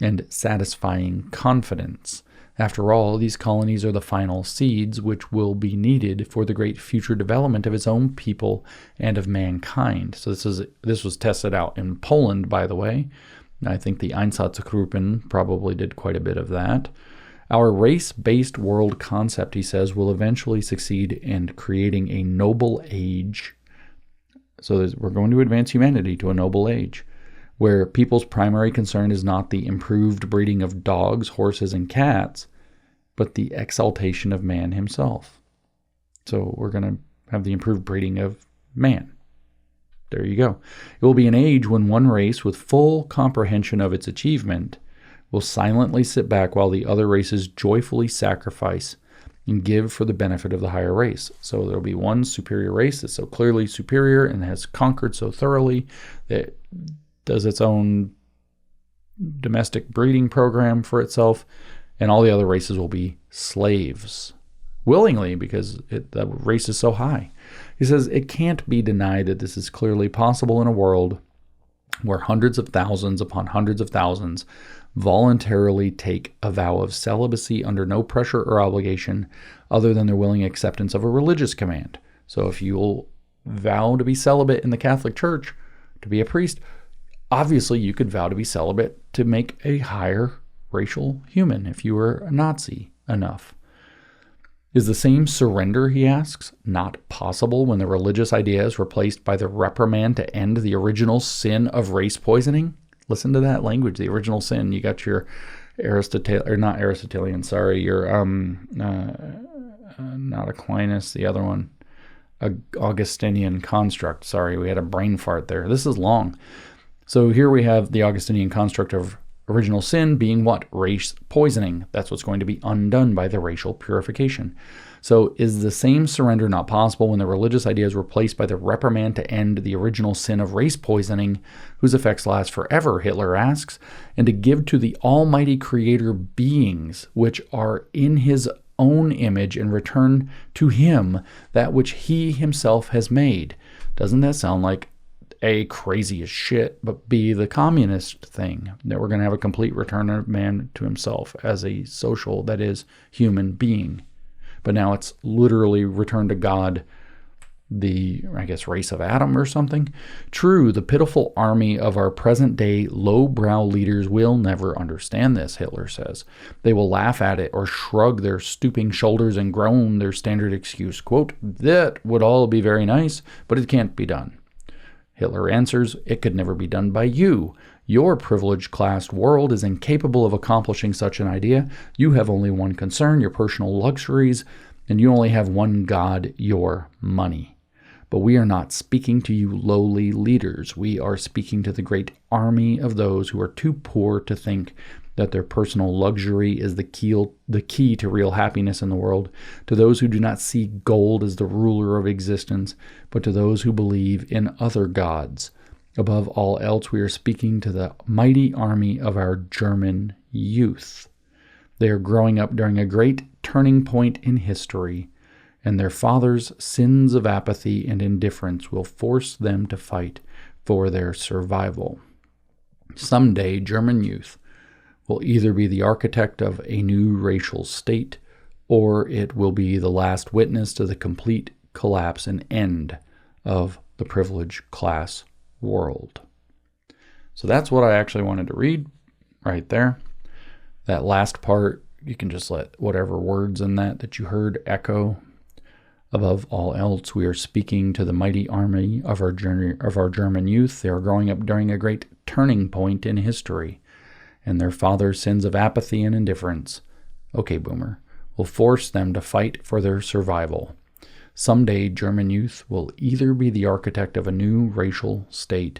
and satisfying confidence. After all, these colonies are the final seeds which will be needed for the great future development of its own people and of mankind. So this was tested out in Poland, by the way. I think the Einsatzgruppen probably did quite a bit of that. Our race-based world concept, he says, will eventually succeed in creating a noble age. So we're going to advance humanity to a noble age, where people's primary concern is not the improved breeding of dogs, horses, and cats, but the exaltation of man himself. So we're going to have the improved breeding of man. There you go. It will be an age when one race, with full comprehension of its achievement, will silently sit back while the other races joyfully sacrifice and give for the benefit of the higher race. So there will be one superior race that's so clearly superior and has conquered so thoroughly that it does its own domestic breeding program for itself, and all the other races will be slaves. Willingly, because the race is so high. He says it can't be denied that this is clearly possible in a world where hundreds of thousands upon hundreds of thousands voluntarily take a vow of celibacy under no pressure or obligation other than their willing acceptance of a religious command. So if you'll vow to be celibate in the Catholic Church, to be a priest, obviously you could vow to be celibate to make a higher racial human if you were a Nazi enough. Is the same surrender, he asks, not possible when the religious idea is replaced by the reprimand to end the original sin of race poisoning? Listen to that language, the original sin. You got your not Aristotelian, sorry, your not Aquinas, the other one, Augustinian construct. Sorry, we had a brain fart there. This is long. So here we have the Augustinian construct of original sin being what? Race poisoning. That's what's going to be undone by the racial purification. So is the same surrender not possible when the religious idea is replaced by the reprimand to end the original sin of race poisoning, whose effects last forever, Hitler asks, and to give to the almighty creator beings which are in his own image and return to him that which he himself has made? Doesn't that sound like A, crazy as shit, but B, the communist thing, that we're going to have a complete return of man to himself as a social, that is, human being. But now it's literally return to God, the, I guess, race of Adam or something. True, the pitiful army of our present-day lowbrow leaders will never understand this, Hitler says. They will laugh at it or shrug their stooping shoulders and groan their standard excuse, quote, "That would all be very nice, but it can't be done." Hitler answers, "It could never be done by you. Your privileged-classed world is incapable of accomplishing such an idea. You have only one concern, your personal luxuries, and you only have one God, your money. But we are not speaking to you lowly leaders. We are speaking to the great army of those who are too poor to think that their personal luxury is the key to real happiness in the world, to those who do not see gold as the ruler of existence, but to those who believe in other gods. Above all else, we are speaking to the mighty army of our German youth. They are growing up during a great turning point in history, and their fathers' sins of apathy and indifference will force them to fight for their survival. Someday, German youth will either be the architect of a new racial state, or it will be the last witness to the complete collapse and end of the privileged class world. So that's what I actually wanted to read right there. That last part, you can just let whatever words in that you heard echo. Above all else, we are speaking to the mighty army of our German youth. They are growing up during a great turning point in history, and their fathers' sins of apathy and indifference, okay, boomer, will force them to fight for their survival. Someday, German youth will either be the architect of a new racial state,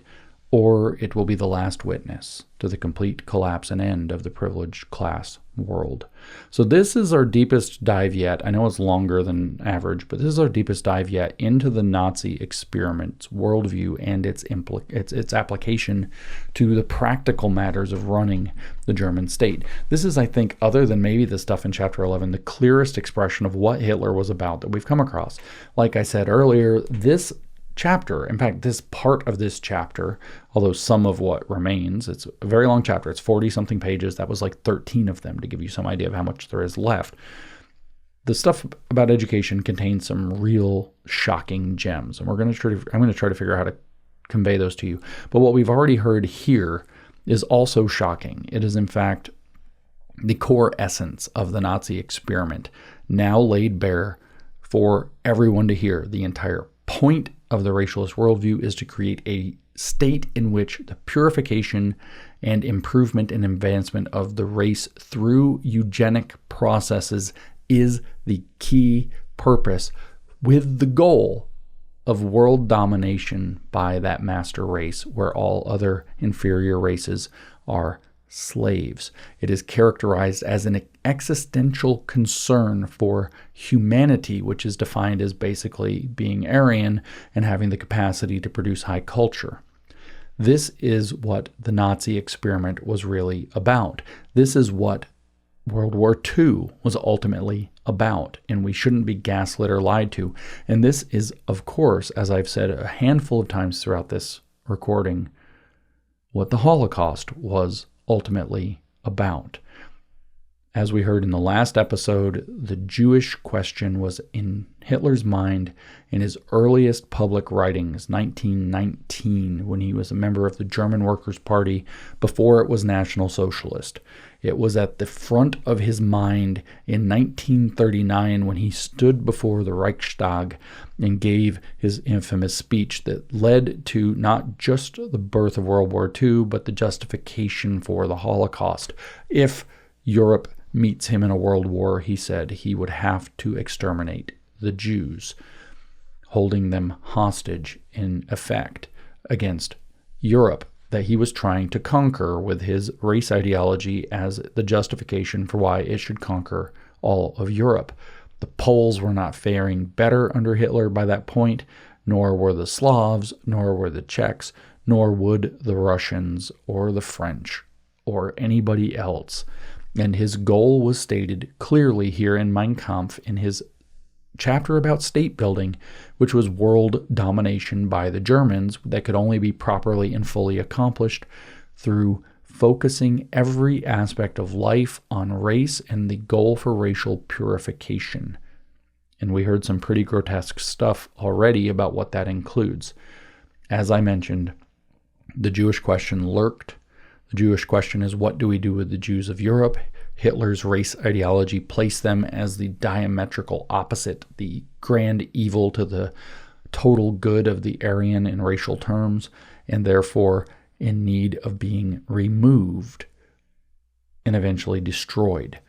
or it will be the last witness to the complete collapse and end of the privileged class world. So this is our deepest dive yet. I know it's longer than average, but this is our deepest dive yet into the Nazi experiment's worldview and its application to the practical matters of running the German state. This is, I think, other than maybe the stuff in Chapter 11, the clearest expression of what Hitler was about that we've come across. Like I said earlier, this chapter, in fact, this part of this chapter, although some of what remains, it's a very long chapter, it's 40-something pages, that was like 13 of them to give you some idea of how much there is left. The stuff about education contains some real shocking gems, and I'm going to try to figure out how to convey those to you. But what we've already heard here is also shocking. It is, in fact, the core essence of the Nazi experiment, now laid bare for everyone to hear. The entire point of the racialist worldview is to create a state in which the purification and improvement and advancement of the race through eugenic processes is the key purpose, with the goal of world domination by that master race, where all other inferior races are slaves. It is characterized as an existential concern for humanity, which is defined as basically being Aryan and having the capacity to produce high culture. This is what the Nazi experiment was really about. This is what World War II was ultimately about, and we shouldn't be gaslit or lied to. And this is, of course, as I've said a handful of times throughout this recording, what the Holocaust was ultimately about. As we heard in the last episode, the Jewish question was in Hitler's mind in his earliest public writings, 1919, when he was a member of the German Workers' Party before it was National Socialist. It was at the front of his mind in 1939 when he stood before the Reichstag and gave his infamous speech that led to not just the birth of World War II, but the justification for the Holocaust. If Europe meets him in a world war, he said he would have to exterminate the Jews, holding them hostage in effect against Europe that he was trying to conquer with his race ideology as the justification for why it should conquer all of Europe. The Poles were not faring better under Hitler by that point, nor were the Slavs, nor were the Czechs, nor would the Russians or the French or anybody else. And his goal was stated clearly here in Mein Kampf in his chapter about state building, which was world domination by the Germans that could only be properly and fully accomplished through focusing every aspect of life on race and the goal for racial purification. And we heard some pretty grotesque stuff already about what that includes. As I mentioned, the Jewish question lurked. The Jewish question is, what do we do with the Jews of Europe? Hitler's race ideology placed them as the diametrical opposite, the grand evil to the total good of the Aryan in racial terms, and therefore in need of being removed and eventually destroyed.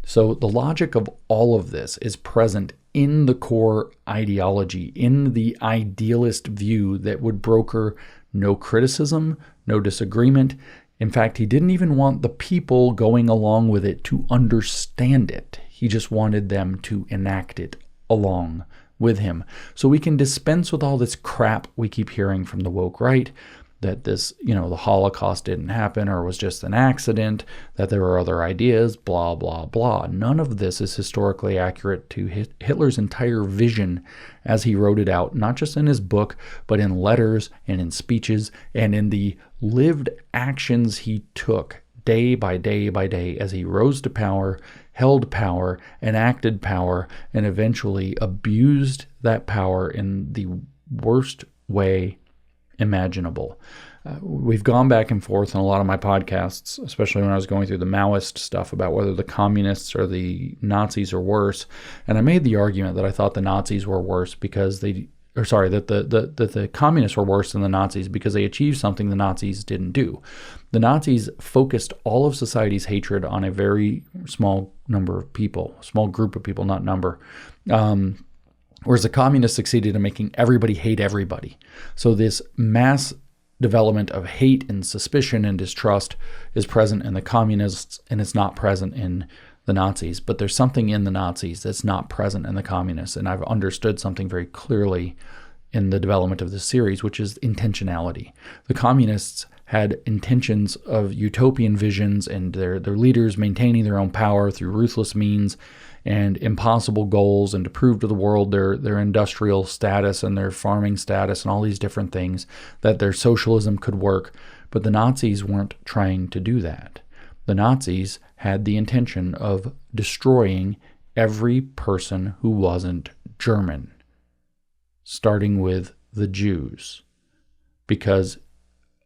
So the logic of all of this is present in the core ideology, in the idealist view that would broker no criticism, no disagreement, In fact, he didn't even want the people going along with it to understand it. He just wanted them to enact it along with him. So we can dispense with all this crap we keep hearing from the woke right, that this, the Holocaust didn't happen or was just an accident, that there were other ideas, blah, blah, blah. None of this is historically accurate to Hitler's entire vision as he wrote it out, not just in his book, but in letters and in speeches and in the lived actions he took day by day by day as he rose to power, held power, enacted power, and eventually abused that power in the worst way imaginable. We've gone back and forth in a lot of my podcasts, especially when I was going through the Maoist stuff about whether the communists or the Nazis are worse. And I made the argument that I thought the Nazis were worse because that the communists were worse than the Nazis because they achieved something the Nazis didn't do. The Nazis focused all of society's hatred on a very small number of people, small group of people, not number. Whereas the communists succeeded in making everybody hate everybody. So this mass development of hate and suspicion and distrust is present in the communists, and it's not present in the Nazis. But there's something in the Nazis that's not present in the communists, and I've understood something very clearly in the development of this series, which is intentionality. The communists had intentions of utopian visions and their leaders maintaining their own power through ruthless means and impossible goals, and to prove to the world their industrial status and their farming status and all these different things, that their socialism could work. But the Nazis weren't trying to do that. The Nazis had the intention of destroying every person who wasn't German, starting with the Jews, because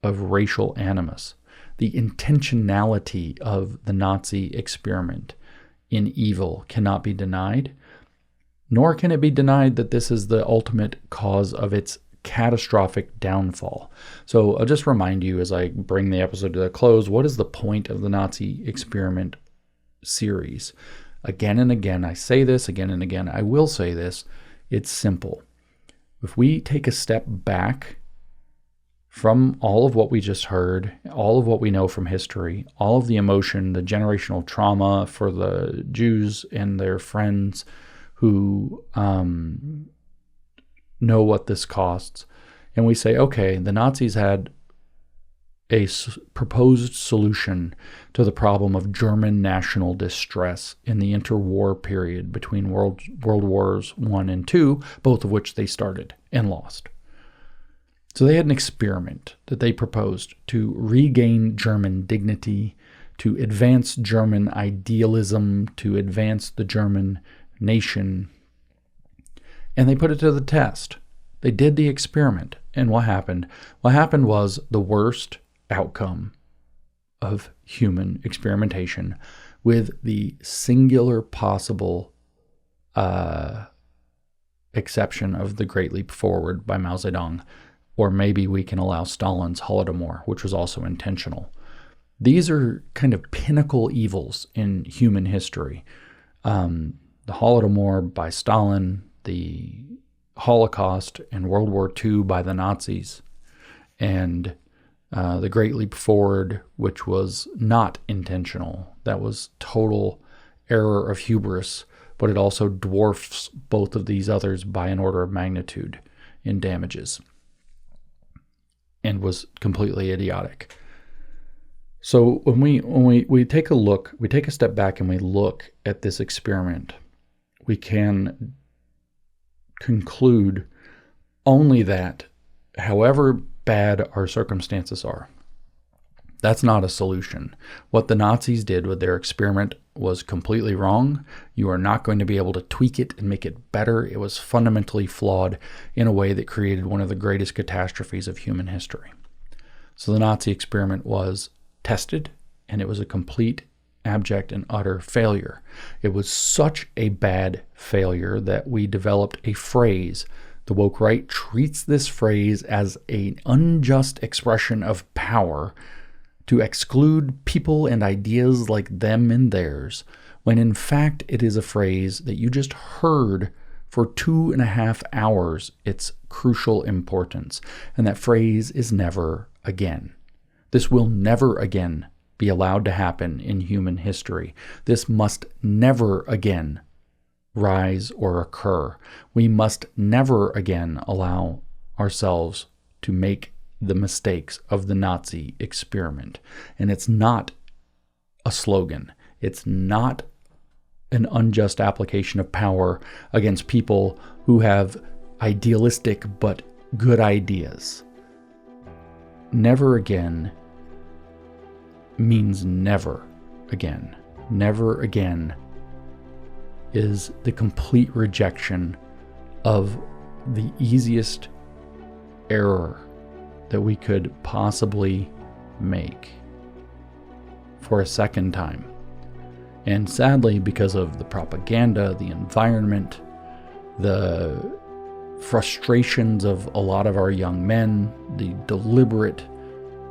of racial animus. The intentionality of the Nazi experiment in evil cannot be denied, nor can it be denied that this is the ultimate cause of its catastrophic downfall. So I'll just remind you as I bring the episode to a close, what is the point of the Nazi experiment series? Again and again, I say this, again and again, I will say this, it's simple. If we take a step back from all of what we just heard, all of what we know from history, all of the emotion, the generational trauma for the Jews and their friends who know what this costs, and we say, okay, the Nazis had a proposed solution to the problem of German national distress in the interwar period between World Wars I and II, both of which they started and lost. So they had an experiment that they proposed to regain German dignity, to advance German idealism, to advance the German nation. And they put it to the test. They did the experiment. And what happened? What happened was the worst outcome of human experimentation, with the singular possible exception of the Great Leap Forward by Mao Zedong. Or maybe we can allow Stalin's Holodomor, which was also intentional. These are kind of pinnacle evils in human history. The Holodomor by Stalin, the Holocaust and World War II by the Nazis, and the Great Leap Forward, which was not intentional. That was total error of hubris, but it also dwarfs both of these others by an order of magnitude in damages, and was completely idiotic. So when we take a look, we take a step back and we look at this experiment, we can conclude only that however bad our circumstances are, that's not a solution. What the Nazis did with their experiment was completely wrong. You are not going to be able to tweak it and make it better. It was fundamentally flawed in a way that created one of the greatest catastrophes of human history. So the Nazi experiment was tested, and it was a complete, abject, and utter failure. It was such a bad failure that we developed a phrase. The woke right treats this phrase as an unjust expression of power to exclude people and ideas like them and theirs, when in fact it is a phrase that you just heard for 2.5 hours its crucial importance. And that phrase is never again. This will never again be allowed to happen in human history. This must never again rise or occur. We must never again allow ourselves to make the mistakes of the Nazi experiment. And it's not a slogan. It's not an unjust application of power against people who have idealistic but good ideas. Never again means never again. Never again is the complete rejection of the easiest error that we could possibly make for a second time. And sadly, because of the propaganda, the environment, the frustrations of a lot of our young men, the deliberate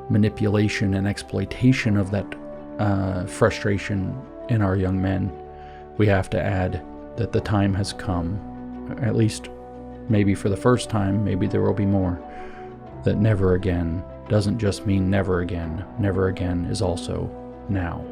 manipulation and exploitation of that frustration in our young men, we have to add that the time has come, at least maybe for the first time, maybe there will be more, that never again doesn't just mean never again. Never again is also now.